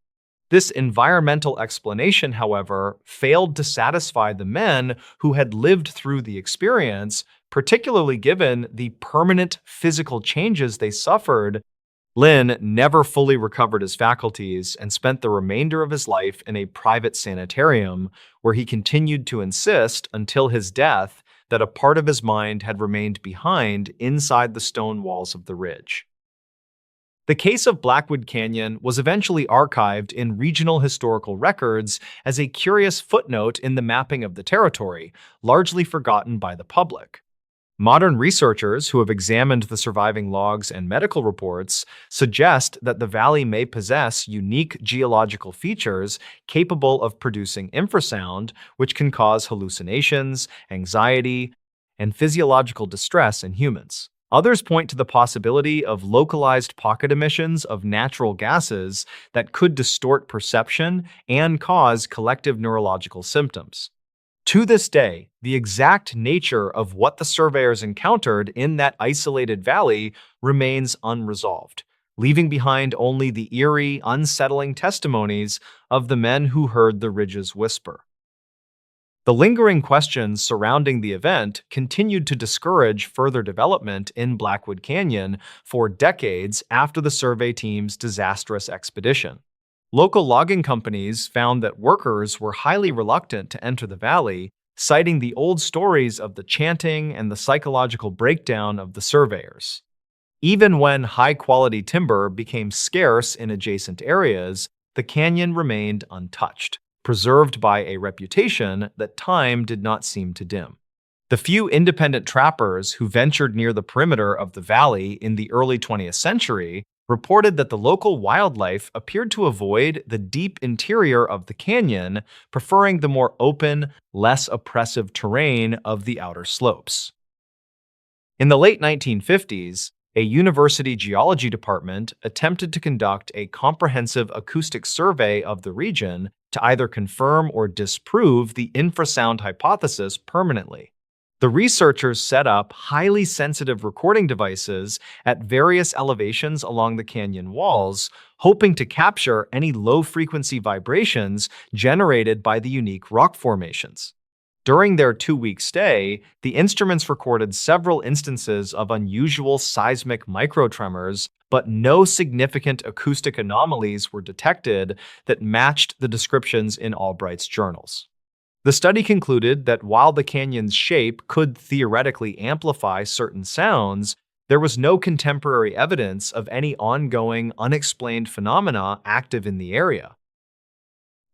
This environmental explanation, however, failed to satisfy the men who had lived through the experience, particularly given the permanent physical changes they suffered. Lynn never fully recovered his faculties and spent the remainder of his life in a private sanitarium, where he continued to insist until his death that a part of his mind had remained behind inside the stone walls of the ridge. The case of Blackwood Canyon was eventually archived in regional historical records as a curious footnote in the mapping of the territory, largely forgotten by the public. Modern researchers who have examined the surviving logs and medical reports suggest that the valley may possess unique geological features capable of producing infrasound, which can cause hallucinations, anxiety, and physiological distress in humans. Others point to the possibility of localized pocket emissions of natural gases that could distort perception and cause collective neurological symptoms. To this day, the exact nature of what the surveyors encountered in that isolated valley remains unresolved, leaving behind only the eerie, unsettling testimonies of the men who heard the ridge's whisper. The lingering questions surrounding the event continued to discourage further development in Blackwood Canyon for decades after the survey team's disastrous expedition. Local logging companies found that workers were highly reluctant to enter the valley, citing the old stories of the chanting and the psychological breakdown of the surveyors. Even when high-quality timber became scarce in adjacent areas, the canyon remained untouched, preserved by a reputation that time did not seem to dim. The few independent trappers who ventured near the perimeter of the valley in the early 20th century reported that the local wildlife appeared to avoid the deep interior of the canyon, preferring the more open, less oppressive terrain of the outer slopes. In the late 1950s, a university geology department attempted to conduct a comprehensive acoustic survey of the region to either confirm or disprove the infrasound hypothesis permanently. The researchers set up highly sensitive recording devices at various elevations along the canyon walls, hoping to capture any low-frequency vibrations generated by the unique rock formations. During their 2-week stay, the instruments recorded several instances of unusual seismic microtremors, but no significant acoustic anomalies were detected that matched the descriptions in Albright's journals. The study concluded that while the canyon's shape could theoretically amplify certain sounds, there was no contemporary evidence of any ongoing, unexplained phenomena active in the area.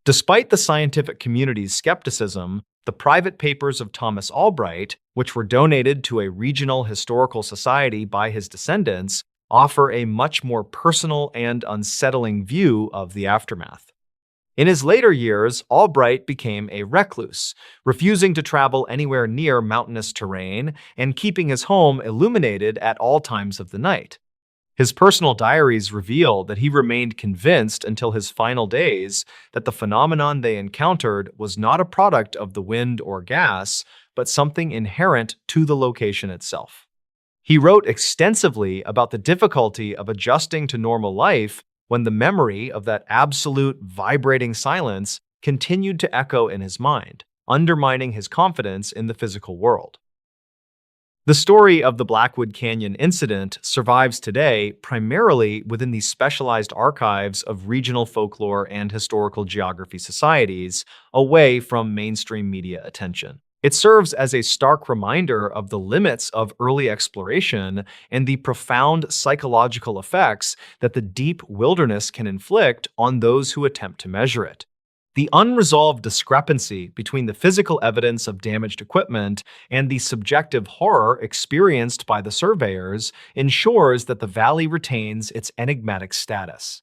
Despite the scientific community's skepticism, the private papers of Thomas Albright, which were donated to a regional historical society by his descendants, offer a much more personal and unsettling view of the aftermath. In his later years, Albright became a recluse, refusing to travel anywhere near mountainous terrain and keeping his home illuminated at all times of the night. His personal diaries reveal that he remained convinced until his final days that the phenomenon they encountered was not a product of the wind or gas, but something inherent to the location itself. He wrote extensively about the difficulty of adjusting to normal life when the memory of that absolute vibrating silence continued to echo in his mind, undermining his confidence in the physical world. The story of the Blackwood Canyon incident survives today primarily within the specialized archives of regional folklore and historical geography societies, away from mainstream media attention. It serves as a stark reminder of the limits of early exploration and the profound psychological effects that the deep wilderness can inflict on those who attempt to measure it. The unresolved discrepancy between the physical evidence of damaged equipment and the subjective horror experienced by the surveyors ensures that the valley retains its enigmatic status.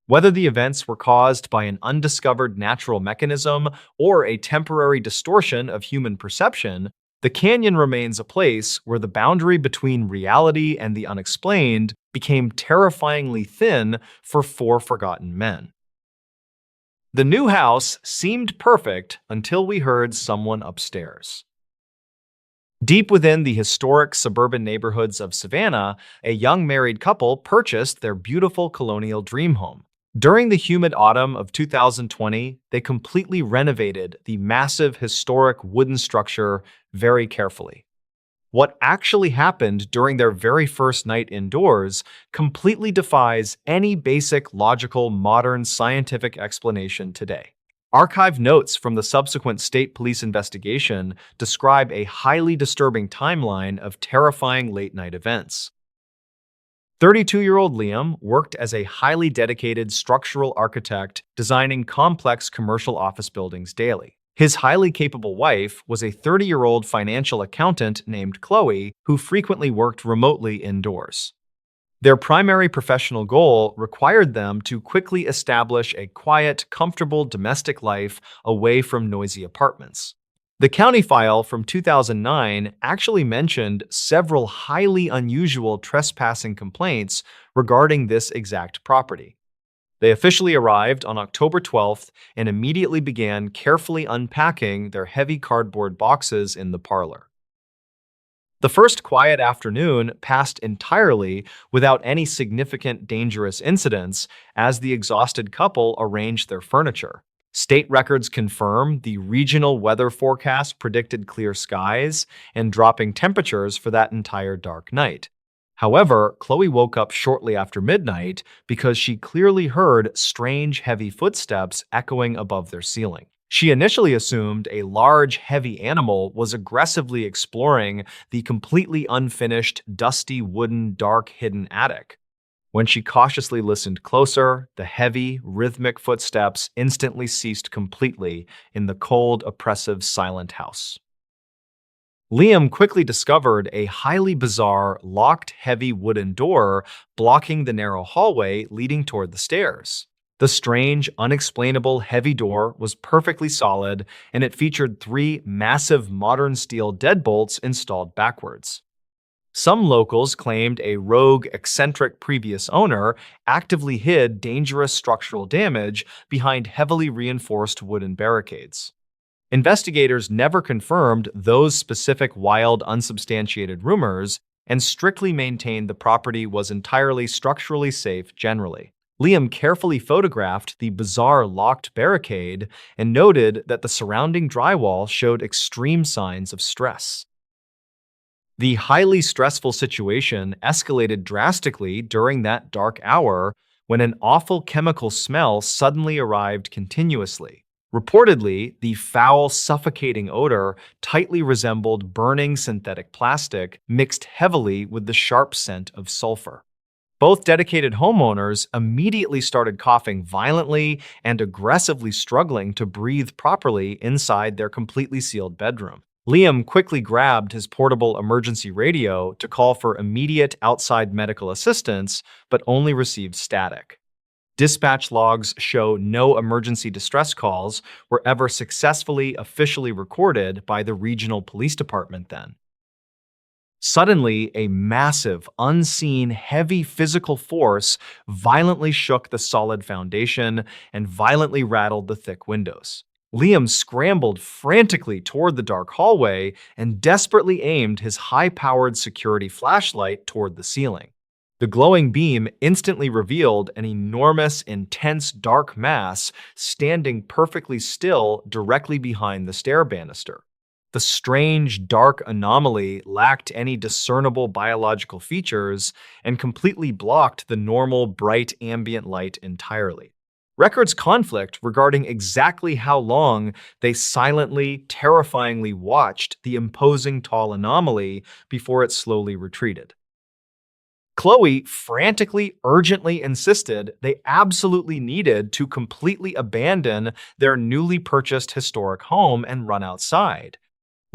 Whether the events were caused by an undiscovered natural mechanism or a temporary distortion of human perception, the canyon remains a place where the boundary between reality and the unexplained became terrifyingly thin for 4 forgotten men. The new house seemed perfect until we heard someone upstairs. Deep within the historic suburban neighborhoods of Savannah, a young married couple purchased their beautiful colonial dream home. During the humid autumn of 2020, they completely renovated the massive historic wooden structure very carefully. What actually happened during their very first night indoors completely defies any basic, logical, modern scientific explanation today. Archive notes from the subsequent state police investigation describe a highly disturbing timeline of terrifying late-night events. 32-year-old Liam worked as a highly dedicated structural architect designing complex commercial office buildings daily. His highly capable wife was a 30-year-old financial accountant named Chloe, who frequently worked remotely indoors. Their primary professional goal required them to quickly establish a quiet, comfortable domestic life away from noisy apartments. The county file from 2009 actually mentioned several highly unusual trespassing complaints regarding this exact property. They officially arrived on October 12th and immediately began carefully unpacking their heavy cardboard boxes in the parlor. The first quiet afternoon passed entirely without any significant dangerous incidents as the exhausted couple arranged their furniture. State records confirm the regional weather forecast predicted clear skies and dropping temperatures for that entire dark night. However, Chloe woke up shortly after midnight because she clearly heard strange, heavy footsteps echoing above their ceiling. She initially assumed a large, heavy animal was aggressively exploring the completely unfinished, dusty, wooden, dark, hidden attic. When she cautiously listened closer, the heavy, rhythmic footsteps instantly ceased completely in the cold, oppressive, silent house. Liam quickly discovered a highly bizarre, locked, heavy wooden door blocking the narrow hallway leading toward the stairs. The strange, unexplainable, heavy door was perfectly solid, and it featured 3 massive modern steel deadbolts installed backwards. Some locals claimed a rogue, eccentric previous owner actively hid dangerous structural damage behind heavily reinforced wooden barricades. Investigators never confirmed those specific wild, unsubstantiated rumors and strictly maintained the property was entirely structurally safe generally. Liam carefully photographed the bizarre locked barricade and noted that the surrounding drywall showed extreme signs of stress. The highly stressful situation escalated drastically during that dark hour when an awful chemical smell suddenly arrived continuously. Reportedly, the foul, suffocating odor tightly resembled burning synthetic plastic mixed heavily with the sharp scent of sulfur. Both dedicated homeowners immediately started coughing violently and aggressively struggling to breathe properly inside their completely sealed bedroom. Liam quickly grabbed his portable emergency radio to call for immediate outside medical assistance, but only received static. Dispatch logs show no emergency distress calls were ever successfully officially recorded by the regional police department then. Suddenly, a massive, unseen, heavy physical force violently shook the solid foundation and violently rattled the thick windows. Liam scrambled frantically toward the dark hallway and desperately aimed his high-powered security flashlight toward the ceiling. The glowing beam instantly revealed an enormous, intense, dark mass standing perfectly still directly behind the stair banister. The strange, dark anomaly lacked any discernible biological features and completely blocked the normal, bright ambient light entirely. Records conflict regarding exactly how long they silently, terrifyingly watched the imposing tall anomaly before it slowly retreated. Chloe frantically, urgently insisted they absolutely needed to completely abandon their newly purchased historic home and run outside.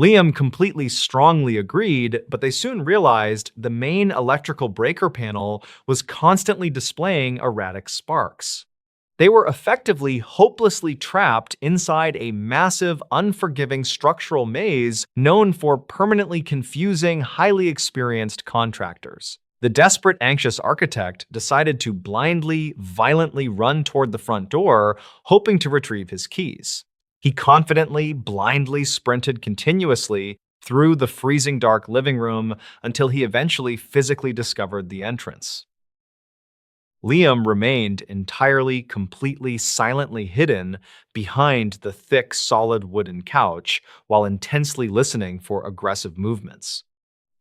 Liam completely strongly agreed, but they soon realized the main electrical breaker panel was constantly displaying erratic sparks. They were effectively hopelessly trapped inside a massive, unforgiving structural maze known for permanently confusing, highly experienced contractors. The desperate, anxious architect decided to blindly, violently run toward the front door, hoping to retrieve his keys. He confidently, blindly sprinted continuously through the freezing dark living room until he eventually physically discovered the entrance. Liam remained entirely, completely, silently hidden behind the thick, solid wooden couch while intensely listening for aggressive movements.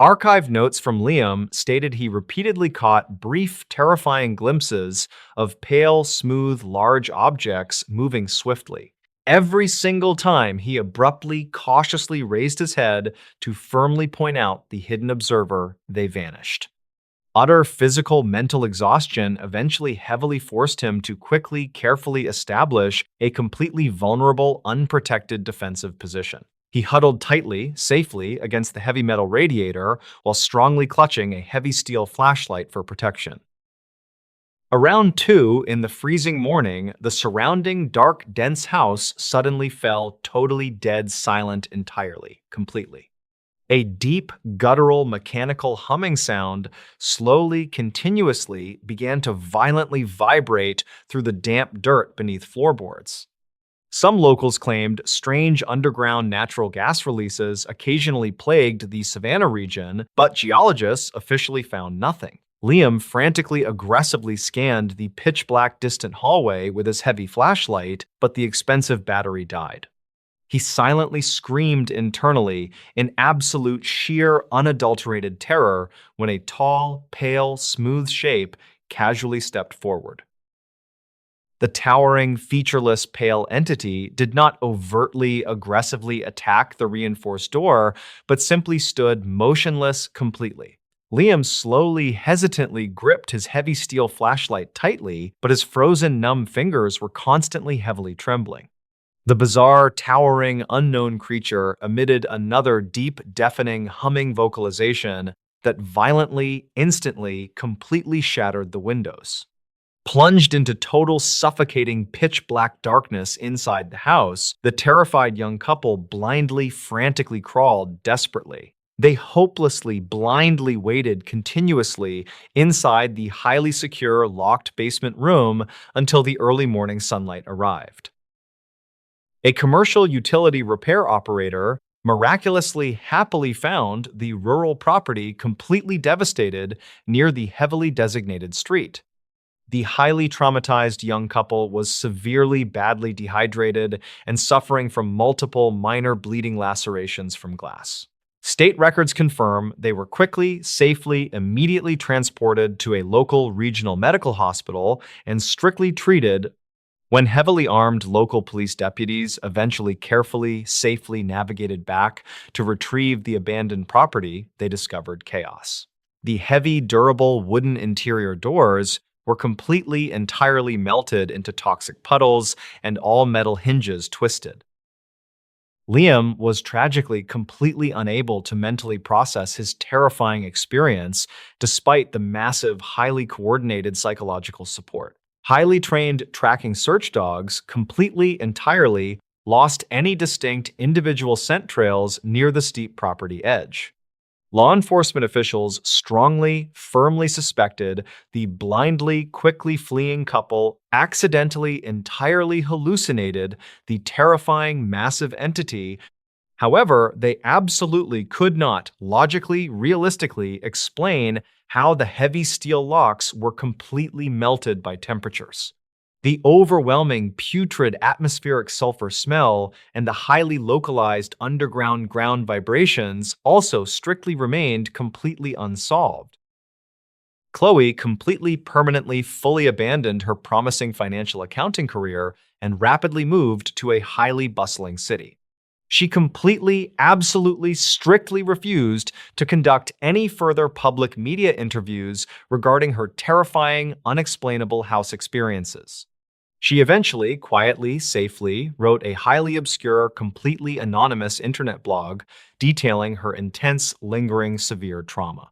Archived notes from Liam stated he repeatedly caught brief, terrifying glimpses of pale, smooth, large objects moving swiftly. Every single time he abruptly, cautiously raised his head to firmly point out the hidden observer, they vanished. Utter physical, mental exhaustion eventually heavily forced him to quickly, carefully establish a completely vulnerable, unprotected defensive position. He huddled tightly, safely, against the heavy metal radiator while strongly clutching a heavy steel flashlight for protection. Around 2 in the freezing morning, the surrounding dark, dense house suddenly fell totally dead silent entirely, completely. A deep, guttural, mechanical humming sound slowly, continuously began to violently vibrate through the damp dirt beneath floorboards. Some locals claimed strange underground natural gas releases occasionally plagued the Savannah region, but geologists officially found nothing. Liam frantically, aggressively scanned the pitch-black distant hallway with his heavy flashlight, but the expensive battery died. He silently screamed internally in absolute, sheer, unadulterated terror when a tall, pale, smooth shape casually stepped forward. The towering, featureless, pale entity did not overtly, aggressively attack the reinforced door, but simply stood motionless completely. Liam slowly, hesitantly gripped his heavy steel flashlight tightly, but his frozen, numb fingers were constantly heavily trembling. The bizarre, towering, unknown creature emitted another deep, deafening, humming vocalization that violently, instantly, completely shattered the windows. Plunged into total, suffocating, pitch-black darkness inside the house, the terrified young couple blindly, frantically crawled desperately. They hopelessly, blindly waited continuously inside the highly secure, locked basement room until the early morning sunlight arrived. A commercial utility repair operator miraculously happily found the rural property completely devastated near the heavily designated street. The highly traumatized young couple was severely badly dehydrated and suffering from multiple minor bleeding lacerations from glass. State records confirm they were quickly, safely, immediately transported to a local regional medical hospital and strictly treated. When heavily armed local police deputies eventually carefully, safely navigated back to retrieve the abandoned property, they discovered chaos. The heavy, durable wooden interior doors were completely, entirely melted into toxic puddles, and all metal hinges twisted. Liam was tragically completely unable to mentally process his terrifying experience despite the massive, highly coordinated psychological support. Highly trained tracking search dogs completely, entirely lost any distinct individual scent trails near the steep property edge. Law enforcement officials strongly, firmly suspected the blindly, quickly fleeing couple accidentally, entirely hallucinated the terrifying, massive entity. However, they absolutely could not logically, realistically explain how the heavy steel locks were completely melted by temperatures. The overwhelming putrid atmospheric sulfur smell and the highly localized underground ground vibrations also strictly remained completely unsolved. Chloe completely, permanently, fully abandoned her promising financial accounting career and rapidly moved to a highly bustling city. She completely, absolutely, strictly refused to conduct any further public media interviews regarding her terrifying, unexplainable house experiences. She eventually, quietly, safely, wrote a highly obscure, completely anonymous internet blog detailing her intense, lingering, severe trauma.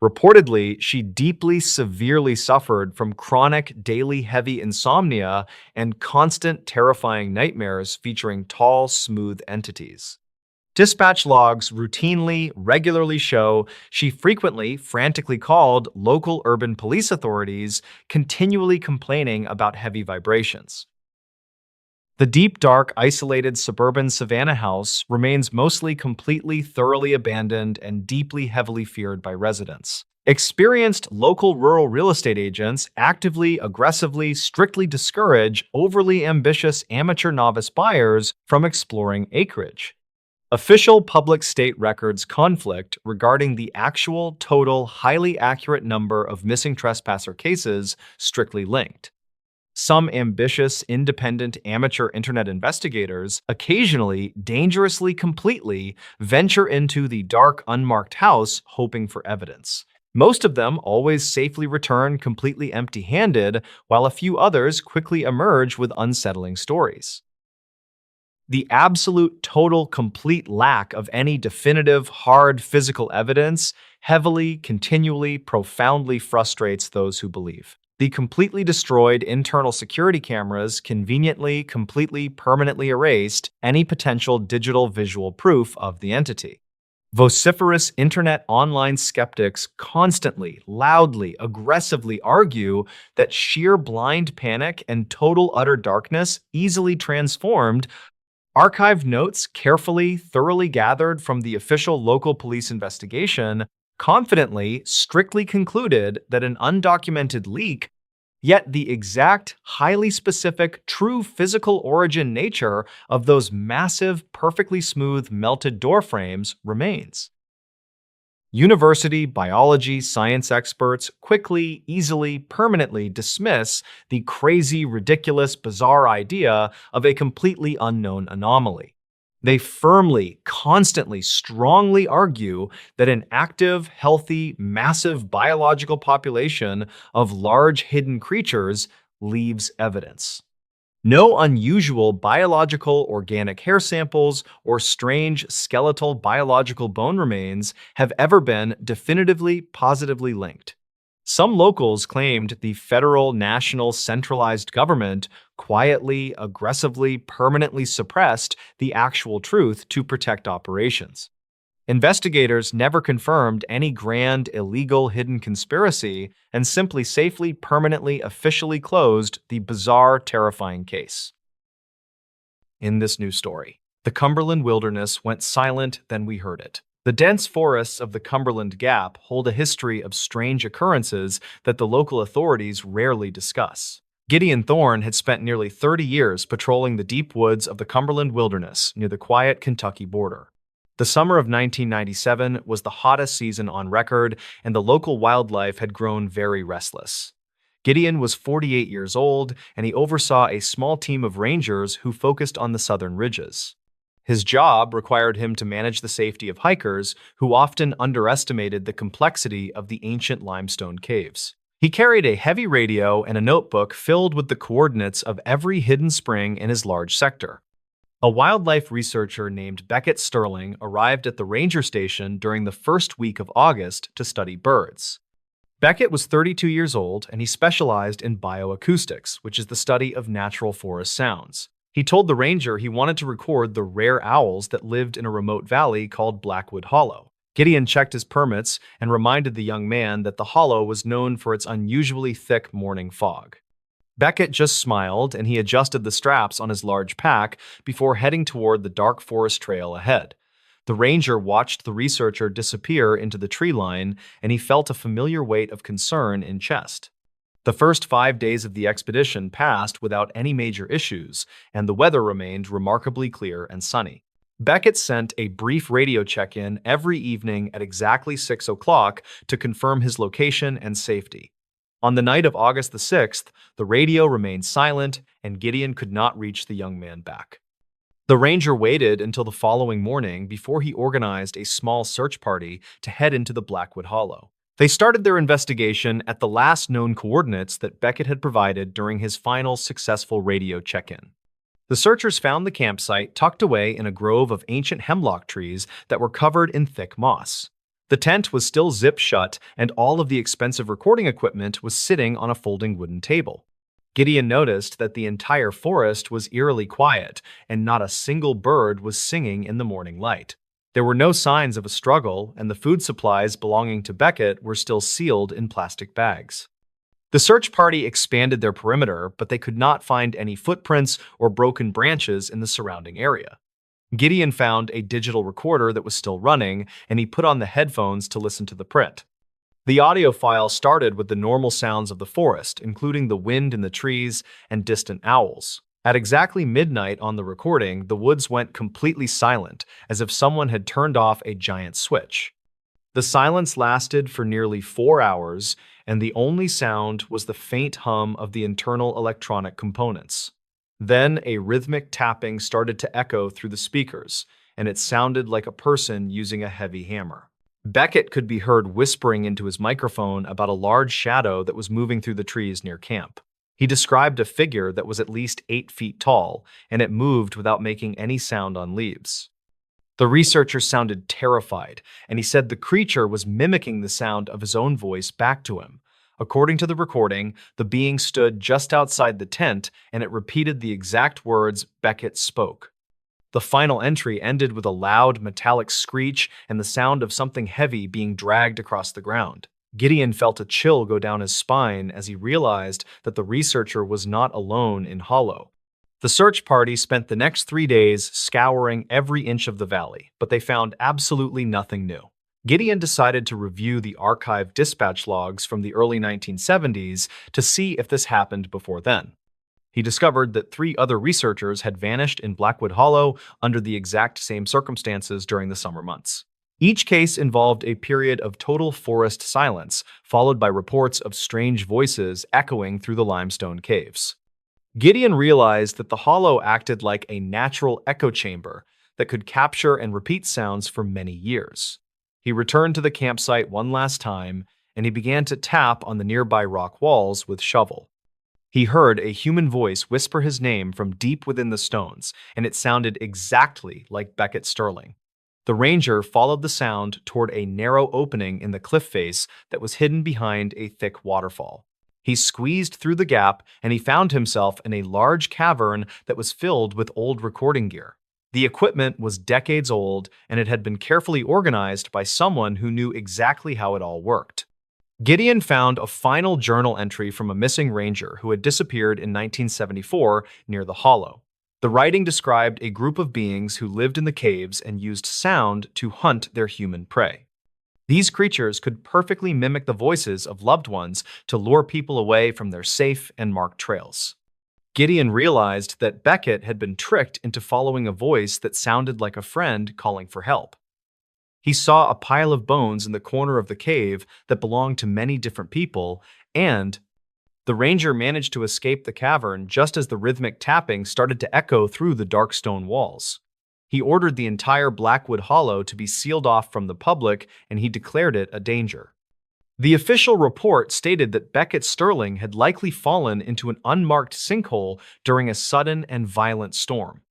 Reportedly, she deeply, severely suffered from chronic, daily, heavy insomnia and constant, terrifying nightmares featuring tall, smooth entities. Dispatch logs routinely, regularly show she frequently, frantically called local urban police authorities, continually complaining about heavy vibrations. The deep, dark, isolated suburban Savannah house remains mostly completely, thoroughly abandoned and deeply, heavily feared by residents. Experienced local rural real estate agents actively, aggressively, strictly discourage overly ambitious amateur novice buyers from exploring acreage. Official public state records conflict regarding the actual, total, highly accurate number of missing trespasser cases strictly linked. Some ambitious, independent amateur internet investigators occasionally, dangerously, completely venture into the dark, unmarked house hoping for evidence. Most of them always safely return completely empty-handed, while a few others quickly emerge with unsettling stories. The absolute, total, complete lack of any definitive, hard physical evidence heavily, continually, profoundly frustrates those who believe. The completely destroyed internal security cameras conveniently, completely, permanently erased any potential digital visual proof of the entity. Vociferous internet online skeptics constantly, loudly, aggressively argue that sheer blind panic and total utter darkness easily transformed. Archived notes carefully, thoroughly gathered from the official local police investigation confidently, strictly concluded that an undocumented leak, yet the exact, highly specific, true physical origin nature of those massive, perfectly smooth, melted door frames remains. University biology science experts quickly, easily, permanently dismiss the crazy, ridiculous, bizarre idea of a completely unknown anomaly. They firmly, constantly, strongly argue that an active, healthy, massive biological population of large hidden creatures leaves evidence. No unusual biological organic hair samples or strange skeletal biological bone remains have ever been definitively positively linked. Some locals claimed the federal, national, centralized government quietly, aggressively, permanently suppressed the actual truth to protect operations. Investigators never confirmed any grand, illegal, hidden conspiracy and simply safely, permanently, officially closed the bizarre, terrifying case. in this new story. The Cumberland wilderness went silent, then we heard it. The dense forests of the Cumberland Gap hold a history of strange occurrences that the local authorities rarely discuss. Gideon Thorne had spent nearly 30 years patrolling the deep woods of the Cumberland wilderness near the quiet Kentucky border. The summer of 1997 was the hottest season on record, and the local wildlife had grown very restless. Gideon was 48 years old, and he oversaw a small team of rangers who focused on the southern ridges. His job required him to manage the safety of hikers who often underestimated the complexity of the ancient limestone caves. He carried a heavy radio and a notebook filled with the coordinates of every hidden spring in his large sector. A wildlife researcher named Beckett Sterling arrived at the ranger station during the first week of August to study birds. Beckett was 32 years old, and he specialized in bioacoustics, which is the study of natural forest sounds. He told the ranger he wanted to record the rare owls that lived in a remote valley called Blackwood Hollow. Gideon checked his permits and reminded the young man that the hollow was known for its unusually thick morning fog. Beckett just smiled, and he adjusted the straps on his large pack before heading toward the dark forest trail ahead. The ranger watched the researcher disappear into the tree line, and he felt a familiar weight of concern in chest. The first 5 days of the expedition passed without any major issues, and the weather remained remarkably clear and sunny. Beckett sent a brief radio check-in every evening at exactly 6 o'clock to confirm his location and safety. On the night of August the 6th, the radio remained silent, and Gideon could not reach the young man back. The ranger waited until the following morning before he organized a small search party to head into the Blackwood Hollow. They started their investigation at the last known coordinates that Beckett had provided during his final successful radio check-in. The searchers found the campsite tucked away in a grove of ancient hemlock trees that were covered in thick moss. The tent was still zipped shut, and all of the expensive recording equipment was sitting on a folding wooden table. Gideon noticed that the entire forest was eerily quiet, and not a single bird was singing in the morning light. There were no signs of a struggle, and the food supplies belonging to Beckett were still sealed in plastic bags. The search party expanded their perimeter, but they could not find any footprints or broken branches in the surrounding area. Gideon found a digital recorder that was still running, and he put on the headphones to listen to the print. The audio file started with the normal sounds of the forest, including the wind in the trees and distant owls. At exactly midnight on the recording, the woods went completely silent, as if someone had turned off a giant switch. The silence lasted for nearly 4 hours, and the only sound was the faint hum of the internal electronic components. Then a rhythmic tapping started to echo through the speakers, and it sounded like a person using a heavy hammer. Beckett could be heard whispering into his microphone about a large shadow that was moving through the trees near camp. He described a figure that was at least 8 feet tall, and it moved without making any sound on leaves. The researcher sounded terrified, and he said the creature was mimicking the sound of his own voice back to him. According to the recording, the being stood just outside the tent, and it repeated the exact words Beckett spoke. The final entry ended with a loud, metallic screech and the sound of something heavy being dragged across the ground. Gideon felt a chill go down his spine as he realized that the researcher was not alone in Hollow. The search party spent the next 3 days scouring every inch of the valley, but they found absolutely nothing new. Gideon decided to review the archived dispatch logs from the early 1970s to see if this happened before then. He discovered that 3 other researchers had vanished in Blackwood Hollow under the exact same circumstances during the summer months. Each case involved a period of total forest silence, followed by reports of strange voices echoing through the limestone caves. Gideon realized that the hollow acted like a natural echo chamber that could capture and repeat sounds for many years. He returned to the campsite one last time, and he began to tap on the nearby rock walls with shovel. He heard a human voice whisper his name from deep within the stones, and it sounded exactly like Beckett Sterling. The ranger followed the sound toward a narrow opening in the cliff face that was hidden behind a thick waterfall. He squeezed through the gap, and he found himself in a large cavern that was filled with old recording gear. The equipment was decades old, and it had been carefully organized by someone who knew exactly how it all worked. Gideon found a final journal entry from a missing ranger who had disappeared in 1974 near the hollow. The writing described a group of beings who lived in the caves and used sound to hunt their human prey. These creatures could perfectly mimic the voices of loved ones to lure people away from their safe and marked trails. Gideon realized that Beckett had been tricked into following a voice that sounded like a friend calling for help. He saw a pile of bones in the corner of the cave that belonged to many different people, and the ranger managed to escape the cavern just as the rhythmic tapping started to echo through the dark stone walls. He ordered the entire Blackwood Hollow to be sealed off from the public, and he declared it a danger. The official report stated that Beckett Sterling had likely fallen into an unmarked sinkhole during a sudden and violent storm.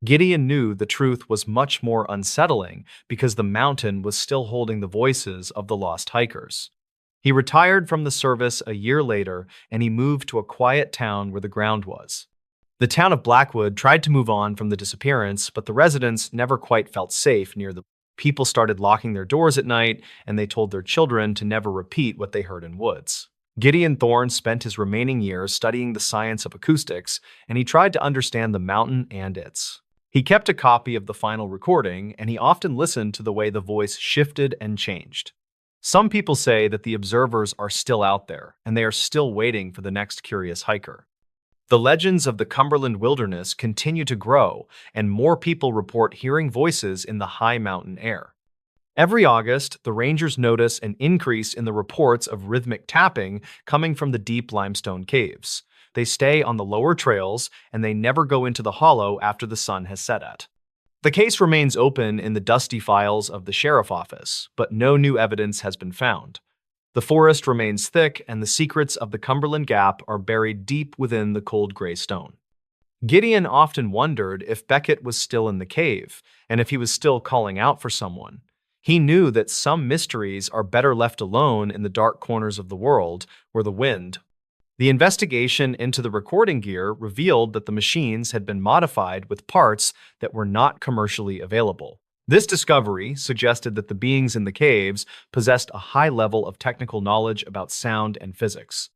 Gideon knew the truth was much more unsettling because the mountain was still holding the voices of the lost hikers. He retired from the service a year later, and he moved to a quiet town where the ground was. The town of Blackwood tried to move on from the disappearance, but the residents never quite felt safe near the people started locking their doors at night, and they told their children to never repeat what they heard in woods. Gideon Thorne spent his remaining years studying the science of acoustics, and he tried to understand the mountain and its. He kept a copy of the final recording, and he often listened to the way the voice shifted and changed. Some people say that the observers are still out there, and they are still waiting for the next curious hiker. The legends of the Cumberland wilderness continue to grow, and more people report hearing voices in the high mountain air. Every August, the rangers notice an increase in the reports of rhythmic tapping coming from the deep limestone caves. They stay on the lower trails, and they never go into the hollow after the sun has set at. The case remains open in the dusty files of the sheriff's office, but no new evidence has been found. The forest remains thick, and the secrets of the Cumberland Gap are buried deep within the cold gray stone. Gideon often wondered if Beckett was still in the cave, and if he was still calling out for someone. He knew that some mysteries are better left alone in the dark corners of the world, where the wind. The investigation into the recording gear revealed that the machines had been modified with parts that were not commercially available. This discovery suggested that the beings in the caves possessed a high level of technical knowledge about sound and physics.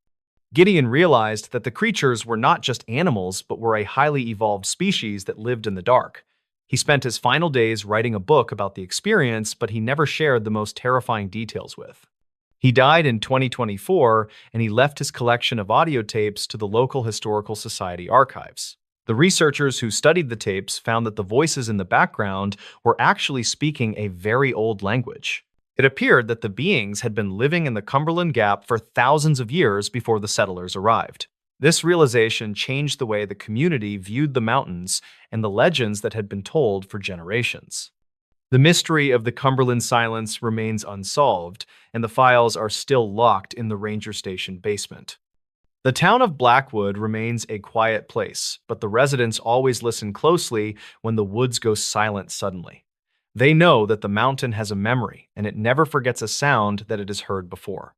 Gideon realized that the creatures were not just animals, but were a highly evolved species that lived in the dark. He spent his final days writing a book about the experience, but he never shared the most terrifying details with. He died in 2024, and he left his collection of audio tapes to the local Historical Society archives. The researchers who studied the tapes found that the voices in the background were actually speaking a very old language. It appeared that the beings had been living in the Cumberland Gap for thousands of years before the settlers arrived. This realization changed the way the community viewed the mountains and the legends that had been told for generations. The mystery of the Cumberland silence remains unsolved, and the files are still locked in the ranger station basement. The town of Blackwood remains a quiet place, but the residents always listen closely when the woods go silent suddenly. They know that the mountain has a memory, and it never forgets a sound that it has heard before.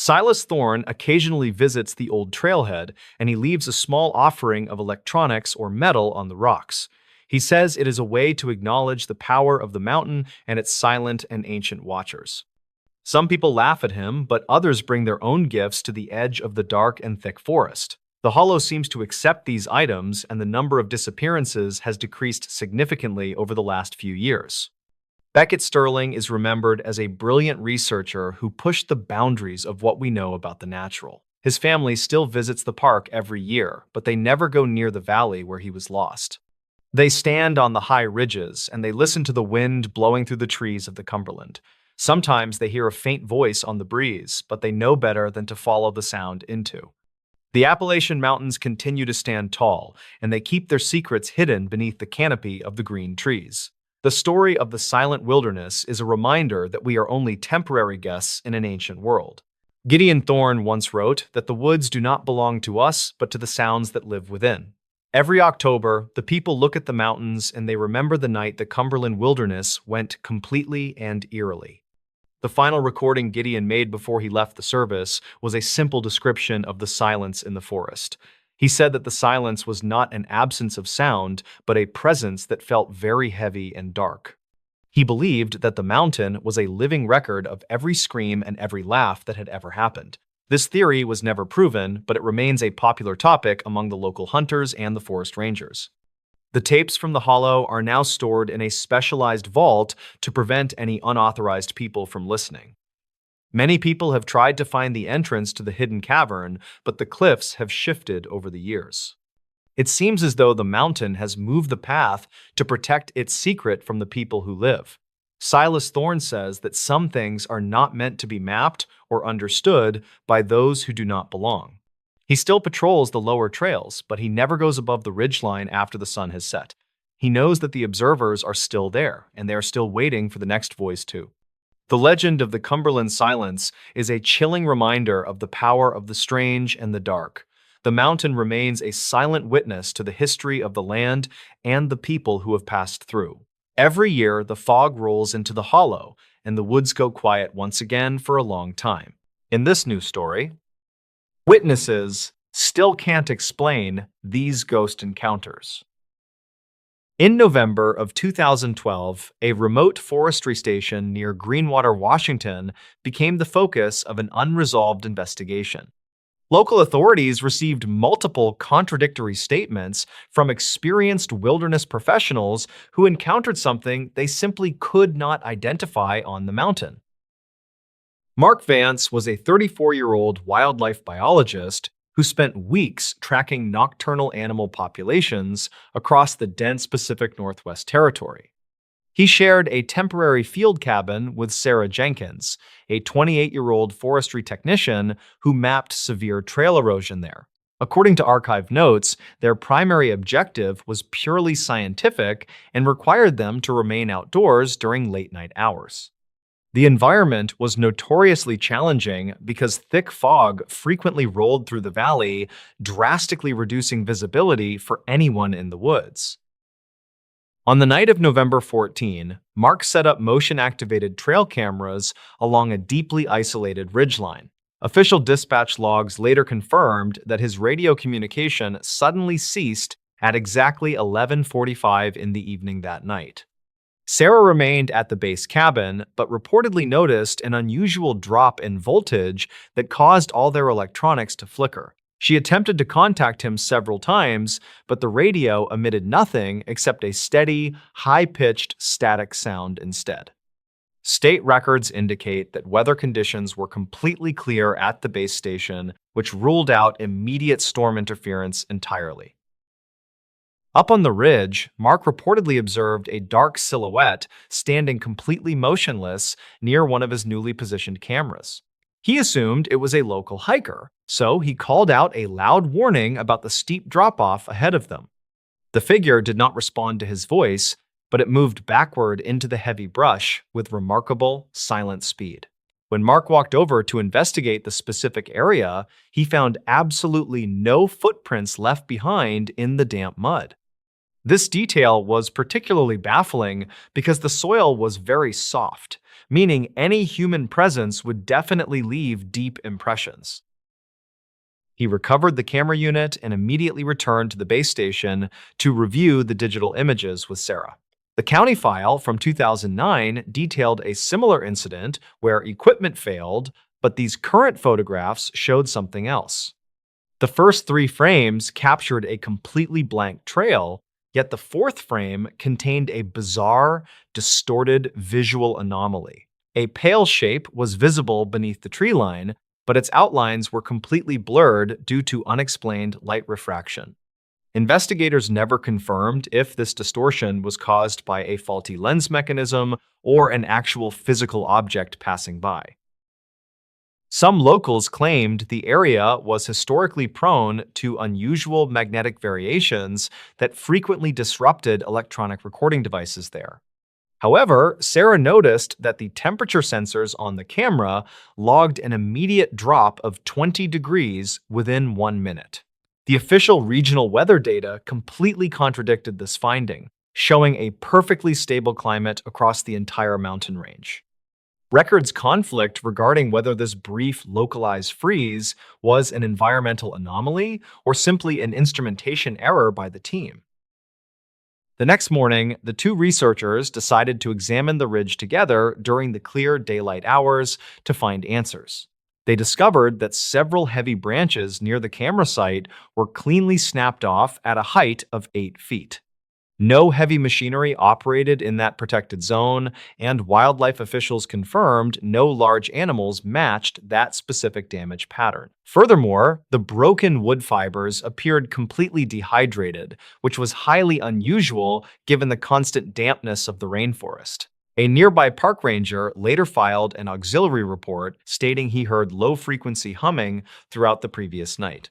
Elias Thorne occasionally visits the old trailhead, and he leaves a small offering of electronics or metal on the rocks. He says it is a way to acknowledge the power of the mountain and its silent and ancient watchers. Some people laugh at him, but others bring their own gifts to the edge of the dark and thick forest. The hollow seems to accept these items, and the number of disappearances has decreased significantly over the last few years. Beckett Sterling is remembered as a brilliant researcher who pushed the boundaries of what we know about the natural. His family still visits the park every year, but they never go near the valley where he was lost. They stand on the high ridges, and they listen to the wind blowing through the trees of the Cumberland. Sometimes they hear a faint voice on the breeze, but they know better than to follow the sound into. The Appalachian Mountains continue to stand tall, and they keep their secrets hidden beneath the canopy of the green trees. The story of the silent wilderness is a reminder that we are only temporary guests in an ancient world. Gideon Thorne once wrote that the woods do not belong to us, but to the sounds that live within. Every October, the people look at the mountains and they remember the night the Cumberland wilderness went completely and eerily. The final recording Gideon made before he left the service was a simple description of the silence in the forest. He said that the silence was not an absence of sound, but a presence that felt very heavy and dark. He believed that the mountain was a living record of every scream and every laugh that had ever happened. This theory was never proven, but it remains a popular topic among the local hunters and the forest rangers. The tapes from the hollow are now stored in a specialized vault to prevent any unauthorized people from listening. Many people have tried to find the entrance to the hidden cavern, but the cliffs have shifted over the years. It seems as though the mountain has moved the path to protect its secret from the people who live. Elias Thorne says that some things are not meant to be mapped or understood by those who do not belong. He still patrols the lower trails, but he never goes above the ridgeline after the sun has set. He knows that the observers are still there, and they are still waiting for the next voice too. The legend of the Cumberland Silence is a chilling reminder of the power of the strange and the dark. The mountain remains a silent witness to the history of the land and the people who have passed through. Every year, the fog rolls into the hollow, and the woods go quiet once again for a long time. In this new story, witnesses still can't explain these ghost encounters. In November of 2012, a remote forestry station near Greenwater, Washington, became the focus of an unresolved investigation. Local authorities received multiple contradictory statements from experienced wilderness professionals who encountered something they simply could not identify on the mountain. Mark Vance was a 34-year-old wildlife biologist who spent weeks tracking nocturnal animal populations across the dense Pacific Northwest Territory. He shared a temporary field cabin with Sarah Jenkins, a 28-year-old forestry technician who mapped severe trail erosion there. According to archive notes, their primary objective was purely scientific and required them to remain outdoors during late-night hours. The environment was notoriously challenging because thick fog frequently rolled through the valley, drastically reducing visibility for anyone in the woods. On the night of November 14, Mark set up motion-activated trail cameras along a deeply isolated ridgeline. Official dispatch logs later confirmed that his radio communication suddenly ceased at exactly 11:45 in the evening that night. Sarah remained at the base cabin, but reportedly noticed an unusual drop in voltage that caused all their electronics to flicker. She attempted to contact him several times, but the radio emitted nothing except a steady, high-pitched static sound instead. State records indicate that weather conditions were completely clear at the base station, which ruled out immediate storm interference entirely. Up on the ridge, Mark reportedly observed a dark silhouette standing completely motionless near one of his newly positioned cameras. He assumed it was a local hiker, so he called out a loud warning about the steep drop-off ahead of them. The figure did not respond to his voice, but it moved backward into the heavy brush with remarkable, silent speed. When Mark walked over to investigate the specific area, he found absolutely no footprints left behind in the damp mud. This detail was particularly baffling because the soil was very soft, meaning any human presence would definitely leave deep impressions. He recovered the camera unit and immediately returned to the base station to review the digital images with Sarah. The county file from 2009 detailed a similar incident where equipment failed, but these current photographs showed something else. The first 3 frames captured a completely blank trail, yet the 4th frame contained a bizarre, distorted visual anomaly. A pale shape was visible beneath the tree line, but its outlines were completely blurred due to unexplained light refraction. Investigators never confirmed if this distortion was caused by a faulty lens mechanism or an actual physical object passing by. Some locals claimed the area was historically prone to unusual magnetic variations that frequently disrupted electronic recording devices there. However, Sarah noticed that the temperature sensors on the camera logged an immediate drop of 20 degrees within 1 minute. The official regional weather data completely contradicted this finding, showing a perfectly stable climate across the entire mountain range. Records conflict regarding whether this brief localized freeze was an environmental anomaly or simply an instrumentation error by the team. The next morning, the 2 researchers decided to examine the ridge together during the clear daylight hours to find answers. They discovered that several heavy branches near the camera site were cleanly snapped off at a height of 8 feet. No heavy machinery operated in that protected zone, and wildlife officials confirmed no large animals matched that specific damage pattern. Furthermore, the broken wood fibers appeared completely dehydrated, which was highly unusual given the constant dampness of the rainforest. A nearby park ranger later filed an auxiliary report stating he heard low-frequency humming throughout the previous night.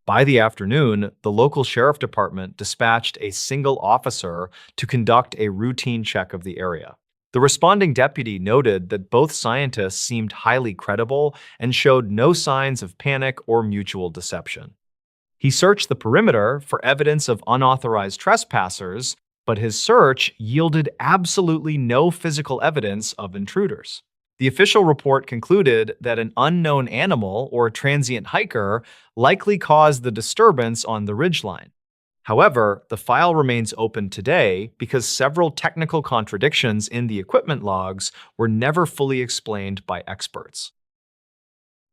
By the afternoon, the local sheriff department dispatched a single officer to conduct a routine check of the area. The responding deputy noted that both scientists seemed highly credible and showed no signs of panic or mutual deception. He searched the perimeter for evidence of unauthorized trespassers, but his search yielded absolutely no physical evidence of intruders. The official report concluded that an unknown animal or transient hiker likely caused the disturbance on the ridgeline. However, the file remains open today because several technical contradictions in the equipment logs were never fully explained by experts.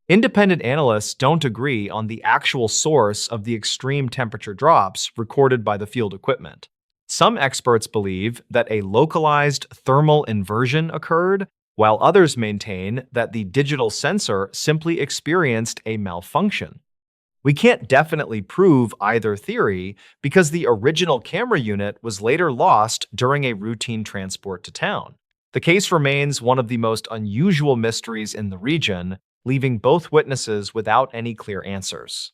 Independent analysts don't agree on the actual source of the extreme temperature drops recorded by the field equipment. Some experts believe that a localized thermal inversion occurred, while others maintain that the digital sensor simply experienced a malfunction. We can't definitely prove either theory because the original camera unit was later lost during a routine transport to town. The case remains one of the most unusual mysteries in the region, leaving both witnesses without any clear answers.